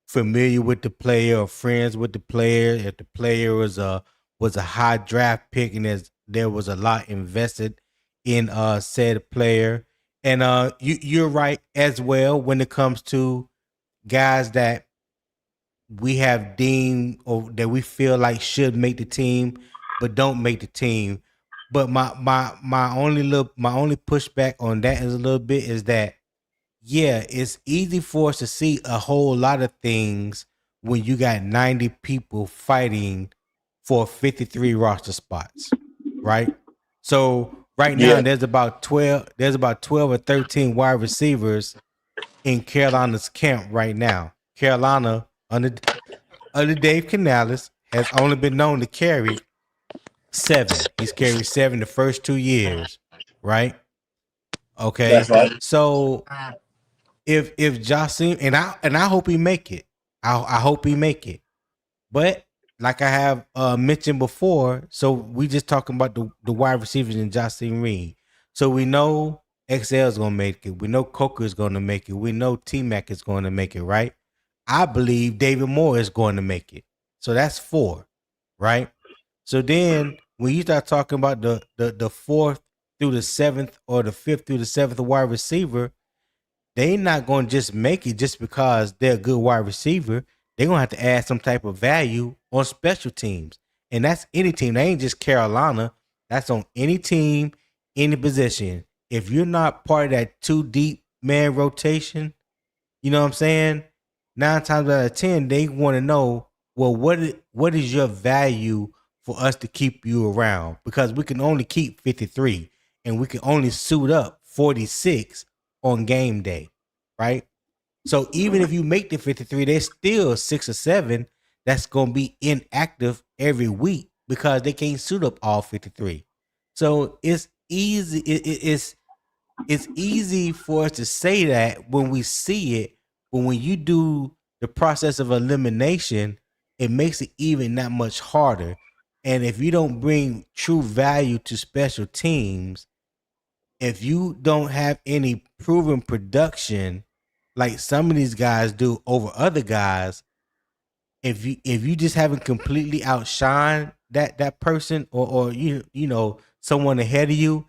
familiar with the player or friends with the player. If the player was a high draft pick and there was a lot invested in said player. And you're right as well when it comes to guys that we have deemed or that we feel like should make the team but don't make the team. But my only pushback on that is a little bit is that yeah, it's easy for us to see a whole lot of things when you got 90 people fighting for 53 roster spots, right? So right now there's about 12 or 13 wide receivers in Carolina's camp right now. Carolina under Dave Canales has only been known to carry 7. He's carried 7 the first 2 years, right? Okay. That's right. So if Jaycee and I hope he make it. I hope he make it. But like I have mentioned before, so we just talking about the wide receivers in Jaycee Reed. So we know XL is gonna make it. We know Coker is gonna make it. We know T-Mac is gonna make it, right? I believe David Moore is going to make it. So that's 4, right? So then when you start talking about the 4th through the 7th or the 5th through the 7th wide receiver, they not going to just make it just because they're a good wide receiver. They're going to have to add some type of value on special teams. And that's any team. That ain't just Carolina. That's on any team, any position. If you're not part of that 2 deep man rotation, you know what I'm saying? 9 times out of 10, they want to know, well, what is your value for us to keep you around? Because we can only keep 53 and we can only suit up 46 on game day, right? So even if you make the 53, there's still 6 or 7 that's going to be inactive every week because they can't suit up all 53. So it's easy. It's easy for us to say that when we see it, but when you do the process of elimination, it makes it even that much harder. And if you don't bring true value to special teams, if you don't have any proven production like some of these guys do over other guys, if you just haven't completely outshined that person or you know someone ahead of you,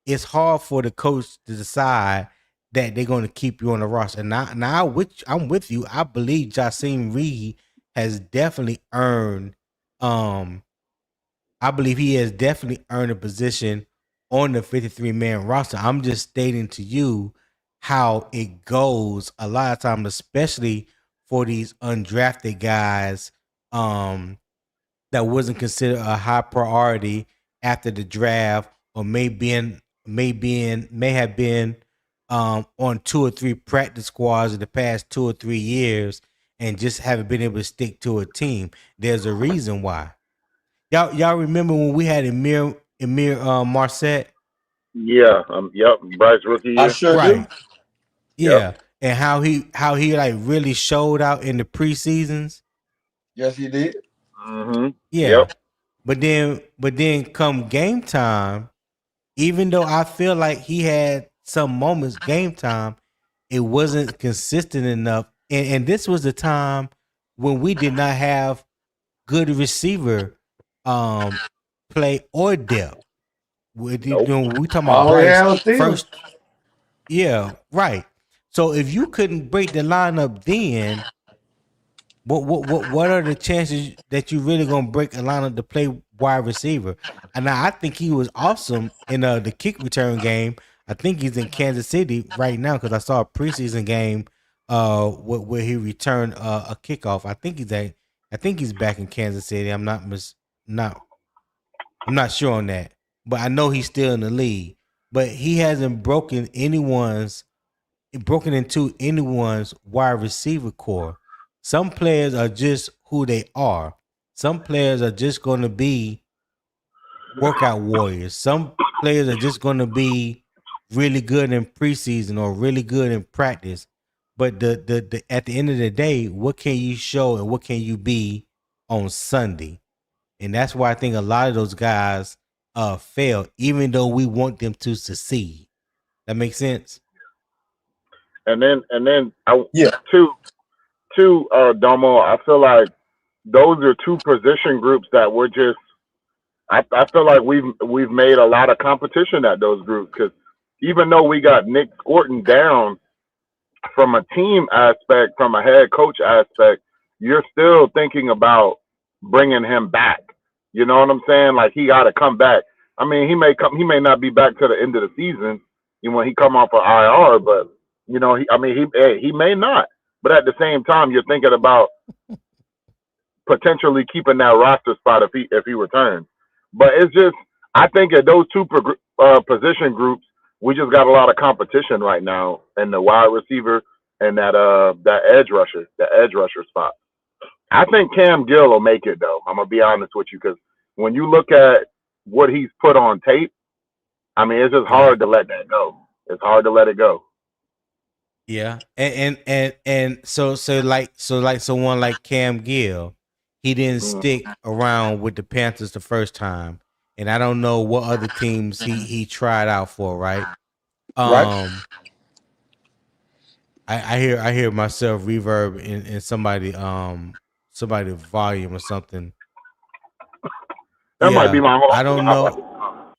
it's hard for the coach to decide that they're going to keep you on the roster. And now I'm with you. I believe Jaycee Reed has definitely earned I believe he has definitely earned a position on the 53-man roster. I'm just stating to you how it goes a lot of times, especially for these undrafted guys that wasn't considered a high priority after the draft, or may have been on 2 or 3 practice squads in the past 2 or 3 years and just haven't been able to stick to a team. There's a reason why. Y'all remember when we had Emir Marset? Yeah. Yep. Bryce rookie I year. sure do. Right. Yeah. And how he like really showed out in the preseasons. Yes, he did. Mm-hmm. Yeah. Yep. But then come game time, even though I feel like he had some moments game time, it wasn't consistent enough. And this was the time when we did not have good receiver play or depth. We talking about All we Bryce had was Thielen. first. Yeah, right. So if you couldn't break the lineup then, what are the chances that you really gonna break a lineup to play wide receiver? And I think he was awesome in the kick return game. I think he's in Kansas City right now because I saw a preseason game where he returned a kickoff. I think he's back in Kansas City. I'm not sure on that, but I know he's still in the league. But he hasn't broken into anyone's wide receiver core. Some players are just who they are. Some players are just going to be workout warriors. Some players are just going to be really good in preseason or really good in practice. But the at the end of the day, what can you show and what can you be on Sunday? And that's why I think a lot of those guys fail, even though we want them to succeed. That makes sense? And then Yeah. two Domo. I feel like those are two position groups that we're just. I feel like we've made a lot of competition at those groups because even though we got Nick Scorton down from a team aspect, from a head coach aspect, you're still thinking about bringing him back. You know what I'm saying? Like he got to come back. I mean, he may not be back to the end of the season when he come off of IR, but you know, he may not. But at the same time, you're thinking about potentially keeping that roster spot if he returns. But it's just, I think at those two position groups, we just got a lot of competition right now in the wide receiver and that edge rusher spot. I think Cam Gill will make it though. I'm gonna be honest with you because when you look at what he's put on tape, I mean it's just hard to let that go. It's hard to let it go. Yeah, and so like someone like Cam Gill, he didn't stick around with the Panthers the first time, and I don't know what other teams he tried out for, right? Right. I hear myself reverb in somebody volume or something. That might be my whole. I don't know.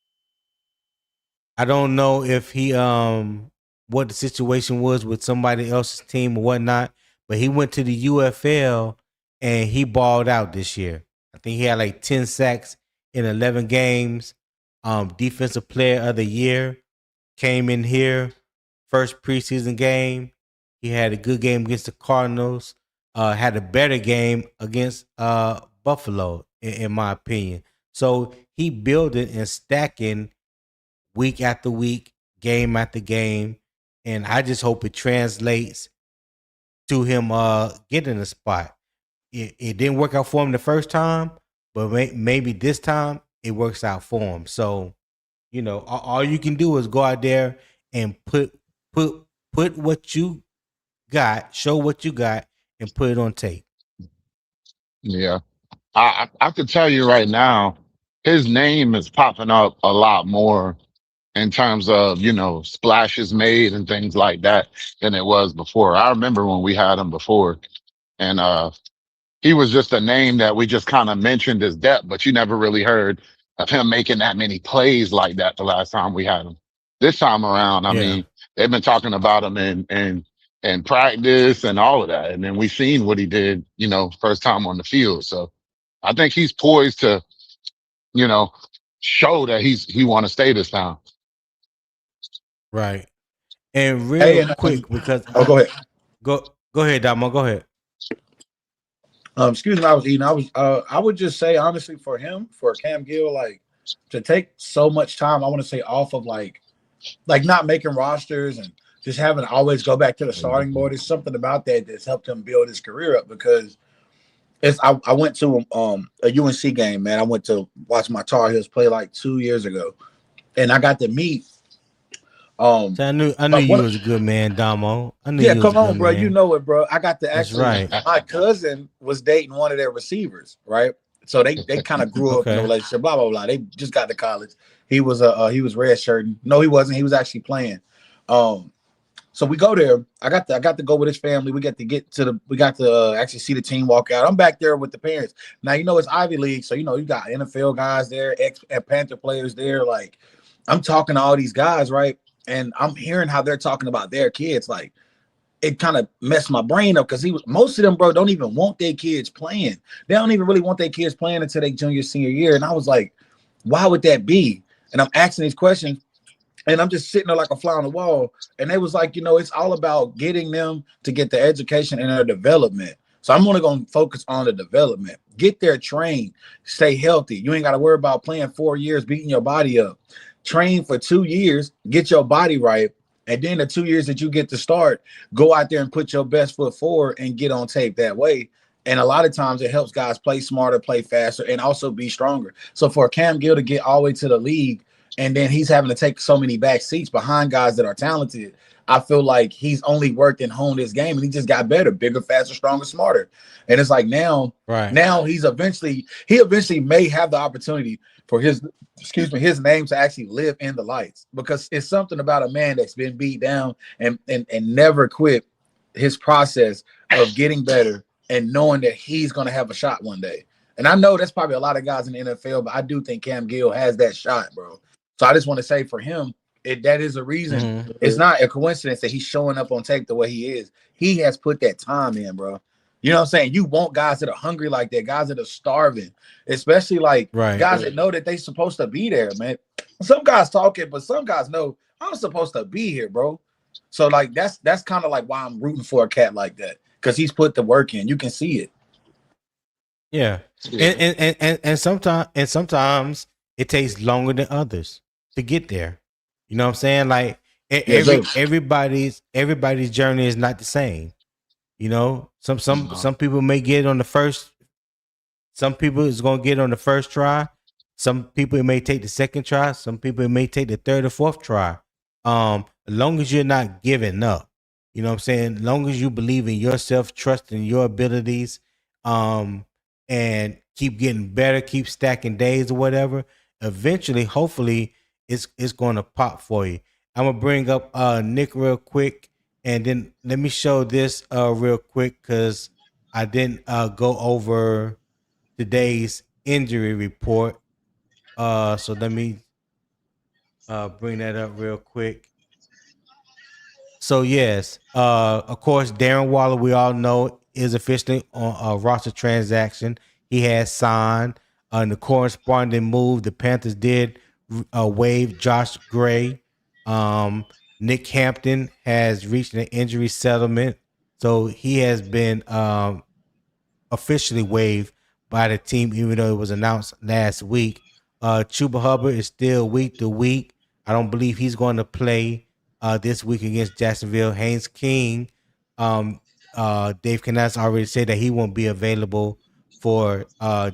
I don't know if he what the situation was with somebody else's team or whatnot, but he went to the UFL and he balled out this year. I think he had like 10 sacks in 11 games. Defensive player of the year came in here, first preseason game. He had a good game against the Cardinals. Had a better game against Buffalo, in my opinion. So he building and stacking week after week, game after game, and I just hope it translates to him getting a spot. It didn't work out for him the first time, but maybe this time it works out for him. So, you know, all you can do is go out there and put what you got, show what you got, and put it on tape. Yeah. I could tell you right now, his name is popping up a lot more in terms of, you know, splashes made and things like that than it was before. I remember when we had him before and, he was just a name that we just kind of mentioned as depth, but you never really heard of him making that many plays like that the last time we had him. This time around, I mean, they've been talking about him in practice and all of that. And then we seen what he did, you know, first time on the field. So I think he's poised to, you know, show that he want to stay this time. Right. And real quick, because go ahead. Go ahead, Damo. Go ahead. Excuse me, I was eating. I would just say honestly for him, for Cam Gill, like to take so much time, I want to say off of like not making rosters and just having to always go back to the starting board. There's something about that that's helped him build his career up because I went to a UNC game, man. I went to watch my Tar Heels play like 2 years ago, and I got to meet So I knew you was a good man, Damo. I knew yeah, you was a come on, good bro. You man. know it, bro. I got to That's actually. right. My cousin was dating one of their receivers, right? So they kind of grew up in a Okay. relationship. Blah blah blah. They just got to college. He was red shirting. No, he wasn't. He was actually playing. Um, so we go there. I got to go with his family. We got to actually see the team walk out. I'm back there with the parents. Now you know it's Ivy League, so you know you got NFL guys there, ex Panther players there. Like I'm talking to all these guys, right? And I'm hearing how they're talking about their kids. Like it kind of messed my brain up because most of them, bro, don't even want their kids playing. They don't even really want their kids playing until their junior, senior year. And I was like, why would that be? And I'm asking these questions and I'm just sitting there like a fly on the wall. And they was like, it's all about getting them to get the education and their development. So I'm only going to focus on the development. Get there, train, stay healthy. You ain't got to worry about playing 4 years, beating your body up. Train for 2 years, get your body right. And then the 2 years that you get to start, go out there and put your best foot forward and get on tape that way. And a lot of times it helps guys play smarter, play faster, and also be stronger. So for Cam Gill to get all the way to the league, and then he's having to take so many back seats behind guys that are talented, I feel like he's only worked and honed his game, and he just got better, bigger, faster, stronger, smarter. And it's like now Right. he eventually may have the opportunity for his name to actually live in the lights, because it's something about a man that's been beat down and never quit his process of getting better and knowing that he's going to have a shot one day. And I know that's probably a lot of guys in the NFL, but I do think Cam Gill has that shot, bro. So I just want to say for him, that is a reason. Mm-hmm. It's not a coincidence that he's showing up on tape the way he is. He has put that time in, bro. You know what I'm saying? You want guys that are hungry like that, guys that are starving, especially like Right. guys that know that they're supposed to be there, man. Some guys talk it, but some guys know I'm supposed to be here, bro. So like that's kind of like why I'm rooting for a cat like that, because he's put the work in. You can see it. Yeah. And sometimes it takes longer than others to get there. You know what I'm saying? Like everybody's journey is not the same. Some people may get on the first. Some people is gonna get on the first try. Some people it may take the second try. Some people it may take the third or fourth try. As long as you're not giving up, you know what I'm saying. As long as you believe in yourself, trust in your abilities, and keep getting better, keep stacking days or whatever. Eventually, hopefully, it's gonna pop for you. I'm gonna bring up Nick real quick, and then let me show this real quick because I didn't go over today's injury report. So let me bring that up real quick. So yes, of course, Darren Waller, we all know, is officially on a roster transaction. He has signed. In the corresponding move, the Panthers did waive Josh Gray. Nick Hampton has reached an injury settlement, so he has been officially waived by the team, even though it was announced last week. Chuba Hubbard is still week to week. I don't believe he's going to play this week against Jacksonville. Haynes King, Dave Canales already said that he won't be available for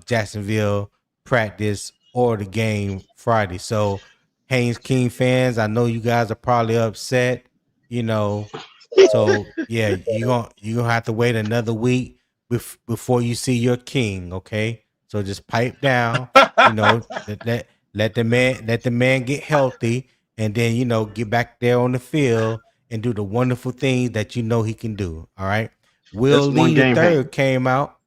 Jacksonville practice or the game Friday. So, Haynes King fans, I know you guys are probably upset. So yeah, you gonna have to wait another week before you see your king. Okay, so just pipe down. Let the man get healthy, and then get back there on the field and do the wonderful things that he can do. All right. Will That's one Lee the game hand. third came out.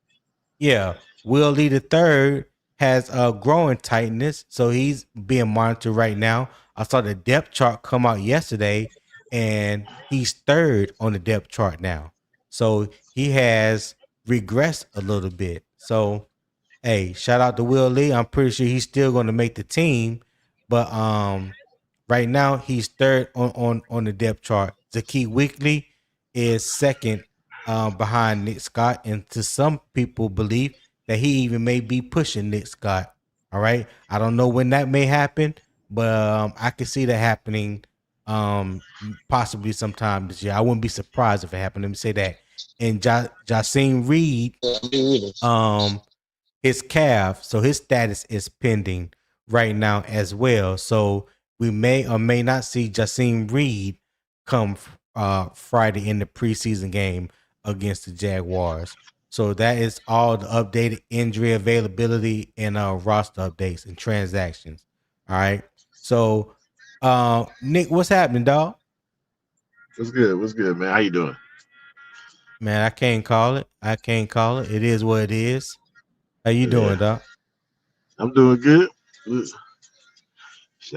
Yeah, Will Lee the third has growing tightness, so he's being monitored right now. I saw the depth chart come out yesterday, and he's third on the depth chart now. So he has regressed a little bit. So, hey, shout out to Will Lee. I'm pretty sure he's still going to make the team, but right now he's third on the depth chart. Zakee Weekly is second behind Nick Scott, and to some people believe that he even may be pushing Nick Scott. All right, I don't know when that may happen, but I can see that happening possibly sometime this year. I wouldn't be surprised if it happened. Let me say that. And Jaycee Reed, his calf, so his status is pending right now as well. So we may or may not see Jaycee Reed come Friday in the preseason game against the Jaguars. So that is all the updated injury availability and roster updates and transactions. All right. So Nick, what's happening, dog? What's good? What's good, man? How you doing? Man, I can't call it. It is what it is. How you doing, dog? I'm doing good.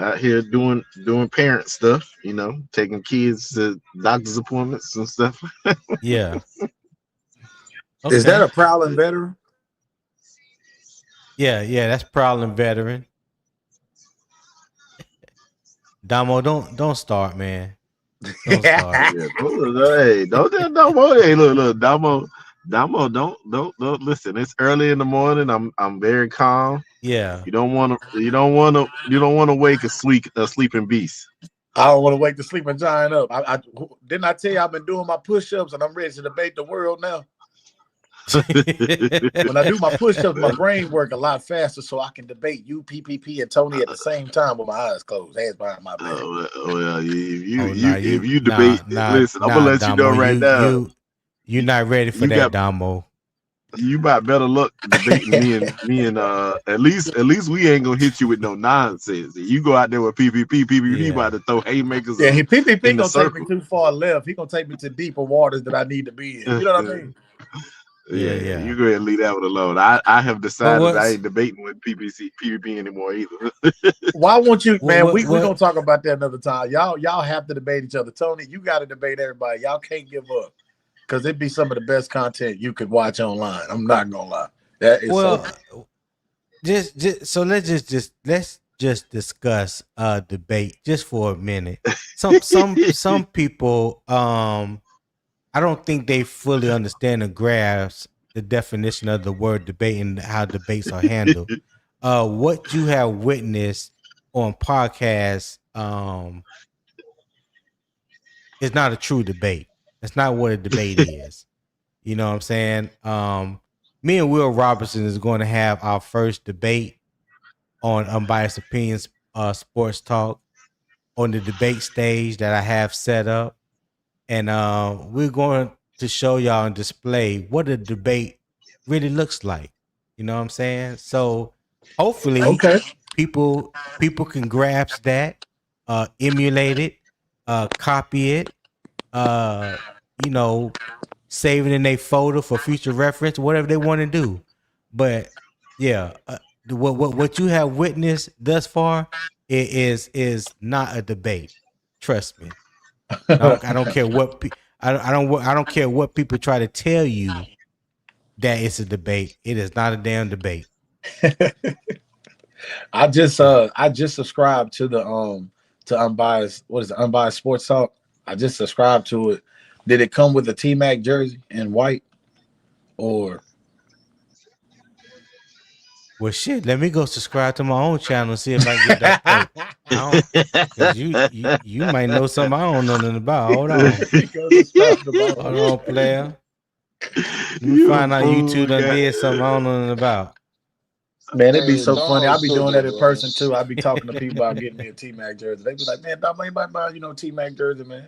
Out here doing parent stuff, taking kids to doctor's appointments and stuff. Yeah. Okay. Is that a prowling veteran? Yeah, that's prowling veteran. Damo, don't start, man. Don't start. Yeah, hey, don't Damo. Hey, look, Damo, don't listen. It's early in the morning. I'm very calm. Yeah. You don't want to wake a sleeping beast. I don't want to wake the sleeping giant up. Didn't I tell you I've been doing my push-ups and I'm ready to debate the world now? When I do my push-ups, my brain work a lot faster, so I can debate you, PPP, and Tony at the same time with my eyes closed, hands behind my back. If you debate, listen, I'm gonna let you know right now. You're not ready for that, Damo. You got better luck debating me and at least we ain't gonna hit you with no nonsense. You go out there with PPP about to throw haymakers. Yeah, PPP gonna take me too far left. He gonna take me to deeper waters that I need to be in. You know what I mean? Yeah. You go ahead and leave that one alone. I have decided I ain't debating with PPP anymore either. Why won't you, man? We gonna talk about that another time. Y'all have to debate each other. Tony, you got to debate everybody. Y'all can't give up because it'd be some of the best content you could watch online. I'm not gonna lie. That is so let's just discuss debate just for a minute. Some people I don't think they fully understand and grasp the definition of the word debate and how debates are handled. What you have witnessed on podcasts is not a true debate. It's not what a debate is. You know what I'm saying? Me and Will Robertson is going to have our first debate on Unbiased Opinions Sports Talk on the debate stage that I have set up. And we're going to show y'all and display what a debate really looks like. You know what I'm saying? So hopefully people can grasp that, emulate it, copy it, save it in a folder for future reference, whatever they want to do. But yeah, what you have witnessed thus far is not a debate. Trust me. I don't care what I don't care what people try to tell you that it's a debate. It is not a damn debate. I just subscribed to the to Unbiased. What is it? Unbiased Sports Talk. I just subscribed to it. Did it come with a T-Mac jersey in white or? Well, shit. Let me go subscribe to my own channel and see if I can get that. Because you might know something I don't know nothing about. Hold on. Hold on, player. Let me find out YouTube done did something I don't know nothing about. Man, it'd be so funny. I'll be doing that in person too. I'll be talking to people about getting me a T-Mac jersey. They be like, man, Dom, anybody buy, T-Mac jersey, man?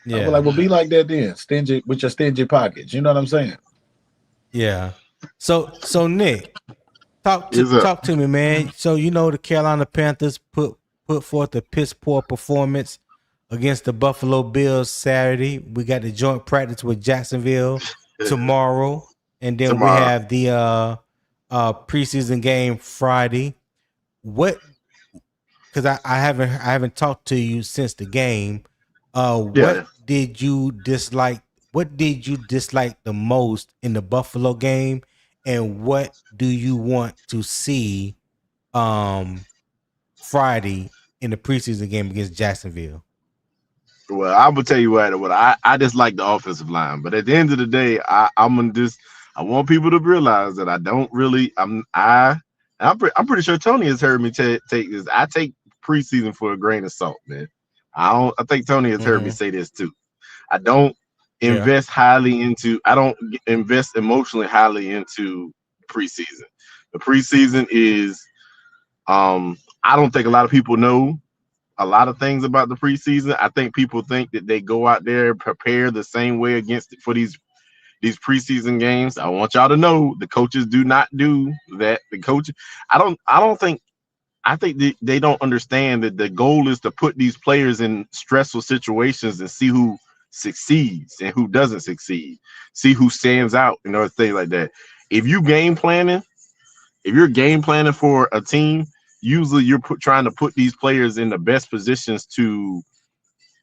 Yeah. I was like, well, be like that then. Stingy with your stingy pockets. You know what I'm saying? Yeah. So Nick, talk to me, man. So the Carolina Panthers put forth a piss poor performance against the Buffalo Bills Saturday. We got the joint practice with Jacksonville tomorrow, and then we have the preseason game Friday. What? Because I haven't talked to you since the game. What did you dislike? What did you dislike the most in the Buffalo game, and what do you want to see Friday in the preseason game against Jacksonville? Well, I will tell you what I just like the offensive line, but at the end of the day, I want people to realize that I don't really I'm pretty sure Tony has heard me take this. I take preseason for a grain of salt, man. I think Tony has heard me say this too. I don't invest highly into. I don't invest emotionally highly into preseason. The preseason is. I don't think a lot of people know a lot of things about the preseason. I think people think that they go out there prepare the same way for these preseason games. I want y'all to know the coaches do not do that. The coach, I think they don't understand that the goal is to put these players in stressful situations and see who succeeds and who doesn't succeed. See who stands out and other things like that. If you're game planning for a team, usually you're trying to put these players in the best positions to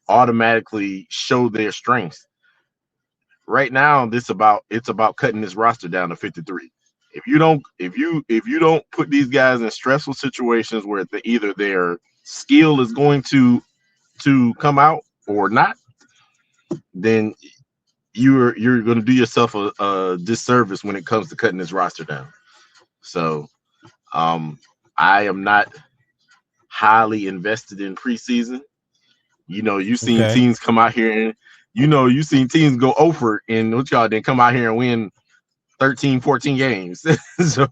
automatically show their strengths. Right now, it's about cutting this roster down to 53. If you don't put these guys in stressful situations where either their skill is going to come out or not, then you're going to do yourself a disservice when it comes to cutting this roster down. So, I am not highly invested in preseason. You've seen teams come out here and you've seen teams go over and what y'all then come out here and win 13, 14 games. So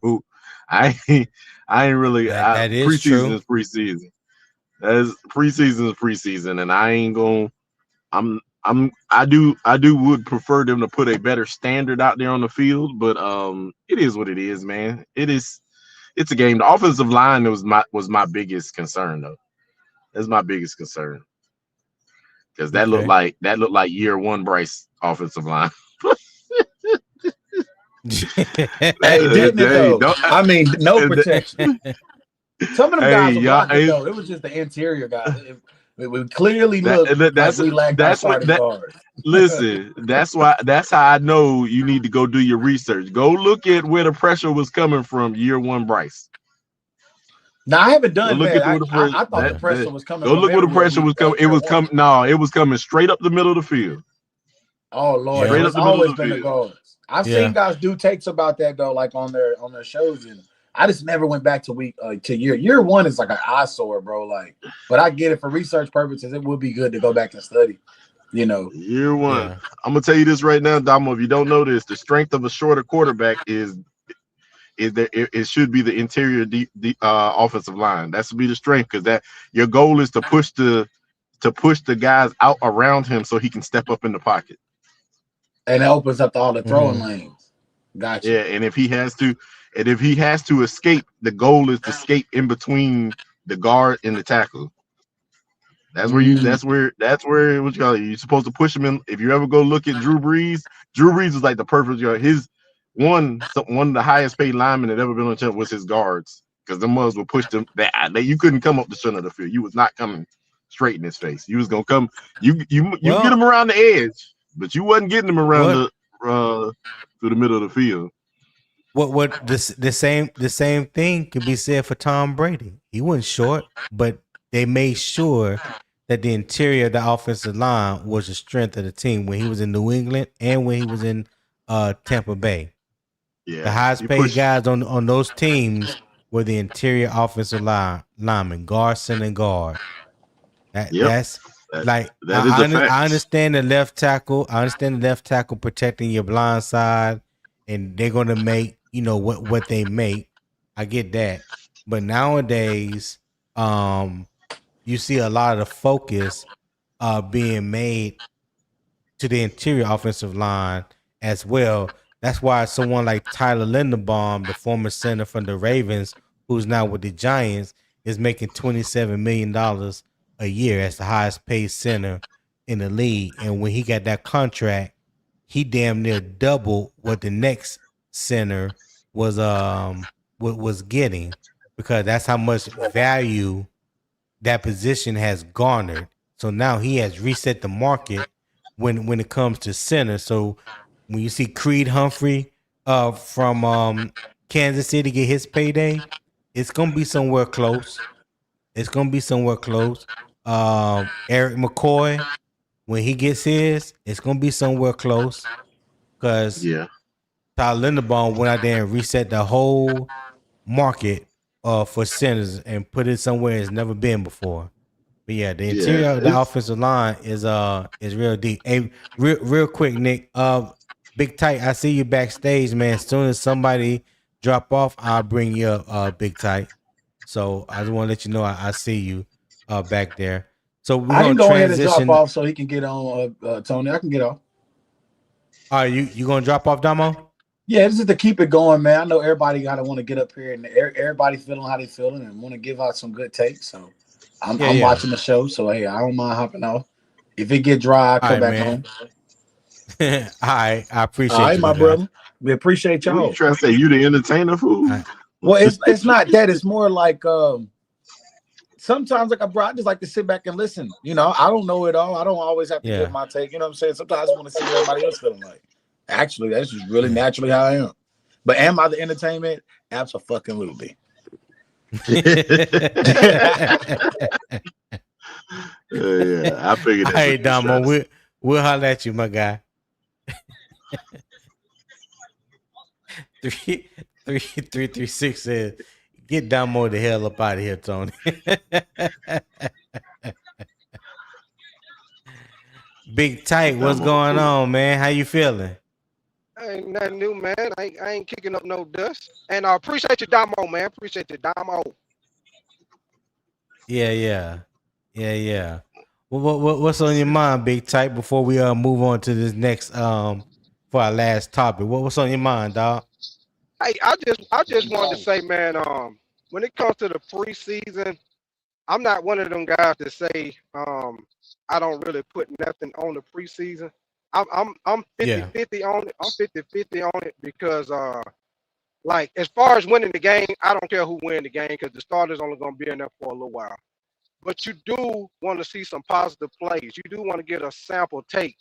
I ain't really that is preseason true. is preseason. Preseason is preseason, and I ain't going. I would prefer them to put a better standard out there on the field, but it is what it is, man. It's a game. The offensive line was my biggest concern though. That's my biggest concern. Because that looked like year one Bryce offensive line. Hey, didn't it though? I mean, no protection. Some of them guys were blocking though. It was just the interior guys. It clearly looked like we lacked our starting guard. Listen, that's how I know you need to go do your research. Go look at where the pressure was coming from year one Bryce. Now I haven't done that. I thought the pressure was coming. Go look where the pressure was coming. It was coming straight up the middle of the field. Oh Lord, it's always been the guards. I've seen guys do takes about that though, like on their shows, and I just never went back to year one is like an eyesore, bro. Like, but I get it for research purposes. It would be good to go back and study. Year one. Yeah. I'm gonna tell you this right now, Damo. If you don't know this, the strength of a shorter quarterback is that it should be the interior offensive line. That should be the strength, because that your goal is to push the guys out around him so he can step up in the pocket. And it opens up all the throwing lanes. Gotcha. Yeah, and if he has to escape, the goal is to escape in between the guard and the tackle. That's where what you call it. You're supposed to push him in. If you ever go look at Drew Brees is like the perfect. His one of the highest paid linemen that ever been on the team was his guards, because the mugs would push them. You couldn't come up the center of the field. You was not coming straight in his face. You was gonna come. You get him around the edge, but you wasn't getting him around through the middle of the field. What the same thing could be said for Tom Brady. He wasn't short, but they made sure that the interior of the offensive line was the strength of the team when he was in New England and when he was in Tampa Bay. Yeah, the highest paid guys on those teams were the interior offensive linemen, guard, center, and guard. I understand the left tackle. I understand the left tackle protecting your blind side, and they're going to make what they make. I get that, but nowadays, you see a lot of the focus being made to the interior offensive line as well. That's why someone like Tyler Linderbaum, the former center from the Ravens, who's now with the Giants, is making $27 million a year as the highest paid center in the league. And when he got that contract, he damn near doubled what the next center was getting, because that's how much value that position has garnered. So now he has reset the market when it comes to center. So when you see Creed Humphrey from Kansas City get his payday, it's gonna be somewhere close. Eric McCoy, when he gets his, it's gonna be somewhere close because Yeah. Tyler Linderbaum went out there and reset the whole market for centers and put it somewhere it's never been before. But yeah, the interior of the offensive line is real deep. Hey, real quick, Nick. Big Tight, I see you backstage, man. As soon as somebody drop off, I'll bring you up, Big Tight. So I just want to let you know I see you back there. So we're I can gonna go ahead and drop transition. off so he can get on. Tony, I can get off. Are you gonna drop off, Damo? Yeah, this is to keep it going, man. I know everybody gotta want to get up here and everybody's feeling how they feeling and want to give out some good takes. So I'm watching the show. So hey, I don't mind hopping off. If it get dry, I'll come back home. All right, I appreciate you, my brother. We appreciate y'all. What you trying to say? You the entertainer, fool? Well, it's not that. It's more like sometimes, like I just like to sit back and listen. You know, I don't know it all. I don't always have to give my take. You know what I'm saying? Sometimes I just want to see what everybody else feeling like. Actually, that's just really naturally how I am. But am I the entertainment? Absolutely. Yeah, I figured that. Hey, Damo, we'll holler at you, my guy. 336 says, "Get Damo the hell up out of here, Tony." Big Tight, what's going on, man? How you feeling? Ain't nothing new, man. I ain't kicking up no dust. And I appreciate you, Damo, man. Appreciate you, Damo. Yeah. What's on your mind, Big Tight? Before we move on to this next for our last topic, what's on your mind, dog? Hey, I just wanted to say, man. When it comes to the preseason, I'm not one of them guys that say I don't really put nothing on the preseason. I'm 50-50 on it. I'm 50-50 on it because like as far as winning the game, I don't care who wins the game because the starter's only gonna be in there for a little while. But you do want to see some positive plays. You do want to get a sample take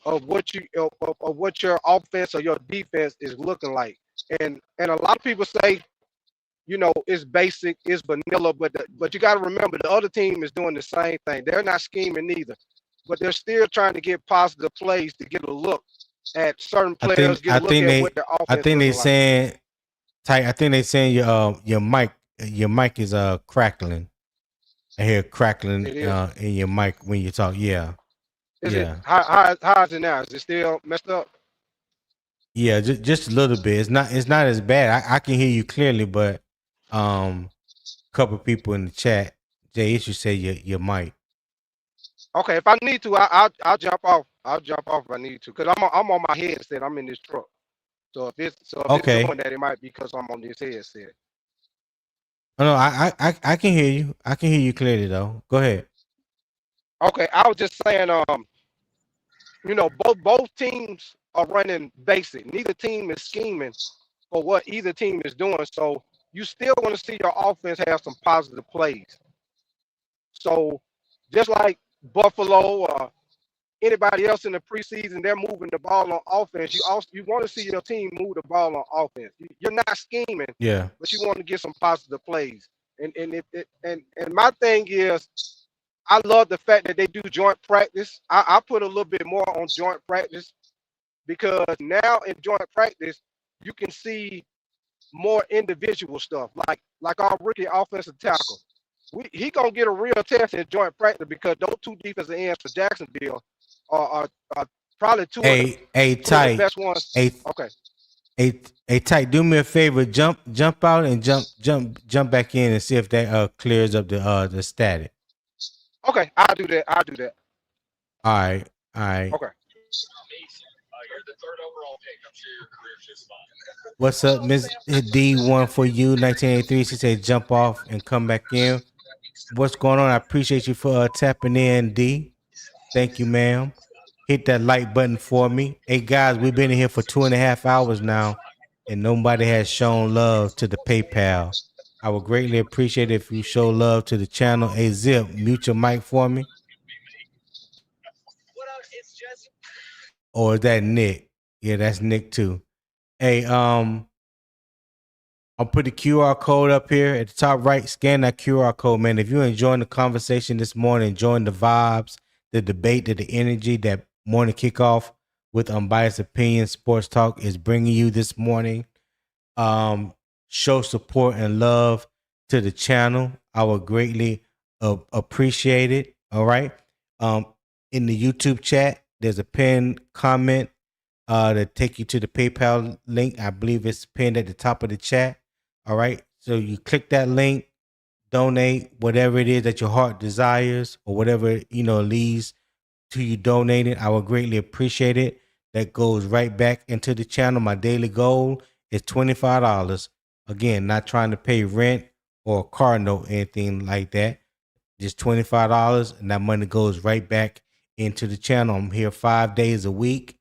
of what of what your offense or your defense is looking like. And a lot of people say, you know, it's basic, it's vanilla, but you got to remember the other team is doing the same thing. They're not scheming either, but they're still trying to get positive plays to get a look at certain players. I think they saying, Tight. I think they saying your mic is crackling. I hear crackling in your mic when you talk. Yeah. How is it now? Is it still messed up? Yeah, just a little bit. It's not as bad. I can hear you clearly, but a couple people in the chat, Jay Issue say your mic. Okay, if I need to, I'll jump off. I'll jump off if I need to, because I'm on my headset. I'm in this truck. So if it's doing that, it might be because I'm on this headset. No, I can hear you. I can hear you clearly though. Go ahead. Okay, I was just saying, you know, both teams are running basic. Neither team is scheming for what either team is doing. So you still want to see your offense have some positive plays. So just like Buffalo or anybody else in the preseason, they're moving the ball on offense. You want to see your team move the ball on offense. You're not scheming, but you want to get some positive plays. And my thing is, I love the fact that they do joint practice. I put a little bit more on joint practice because now in joint practice, you can see more individual stuff, like our rookie offensive tackle. He gonna get a real test in joint practice because those two defensive ends for Jacksonville are probably two of the best ones. Hey, Tight, do me a favor, jump out and jump back in and see if that clears up the static. Okay, I'll do that. All right. Okay. What's up, Miss D1 for you, 1983? She said jump off and come back in. What's going on? I appreciate you for tapping in, D. Thank you, ma'am. Hit that like button for me. Hey, guys, we've been in here for 2.5 hours now, and nobody has shown love to the PayPal. I would greatly appreciate it if you show love to the channel. Hey, Zip, mute your mic for me. Or is that Nick? Yeah, that's Nick too. Hey, I'll put the QR code up here at the top right. Scan that QR code, man. If you're enjoying the conversation this morning, enjoying the vibes, the debate, the energy that Morning Kickoff with Unbiased Opinion Sports Talk is bringing you this morning. Show support and love to the channel. I would greatly appreciate it. All right. In the YouTube chat, there's a pinned comment that take you to the PayPal link. I believe it's pinned at the top of the chat. All right. So you click that link, donate whatever it is that your heart desires or whatever, leads to you donating. I would greatly appreciate it. That goes right back into the channel. My daily goal is $25. Again, not trying to pay rent or a car note, anything like that. Just $25, and that money goes right back into the channel. I'm here 5 days a week,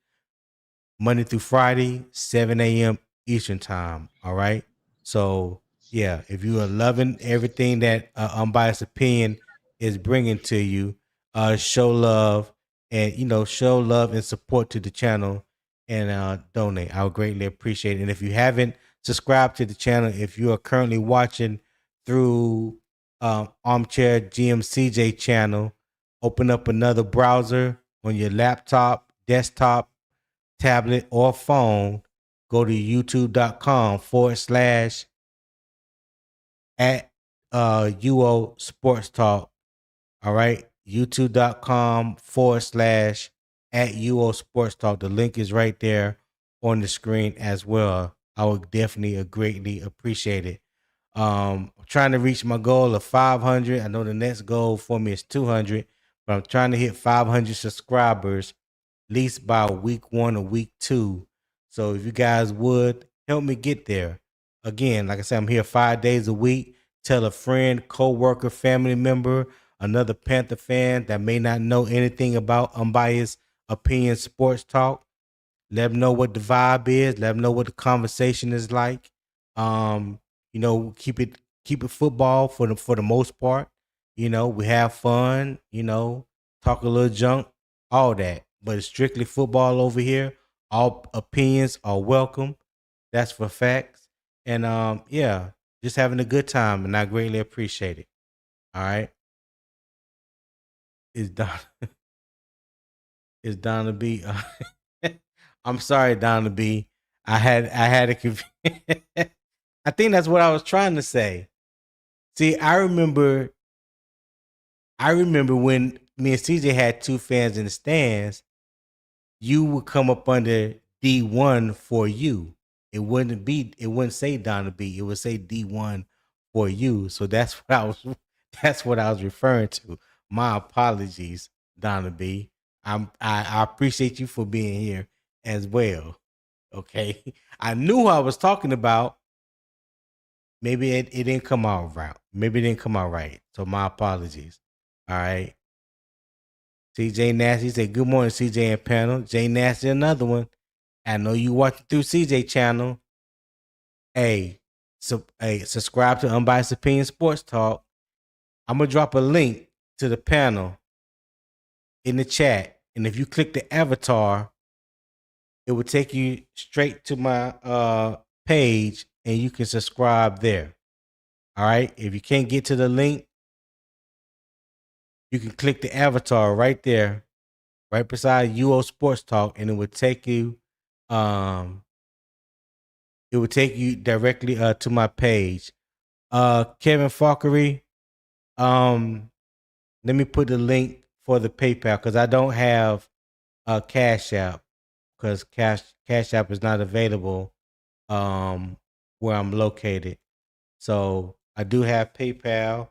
Monday through Friday, 7 a.m. Eastern time. All right. So yeah, if you are loving everything that Unbiased Opinion is bringing to you, show love and show love and support to the channel and donate. I would greatly appreciate it. And if you haven't subscribed to the channel, if you are currently watching through Armchair GMCJ channel, open up another browser on your laptop, desktop, tablet, or phone. Go to youtube.com /@ UO Sports Talk. All right. youtube.com / @ UO Sports Talk. The link is right there on the screen as well. I would definitely greatly appreciate it. I'm trying to reach my goal of 500. I know the next goal for me is 200, but I'm trying to hit 500 subscribers at least by week 1 or week 2. So if you guys would help me get there. Again, like I said, I'm here 5 days a week. Tell a friend, co-worker, family member, another Panther fan that may not know anything about Unbiased Opinion Sports Talk. Let them know what the vibe is. Let them know what the conversation is like. Keep it football for the most part. We have fun. Talk a little junk, all that. But it's strictly football over here. All opinions are welcome. That's for facts. And just having a good time, and I greatly appreciate it. All right. It's Donna B. I'm sorry, Donna B. I had a I think that's what I was trying to say. See, I remember when me and CJ had two fans in the stands, you would come up under D1 for you. It wouldn't say Donna B. It would say D1 for you. So that's what I was referring to. My apologies, Donna B. I appreciate you for being here as well. Okay. I knew who I was talking about. Maybe it didn't come out right. Maybe it didn't come out right. So my apologies. All right. CJ Nasty said, good morning, CJ and panel. Jay Nasty, another one. I know you watching through CJ channel. Hey, subscribe to Unbiased Opinion Sports Talk. I'm going to drop a link to the panel in the chat. And if you click the avatar, it will take you straight to my page and you can subscribe there. All right. If you can't get to the link, you can click the avatar right there, right beside UO Sports Talk, and it would take you directly to my page. Kevin Falkery, let me put the link for the PayPal because I don't have a Cash App because Cash App is not available where I'm located. So I do have PayPal.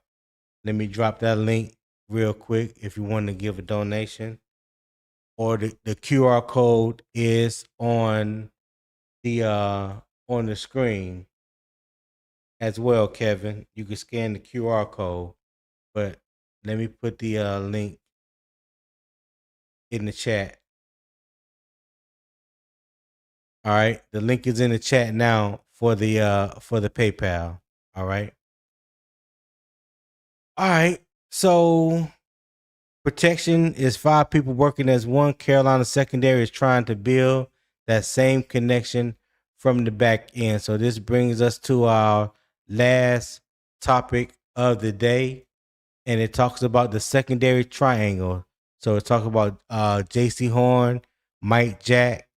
Let me drop that link real quick if you want to give a donation. Or the QR code is on the screen as well, Kevin. You can scan the QR code, but let me put the link in the chat. All right, the link is in the chat now for the PayPal. All right. So protection is 5 people working as one. Carolina secondary is trying to build that same connection from the back end. So this brings us to our last topic of the day, and it talks about the secondary triangle. So it's talking about Jaycee Horn, Mike Jack,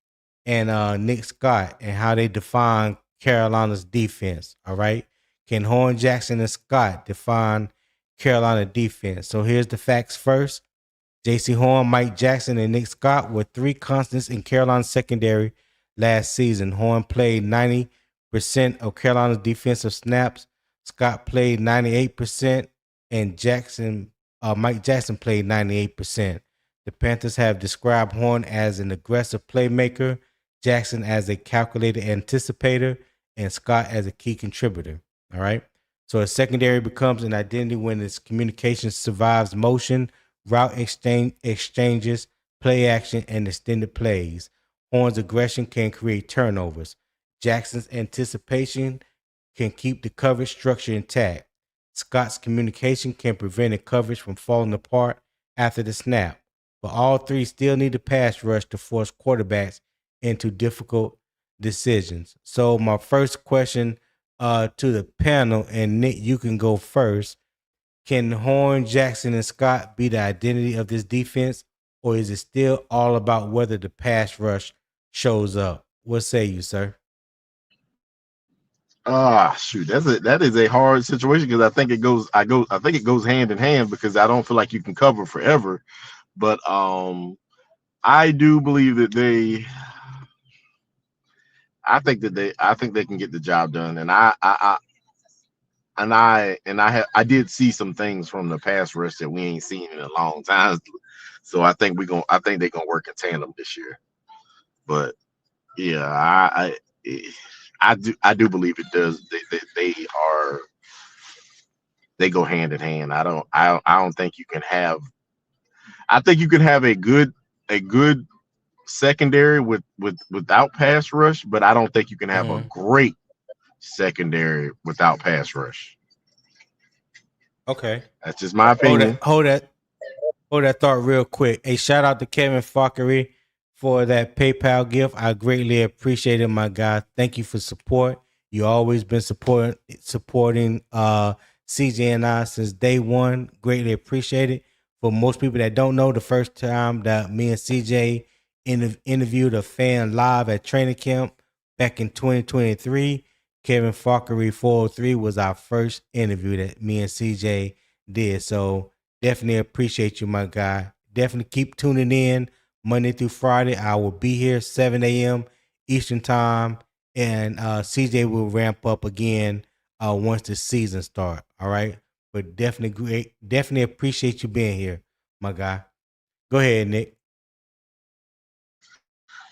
and Nick Scott and how they define Carolina's defense. All right. Can Horn, Jackson, and Scott define Carolina defense? So here's the facts first. Jaycee Horn, Mike Jackson, and Nick Scott were three constants in Carolina's secondary last season. Horn played 90% of Carolina's defensive snaps. Scott played 98%, and Mike Jackson played 98%. The Panthers have described Horn as an aggressive playmaker, Jackson as a calculated anticipator, and Scott as a key contributor. All right. So a secondary becomes an identity when its communication survives motion, route exchanges, play action, and extended plays. Horn's aggression can create turnovers. Jackson's anticipation can keep the coverage structure intact. Scott's communication can prevent a coverage from falling apart after the snap. But all three still need a pass rush to force quarterbacks into difficult decisions. So my first question to the panel, and Nick, you can go first. Can Horn, Jackson, and Scott be the identity of this defense, or is it still all about whether the pass rush shows up? What say you, sir? Shoot, that is a hard situation because I think it goes hand in hand because I don't feel like you can cover forever. But I do believe that I think they can get the job done, and I did see some things from the pass rush that we ain't seen in a long time. So I think they're gonna work in tandem this year. But yeah, I do believe it does. They go hand in hand. I don't think you can have. I think you can have a good secondary without pass rush, but I don't think you can have a great secondary without pass rush. Okay, that's just my opinion. Hold that thought real quick. A shout out to Kevin Fockery for that PayPal gift. I greatly appreciate it, my guy. Thank you for support. You always been supporting CJ and I since day one. Greatly appreciate it. For most people that don't know, the first time that me and CJ interviewed a fan live at training camp back in 2023, Kevin Fockery 403 was our first interview that me and CJ did. So definitely appreciate you, my guy. Definitely keep tuning in Monday through Friday. I will be here 7 a.m. Eastern time, and CJ will ramp up again once the season starts. All right, but definitely appreciate you being here, my guy. Go ahead, Nick.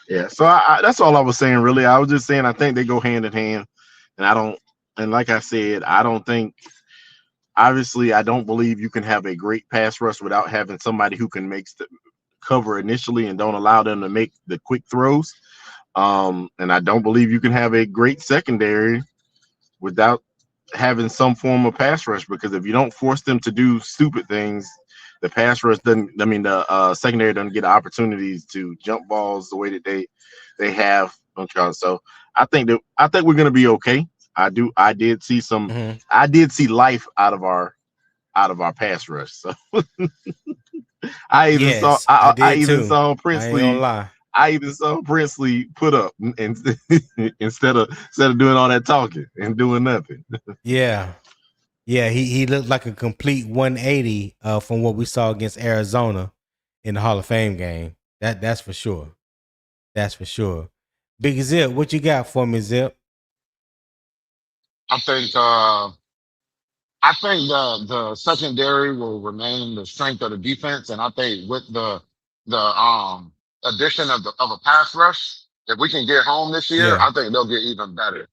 Yeah, so that's all I was saying. Really, I was just saying I think they go hand in hand, and like I said, I don't think. Obviously, I don't believe you can have a great pass rush without having somebody who can make the cover initially and don't allow them to make the quick throws. And I don't believe you can have a great secondary without having some form of pass rush, because if you don't force them to do stupid things, the pass rush doesn't. I mean, the secondary doesn't get opportunities to jump balls the way that they have. So I think we're gonna be okay. I did see some. I did see life out of our pass rush. So I even saw Princely. I even saw Princely put up and instead of doing all that talking and doing nothing. Yeah, he looked like a complete 180 from what we saw against Arizona in the Hall of Fame game. That's for sure. That's for sure. Big Zip, what you got for me, Zip? I think the secondary will remain the strength of the defense, and I think with the addition of a pass rush, if we can get home this year, I think they'll get even better.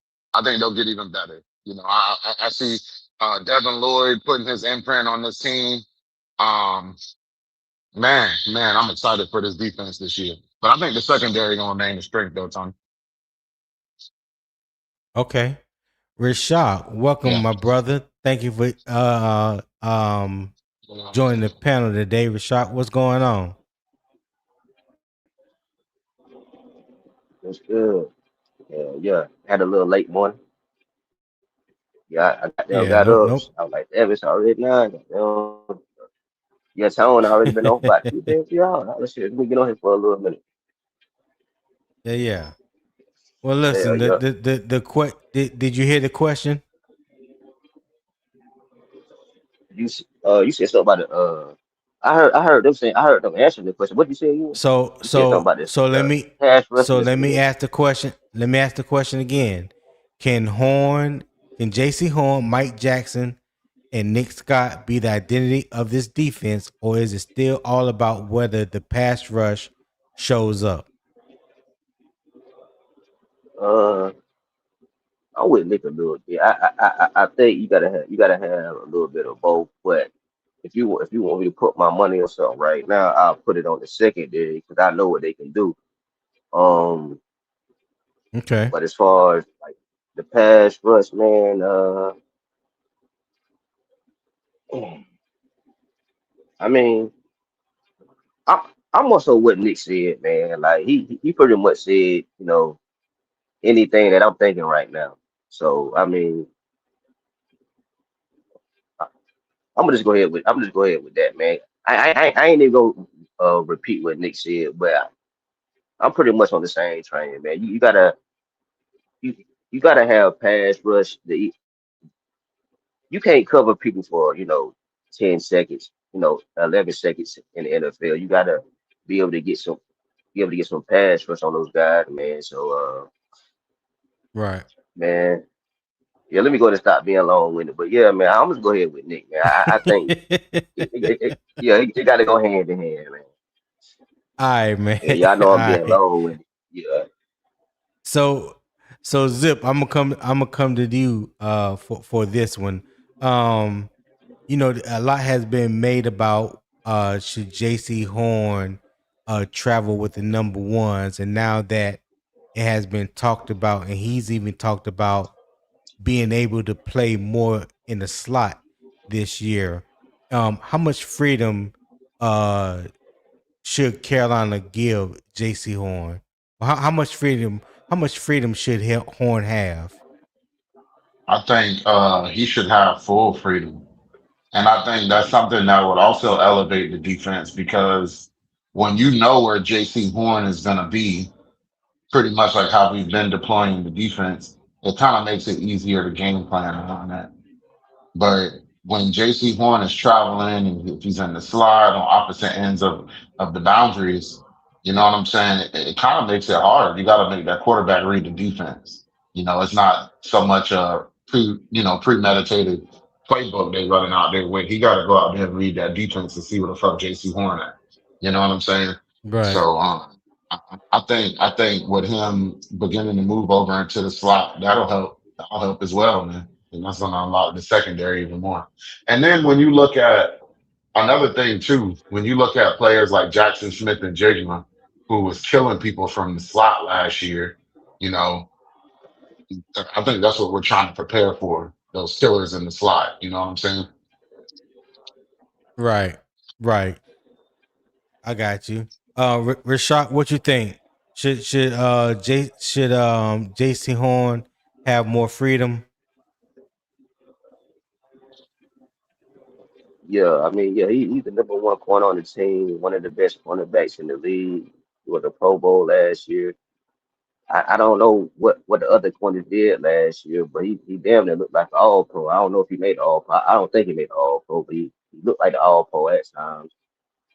You know, I see Devin Lloyd putting his imprint on this team. Man, I'm excited for this defense this year. But I think the secondary gonna remain the strength though, Tony. Okay. Rashad, welcome, my brother. Thank you for joining the panel today. Rashad, what's going on? It's good. Yeah. Had a little late morning. Yeah, I got up. Nope. I was like, damn, it's already 9. Yeah, Tone already been off about 2 days, 3 hours. Let's see. Let me get on here for a little minute. Yeah, yeah. Well, Yeah, listen, yeah. did you hear the question? You said something about the I heard them answering the question. What you say again? So You said something so about this so let me pass rush and so this let and me this. ask the question. Let me ask the question again. Can Horn, can Jaycee Horn, Mike Jackson, and Nick Scott be the identity of this defense, or is it still all about whether the pass rush shows up? Uh, I'm with Nick a little bit. I think you gotta have a little bit of both. But if you want me to put my money on something right now, I'll put it on the secondary because I know what they can do. Um, Okay. but as far as like the pass rush, man, I mean, I I'm also what Nick said, man. Like he pretty much said, anything that I'm thinking right now. So I mean, I'm just go ahead with that, man. I ain't even go repeat what Nick said, but I'm pretty much on the same train, man. You you gotta have pass rush. You can't cover people for 10 seconds, 11 seconds in the NFL. You gotta be able to get some be able to get some pass rush on those guys, man. So Right. man, yeah, let me go and stop being long winded. But yeah, man, I'm just go ahead with Nick, man. I think yeah, it got to go hand in hand, man. All right, man. Yeah, y'all All know I'm being right. long winded. Yeah, So Zip, I'm gonna come to you for this one. Um a lot has been made about should J.C. Horn travel with the number ones, and now that it has been talked about, and he's even talked about being able to play more in the slot this year. How much freedom uh should Carolina give J.C. Horn? How much freedom should Horn have? I think he should have full freedom. And I think that's something that would also elevate the defense because when you know where JC Horn is going to be, pretty much like how we've been deploying the defense, it kind of makes it easier to game plan around that. But when JC Horn is traveling and if he's in the slide on opposite ends of the boundaries, you know what I'm saying? It kind of makes it hard. You got to make that quarterback read the defense. It's not so much a premeditated playbook they running out there with. He got to go out there and read that defense and see what the fuck JC Horn at. You know what I'm saying? Right. So I think with him beginning to move over into the slot, that'll help. That'll help as well, man. And that's going to unlock the secondary even more. And then when you look at another thing too, when you look at players like Jackson Smith and Jigma, who was killing people from the slot last year, you know, I think that's what we're trying to prepare for, those killers in the slot. You know what I'm saying? Right. Right. I got you. Rashad, what you think? Should J.C. Horn have more freedom? yeah. I mean, yeah, he's the number one corner on the team, one of the best cornerbacks in the league. He was a Pro Bowl last year. I don't know what the other corners did last year, but he damn near looked like an All Pro. I don't know if he made All Pro. I don't think he made All Pro, but he looked like the All Pro at times.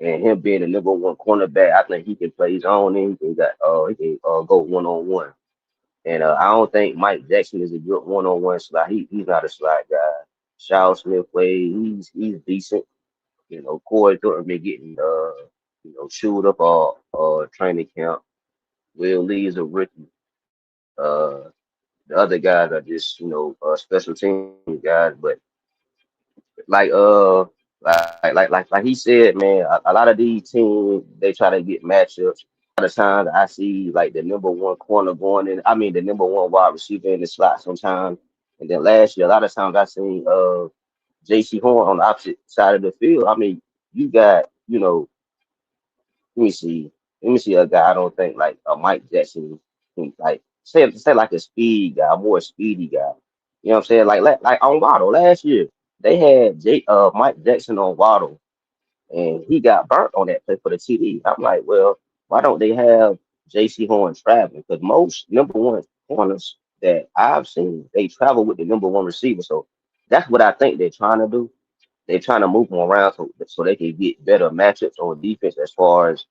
And him being the number one cornerback, I think he can play his own and he can go 1-on-1. And I don't think Mike Jackson is a good 1-on-1 slot. He's not a slot guy. Shaw Smith Wade, he's decent. Corey Thornton been getting chewed up all training camp. Will Lee is a rookie. Uh, the other guys are just special team guys, but like like he said, man, a lot of these teams they try to get matchups. A lot of times I see like the number one corner going in. I mean the number one wide receiver in the slot sometimes. And then last year, a lot of times I seen J.C. Horn on the opposite side of the field. I mean, you got let me see. Let me see a guy. I don't think like a Mike Jackson, like say like a speed guy, more speedy guy. You know what I'm saying? Like on Waddle last year, they had Mike Jackson on Waddle, and he got burnt on that play for the TD. I'm like, well, why don't they have Jaycee Horn traveling? Because most number one corners that I've seen, they travel with the number one receiver. So that's what I think they're trying to do. They're trying to move them around so they can get better matchups on defense as far as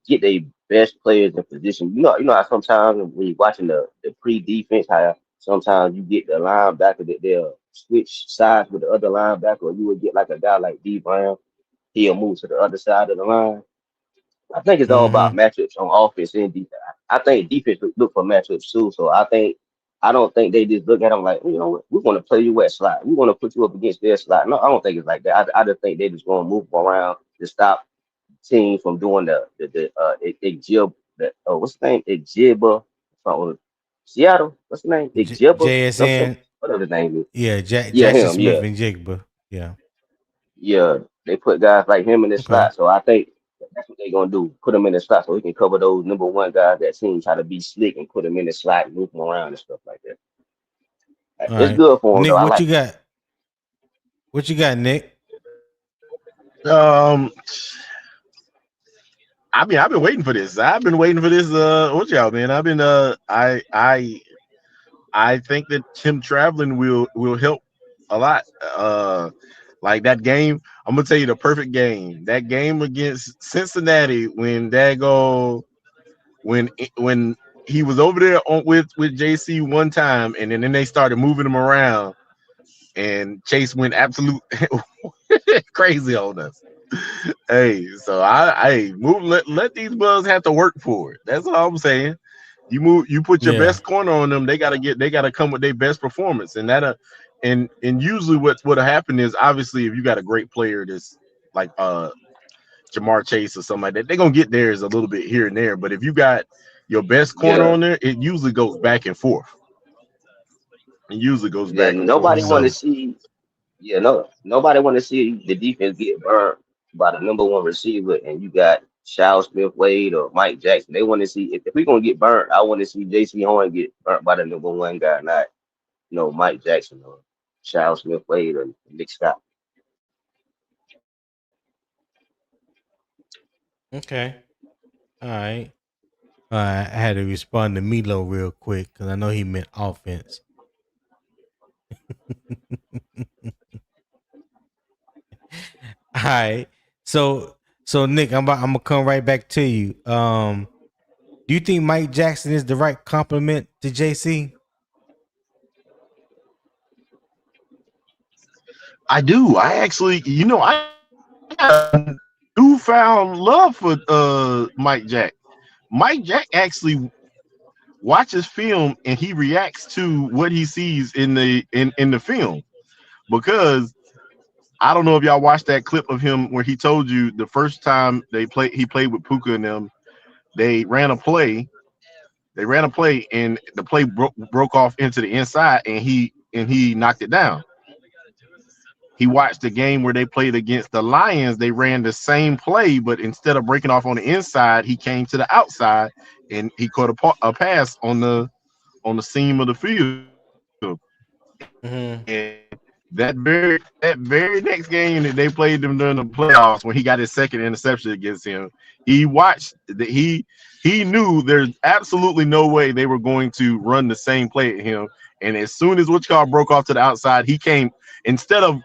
get their best players in position. You know how sometimes when you're watching the pre-defense, how sometimes you get the linebacker that they'll switch sides with the other linebacker, or you would get like a guy like D Brown, he'll move to the other side of the line. I think it's all about Mm-hmm. matchups on offense and defense. I think defense look for matchups too. So I don't think they just look at them like, you know what, we're going to play you at slot. We're going to put you up against their slot. No, I don't think it's like that. I just think they just going to move around to stop teams from doing Igib, what's the name? Igibba from Seattle. What's the name? Igibba? Something. JSN. Whatever the name is. Yeah, Yeah, Jackson him. Smith Yeah, and Jigba. Yeah. yeah. They put guys like him in the Okay. slot. So I think that's what they're gonna do. Put him in the slot so he can cover those number one guys that seem try to be slick and put him in the slot and move him around and stuff like that. All It's right. good for him though. Nick, I what you like it. got? What you got, Nick? Um, I mean, I've been waiting for this. I've been waiting for this. What y'all, man? I've been. I think that him traveling will help a lot. Like that game. I'm gonna tell you the perfect game. That game against Cincinnati when he was over there with JC one time, and then they started moving him around, and Chase went absolute crazy on us. Hey, so I move. Let these bugs have to work for it. That's all I'm saying. You put your Yeah. best corner on them. They gotta come with their best performance, and and usually what'll happen is obviously if you got a great player that's like Jamar Chase or something like that, they're gonna get theirs a little bit here and there. But if you got your best corner Yeah, on there, it usually goes back and forth. It usually goes yeah. back and forth. Nobody want to Mm-hmm. So see. Yeah, no, nobody want to see the defense get burned by the number one receiver, and you got Shao Smith Wade or Mike Jackson. They want to see if we're gonna get burnt. I want to see Jaycee Horn get burnt by the number one guy, not Mike Jackson or Shao Smith Wade or Nick Scott. Okay. All right. I had to respond to Milo real quick because I know he meant offense. All right. So Nick, I'm gonna come right back to you. Do you think Mike Jackson is the right compliment to JC? I do. I actually, I got newfound love for Mike Jack. Mike Jack actually watches film and he reacts to what he sees in the film, because I don't know if y'all watched that clip of him where he told you the first time he played with Puka and them, they ran a play. They ran a play and the play broke off into the inside and he knocked it down. He watched the game where they played against the Lions. They ran the same play, but instead of breaking off on the inside, he came to the outside and he caught a pass on the seam of the field. And Mm-hmm. that very next game that they played them during the playoffs, when he got his second interception against him, he watched that he knew there's absolutely no way they were going to run the same play at him. And as soon as broke off to the outside, he came, instead of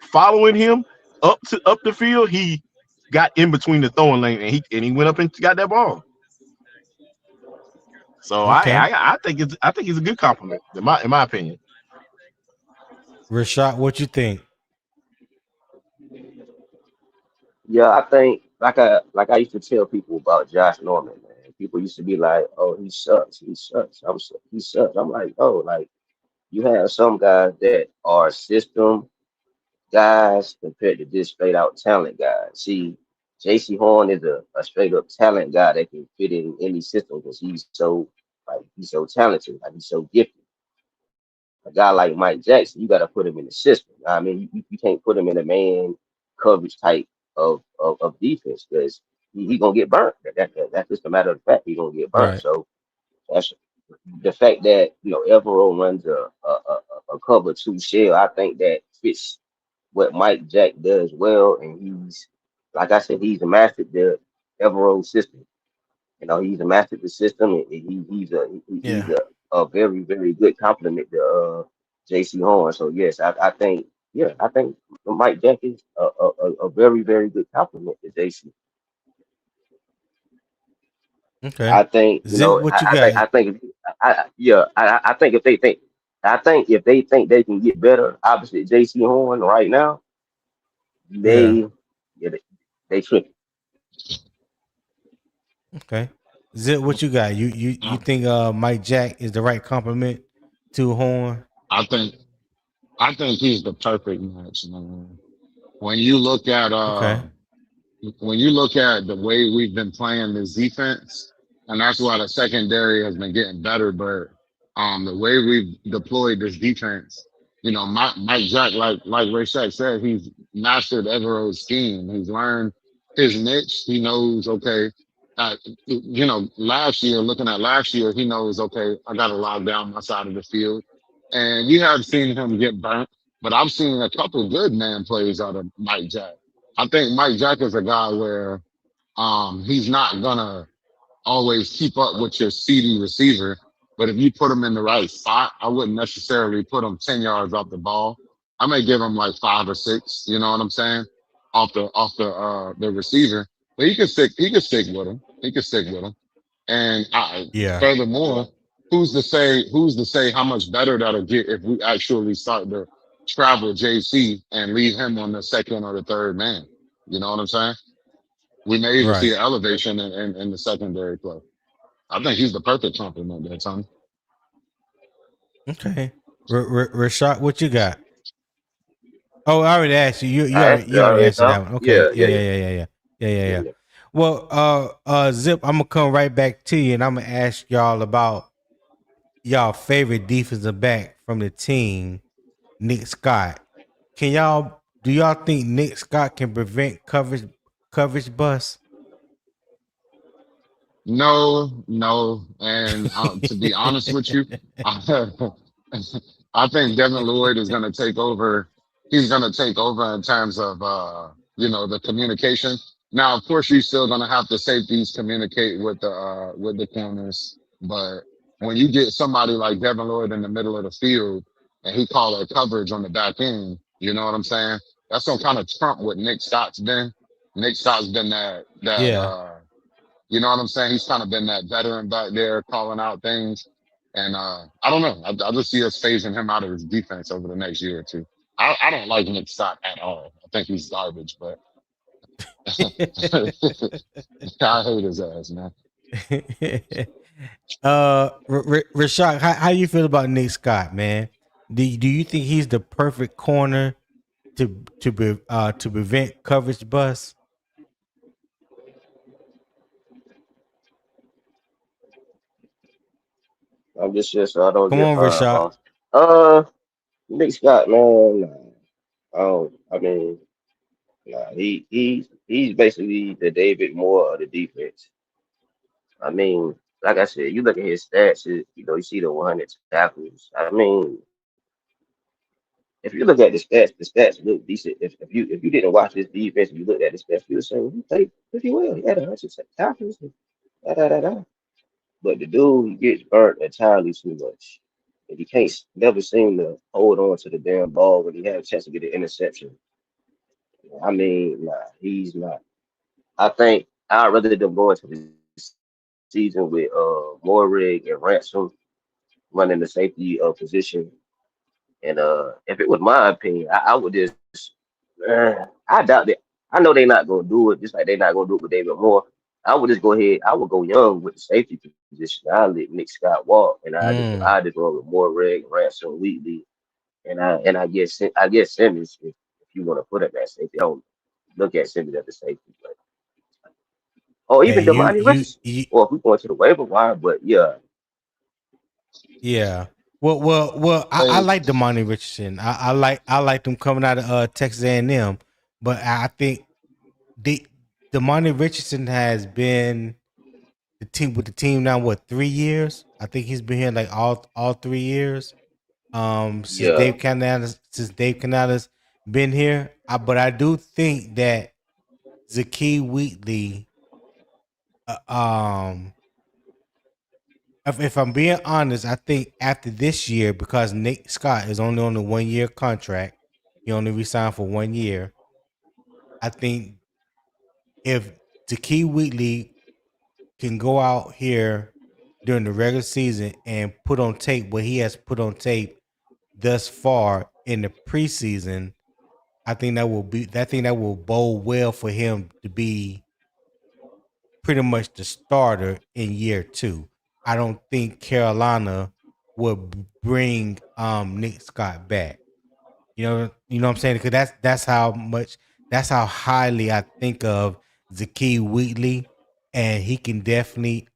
following him up the field, he got in between the throwing lane and he went up and got that ball. So Okay. I think it's a good compliment in my opinion. Rashad, what you think? Yeah, I think like I used to tell people about Josh Norman, man. People used to be like, "Oh, he sucks. He sucks. He sucks." I'm like, "Oh, like you have some guys that are system guys compared to just straight out talent guys. See, Jaycee Horn is a straight up talent guy that can fit in any system because he's so talented, like he's so gifted. A guy like Mike Jackson, you got to put him in the system. I mean, you can't put him in a man coverage type of defense because he gonna get burnt. That's just a matter of fact. He gonna get burnt. Right. So that's the fact that Evero runs a cover two shell. I think that fits what Mike Jack does well, and he's like I said, he's mastered the Everode system. You know, he's mastered the system, and he's a very very good compliment to Jaycee Horn. So yes, I think I think Mike Jack is a very very good compliment to JC. Okay. I think you Zip, know. what you got? I think if they think, I think if they think they can get better, obviously J.C. Horn right now, Yeah. they yeah, they tripping. Okay. Zip, what you got? You I, think Mike Jack is the right compliment to Horn? I think I think he's the perfect match, man. When you look at Okay. when you look at the way we've been playing this defense, and that's why the secondary has been getting better, but the way we've deployed this defense, Mike Jack, like Ray Shack said, he's mastered Evero's scheme. He's learned his niche. He knows, okay, last year, looking at last year, he knows, okay, I got to lock down my side of the field. And you have seen him get burnt, but I've seen a couple good man plays out of Mike Jack. I think Mike Jack is a guy where he's not gonna always keep up with your CD receiver, but if you put him in the right spot, I wouldn't necessarily put him 10 yards off the ball. I may give him like 5 or 6, you know what I'm saying? Off the receiver. But he could stick with him. He could stick with him. And Yeah. furthermore, who's to say how much better that'll get if we actually start to travel JC and leave him on the second or the third man. You know what I'm saying? We may even see Right. an elevation in the secondary play. I think he's the perfect complement there, Tony. Okay. Rashad, what you got? Oh, I already asked you. You I already answered you already already, answered Tom. that one. Okay. Yeah, Yeah, yeah, yeah, yeah, yeah, yeah, yeah. Yeah, yeah, yeah, yeah. yeah. Well, Zip, I'm gonna come right back to you and I'm gonna ask y'all about y'all favorite defensive back from the team, Nick Scott. Do y'all think Nick Scott can prevent coverage bust? No, and to be honest with you, I, I think Devin Lloyd is going to take over. He's going to take over in terms of the communication. Now, of course, you're still going to have the safeties communicate with the corners, but when you get somebody like Devin Lloyd in the middle of the field and he call it coverage on the back end, you know what I'm saying? That's going to kind of trump what Nick Scott's been. Nick Scott's been that Yeah. you know what I'm saying? He's kind of been that veteran back there calling out things. And I don't know. I just see us phasing him out of his defense over the next year or two. I don't like Nick Stott at all. I think he's garbage, but I hate his ass, man. Rashad, how you feel about Nick Scott, man? Do you think he's the perfect corner to prevent coverage bust? I'm just here so I don't Come get on, fined, Rashad. boss. Nick Scott, man. Nah. I mean, nah. He's basically the David Moore of the defense. I mean, like I said, you look at his stats. You see the 100 tackles. I mean, if you look at the stats look decent. If you didn't watch this defense, and you looked at the stats, you would say he played pretty well. He had 100 tackles. Da, da, da, da. But the dude, he gets burnt entirely too much. And he can't never seem to hold on to the damn ball when he had a chance to get an interception. I mean, nah, he's not. I think I'd rather them go into the season with Morrig and Ransom running the safety position. And if it was my opinion, I would just I doubt that. I know they're not gonna do it, just like they're not gonna do it with David Moore. I would just go ahead. I would go young with the safety position. I let Nick Scott walk, and I just go with more Reg, Ransom, Wheatley, and I guess Simmons if you want to put him at safety. I don't look at Simmons as a safety, but or Yeah, even Demani Richardson, you or if we go to the waiver wire. But yeah, yeah. Well. I Hey, like Demani Richardson. I like them coming out of Texas A&M, but I think the Demani Richardson has been the team now 3 years. I think he's been here like all 3 years. Since yeah, Dave Canales been here. But I do think that Jaycee Wheatley, if I'm being honest, I think after this year, because Nick Scott is only on a 1 year contract, he only resigned for 1 year. I think if Jaycee Wheatley can go out here during the regular season and put on tape what he has put on tape thus far in the preseason, I think that will bode well for him to be pretty much the starter in year 2. I don't think Carolina would bring Nick Scott back. You know what I'm saying? Because that's how highly I think of Jaycee Wheatley, and he can definitely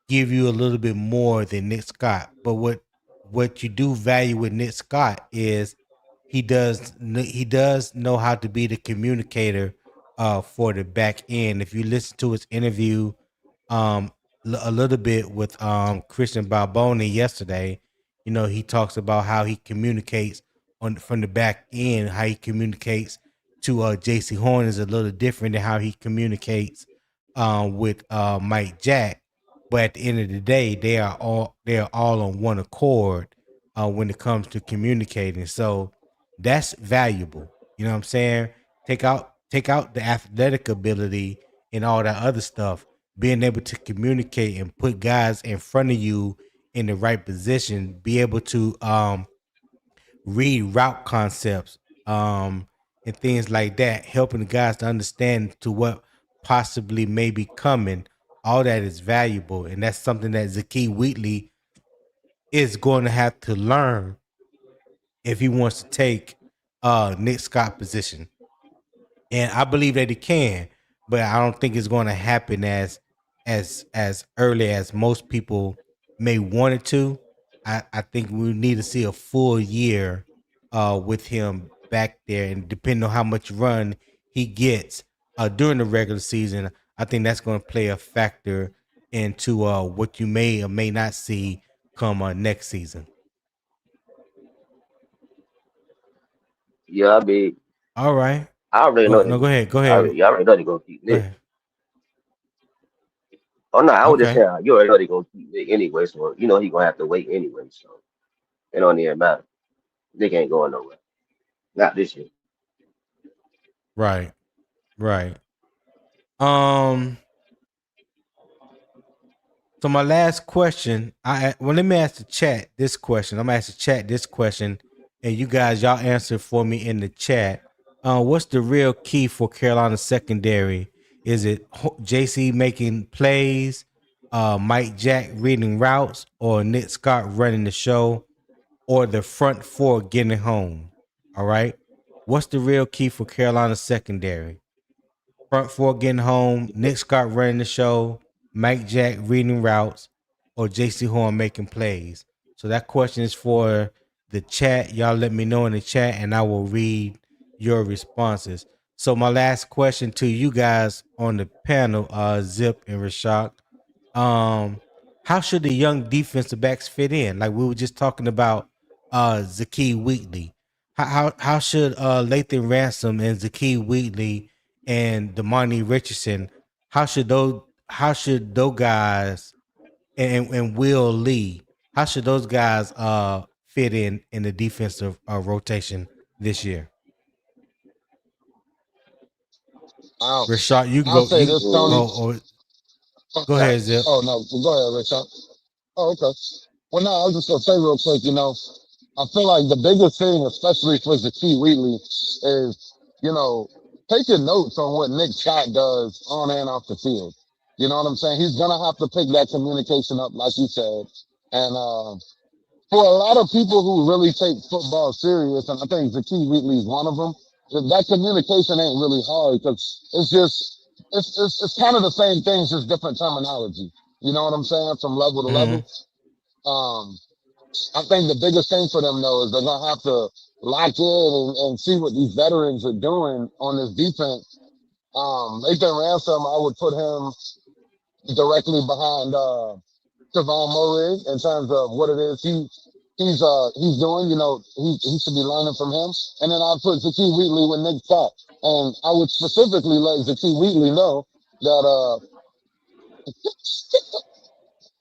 give you a little bit more than Nick Scott. But what you do value with Nick Scott is he does know how to be the communicator for the back end. If you listen to his interview um a little bit with Christian Balboni yesterday, he talks about how he communicates on from the back end, how he communicates to Jaycee Horn is a little different than how he communicates with Mike Jack. But at the end of the day, they are all on one accord when it comes to communicating. So that's valuable. You know what I'm saying? Take out the athletic ability and all that other stuff. Being able to communicate and put guys in front of you in the right position, be able to read route concepts and things like that, helping the guys to understand to what possibly may be coming. All that is valuable, and that's something that Jaycee Wheatley is going to have to learn if he wants to take Nick Scott position. And I believe that he can, but I don't think it's going to happen as early as most people may want it to. I think we need to see a full year with him back there, and depending on how much run he gets during the regular season, I think that's going to play a factor into what you may or may not see come next season. Yeah, I mean, All right. I already know they No, go go. ahead. Go I ahead. already, you already know they gonna keep Go Nick. ahead. Oh no, I was just Okay. saying you already know they gonna keep Nick anyway, so you know he gonna have to wait anyway. So it don't even matter. Nick ain't going nowhere. Not this year. Right. Right. Um. So my last question, let me ask the chat this question. I'm gonna ask the chat this question, and you guys, y'all answer for me in the chat. What's the real key for Carolina secondary? Is it JC making plays, Mike Jack reading routes, or Nick Scott running the show, or the front four getting home? All right. What's the real key for Carolina secondary? Front four getting home, Nick Scott running the show, Mike Jack reading routes, or Jaycee Horn making plays. So that question is for the chat. Y'all let me know in the chat, and I will read your responses. So my last question to you guys on the panel, Zip and Rashad, how should the young defensive backs fit in? Like we were just talking about, Jaycee Wheatley. How should Lathan Ransom and Jaycee Wheatley and Damani Richardson, how should those guys and Will Lee, how should those guys fit in the defensive rotation this year? Rashad, you can I'll go. say You this, Tony. Mm, or Oh, go yeah. ahead, Zip. Oh no, go ahead, Richard. Oh, okay. Well, no, I was just gonna say real quick. I feel like the biggest thing, especially for Jaycee Wheatley, is taking notes on what Nick Scott does on and off the field. You know what I'm saying? He's gonna have to pick that communication up, like you said. And for a lot of people who really take football serious, and I think Jaycee Wheatley is one of them, that communication ain't really hard because it's kind of the same things, just different terminology. You know what I'm saying? From level to level. Mm-hmm. Um, I think the biggest thing for them though is they're gonna have to lock in and see what these veterans are doing on this defense. Nathan Ransom, I would put him directly behind Tavon Murray in terms of what it is he he's doing. You know, he should be learning from him. And then I put Jaycee Wheatley with Nick Scott, and I would specifically let Jaycee Wheatley know that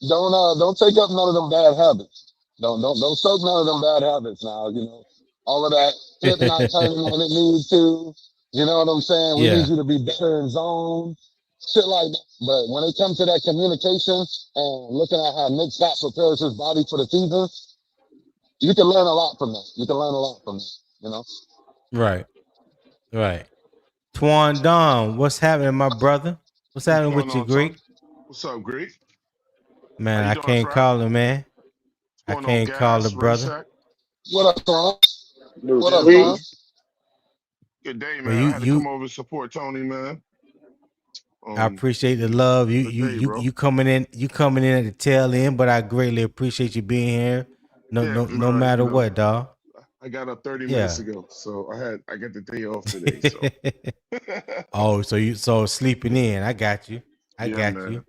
don't take up none of them bad habits. Don't soak none of them bad habits now. You know, all of that flip not turning when it needs to. You know what I'm saying? We need Yeah. you to be better in zone, shit like that. But when it comes to that communication and looking at how Nick Scott prepares his body for the season, you can learn a lot from that. You can learn a lot from that. You know. Right. Right. Twan Don, what's happening, my brother? What's What's happening going with you, on, Tony? Greek? What's up, Greg? How Man, you I doing, can't Fry? call it, man. I What's going on, can't call Gas, it, brother. Rayshak? What up, Tom? New What Yeah, up, Swig. Tom? man. Good day, Well, man. I had to come over and support Tony, man. I appreciate the love. Good day, bro. You coming in at the tail end, but I greatly appreciate you being here. Yeah, No bro. matter what, dog. I got up 30 minutes Yeah. ago, so I got the day off today. So Oh, so sleeping in. I got you. I yeah, got you. man.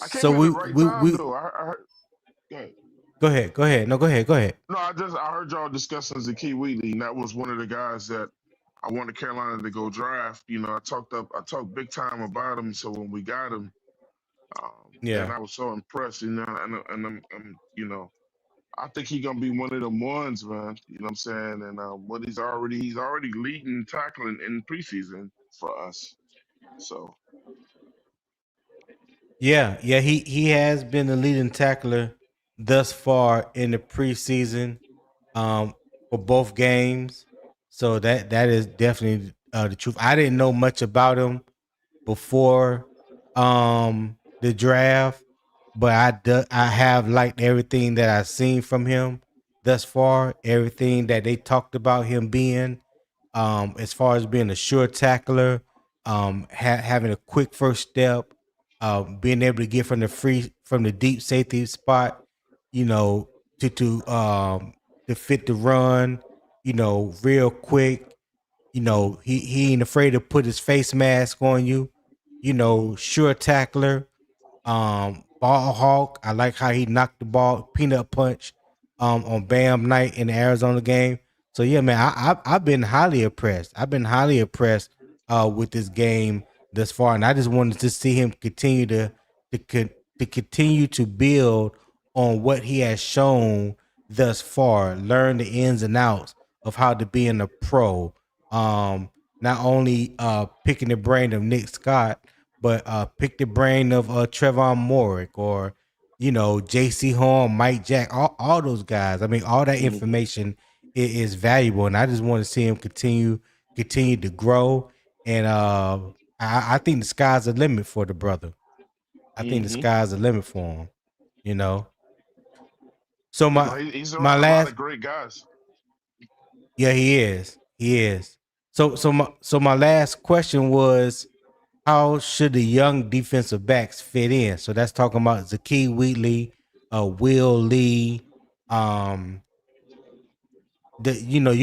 I So came in the right time though. I heard. Go ahead. Go ahead. No, go ahead. No, I heard y'all discussing Jaycee Wheatley, and that was one of the guys that I wanted Carolina to go draft. You know, I talked big time about him. So when we got him, and Yeah. I was so impressed. You know, and I'm you know, I think he's gonna be one of them ones, man. You know what I'm saying? And what he's already leading tackling in preseason for us. So Yeah, he has been the leading tackler thus far in the preseason, for both games. So that is definitely the truth. I didn't know much about him before the draft, but I have liked everything that I've seen from him thus far. Everything that they talked about him being, as far as being a sure tackler, having a quick first step, being able to get from the deep safety spot, you know, to fit the run, real quick. He ain't afraid to put his face mask on you. Sure tackler, ball hawk. I like how he knocked the ball peanut punch, on Bam night in the Arizona game. So yeah, man, I've been highly impressed. I've been highly impressed with this game thus far, and I just wanted to see him continue to continue to build on what he has shown thus far, learn the ins and outs of how to be in a pro. Not only picking the brain of Nick Scott, but pick the brain of Trevon Moorick or Jaycee Horn, Mike Jack, all those guys. I mean, all that information is valuable, and I just want to see him continue to grow. And I think the sky's the limit for the brother. I think the sky's the limit for him. You know. So you know, he's my around a lot last of great guys. yeah, he is. He is. So my last question was, how should the young defensive backs fit in? So that's talking about Jaycee Wheatley, Will Lee. You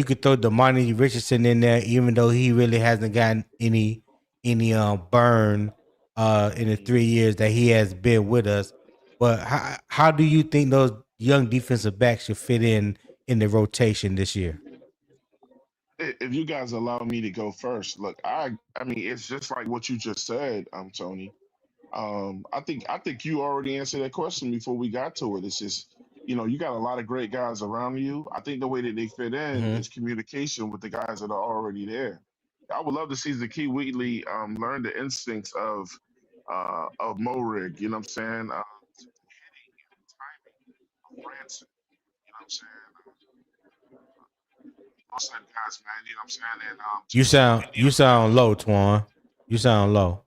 could throw Damani Richardson in there, even though he really hasn't gotten any burn in the 3 years that he has been with us. But how do you think those young defensive backs should fit in the rotation this year? If you guys allow me to go first, look, I mean, it's just like what you just said, Tony. I think you already answered that question before we got to it. It's just, you got a lot of great guys around you. I think the way that they fit in Mm-hmm. is communication with the guys that are already there. I would love to see Jaycee Wheatley learn the instincts of Morig. You know what I'm saying? Hitting and timing of Branson. You know what I'm saying? Those are the guys, man. You know what I'm saying? And just You sound low, Twan. You sound low.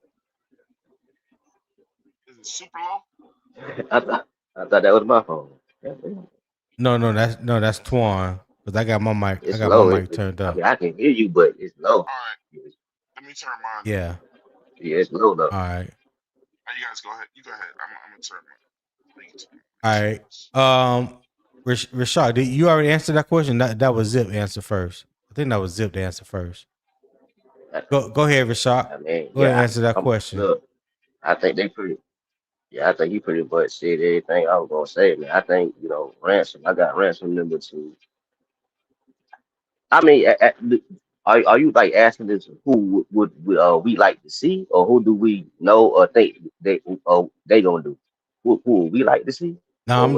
is it super low? I thought that was my phone. That's Twan. Cause I got my mic. I It's got my low. mic turned I up. mean, I can hear you, but it's low. All right, let me turn mine up. Yeah. Yeah, it's low though. All right. You guys go ahead. You go ahead. I'm gonna turn my thing to All right. Rashad, did you already answer that question? That was Zip answer first. I think that was Zip to answer first. Go ahead, Rashad. I mean, Go ahead and yeah, answer that question. look, I think they pretty. Yeah, I think he pretty much said everything I was gonna say, man. I think ransom. I got ransom number two. I mean, are you like asking this who would we like to see, or who do we know or think they gonna do? Who would we like to see, Now or what?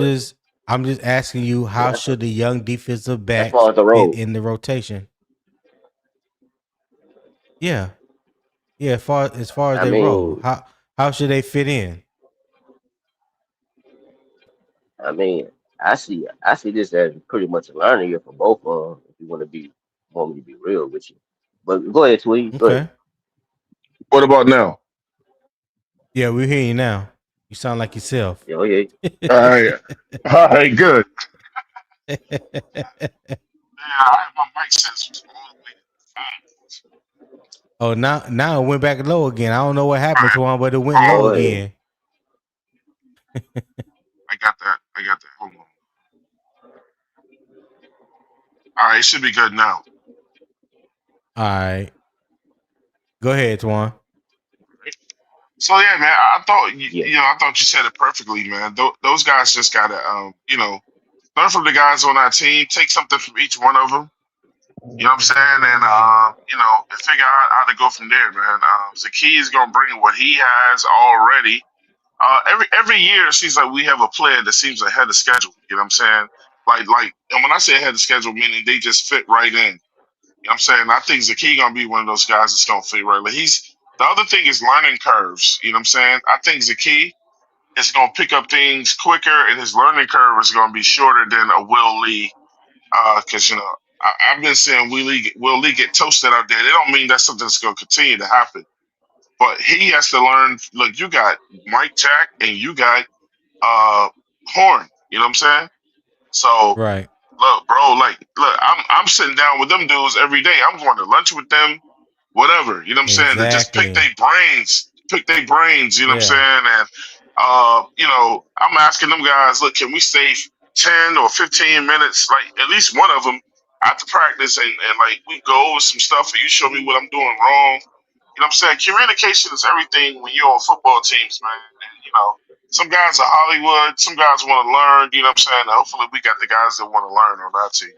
I'm just asking you, how Yeah, should the young defensive as backs far as the fit role, in the rotation? Yeah. Yeah, as far as I they roll. mean, How should they fit in? I mean, I see this as pretty much a learning year for both of them. If you want me to be real with you, but go ahead, Tweet. Go ahead. Okay. What about now? Yeah, we hear you now. You sound like yourself. Yeah, yeah. All right, all right, good. Yeah, I have my mic sensors all the way Oh, now it went back low again. I don't know what happened right. to him, but it went low Go Oh, ahead. again. I got that. I got that. Hold on. All right, it should be good now. All right. Go ahead, Twan. So yeah, man, I thought Yeah. I thought you said it perfectly, man. Those guys just gotta learn from the guys on our team, take something from each one of them. You know what I'm saying? And and figure out how to go from there, man. Zaki is gonna bring what he has already. Every year it seems like we have a player that seems ahead of schedule. You know what I'm saying? And when I say ahead of schedule, meaning they just fit right in. You know what I'm saying? I think Zaki gonna be one of those guys that's gonna fit right. Like the other thing is learning curves. You know what I'm saying? I think Zaki is gonna pick up things quicker, and his learning curve is gonna be shorter than a Will Lee. Because I've been seeing Will Lee get toasted out there. They don't mean that's something that's gonna continue to happen. But he has to learn. Look, you got Mike Jack and you got Horn. You know what I'm saying? So Right. look, bro, look, I'm sitting down with them dudes every day. I'm going to lunch with them, whatever. You know what I'm saying? To just pick Exactly. their brains, You know what I'm Yeah. saying? And I'm asking them guys, look, can we stay 10 or 15 minutes, like at least one of them, after practice, and like we go over some stuff, and you show me what I'm doing wrong. You know what I'm saying? Communication is everything when you're on football teams, man. And, some guys are Hollywood, some guys want to learn, you know what I'm saying? And hopefully we got the guys that want to learn on our team.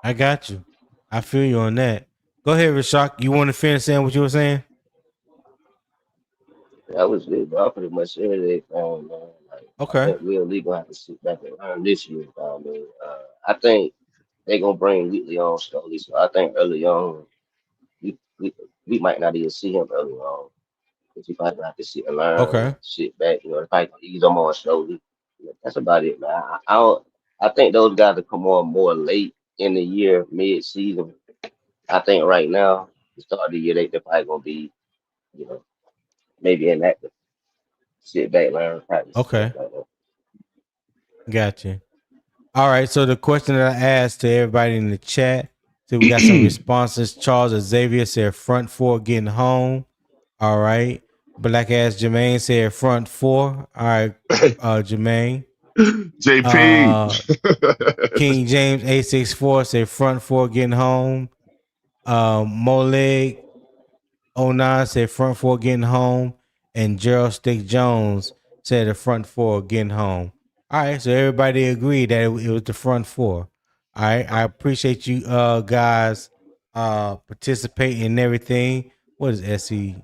I got you. I feel you on that. Go ahead, Rashak. You want to finish saying what you were saying? That was it, bro. I pretty much said it. Man. Like, I Okay. think Will Lee gonna have to sit back and learn this year. Man. I think they gonna bring Wheatley on slowly. So I think early on, we we, we might not even see him early on. Because he probably gonna have to sit and learn, Okay. sit back. They probably gonna ease them on slowly. That's about it, man. I don't. I think those guys will come on more late in the year, mid season. I think right now, the start of the year, they're probably gonna be, you know, maybe inactive, sit back, learn, practice, stuff Okay. like that. Gotcha. All right. So the question that I asked to everybody in the chat, so we got some responses. Charles Xavier said front four getting home. All right. Black ass Jermaine said front four. All right, Jermaine. JP. King James 864 said front four getting home. Moleg 09 said front four getting home. And Gerald Stick Jones said the front four getting home. All right, so everybody agreed that it was the front four. All right, I appreciate you guys participating in everything. What is SE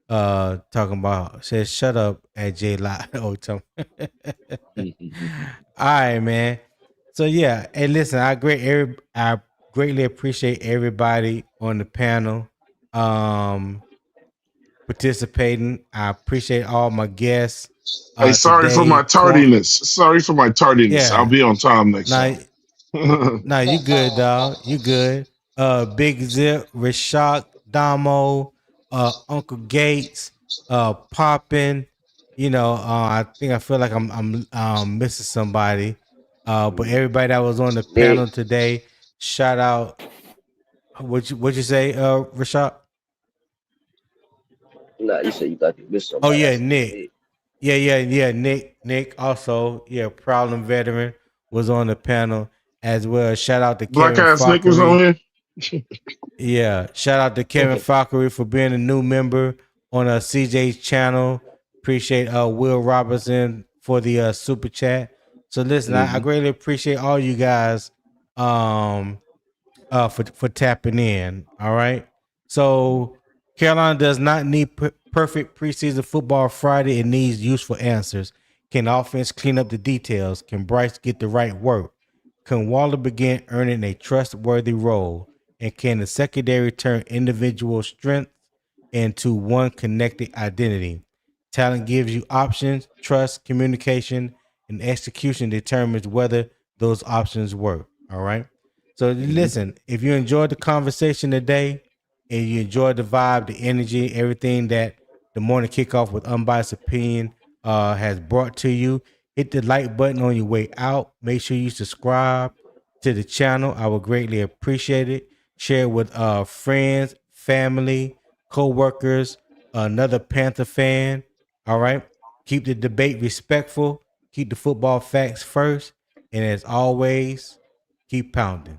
talking about? Says shut up at J Lot. Oh, all right, man. So yeah, hey, listen, I greatly appreciate everybody on the panel participating. I appreciate all my guests Hey, sorry for my today. tardiness. Sorry for my tardiness. I'll Yeah, be on time next now, time. now you good, dog. You good. Big Zip, Rashak, Damo, Uncle Gates, Poppin. I think I feel like I'm missing somebody. But everybody that was on the Nick, panel today, shout out. What you say, Rashak? nah, you said you thought you missed Oh somebody. I yeah, said Nick. Nick. Yeah. Nick also, problem veteran was on the panel as well. Shout out to Black Kevin ass Nick was on Falkery. here. Yeah, shout out to Kevin Falkery for being a new member on CJ's channel. Appreciate Will Robinson for the super chat. So listen, I greatly appreciate all you guys for tapping in. All right. So Carolina does not need perfect preseason football Friday. It needs useful answers. Can offense clean up the details? Can Bryce get the right work? Can Waller begin earning a trustworthy role? And can the secondary turn individual strengths into one connected identity? Talent gives you options, trust, communication, and execution determines whether those options work. All right. So listen, if you enjoyed the conversation today and you enjoyed the vibe, the energy, everything that the morning kickoff with unbiased opinion has brought to you, hit the like button on your way out. Make sure you subscribe to the channel. I would greatly appreciate it. Share it with friends, family, co-workers, another Panther fan. All right. Keep the debate respectful. Keep the football facts first. And as always, keep pounding.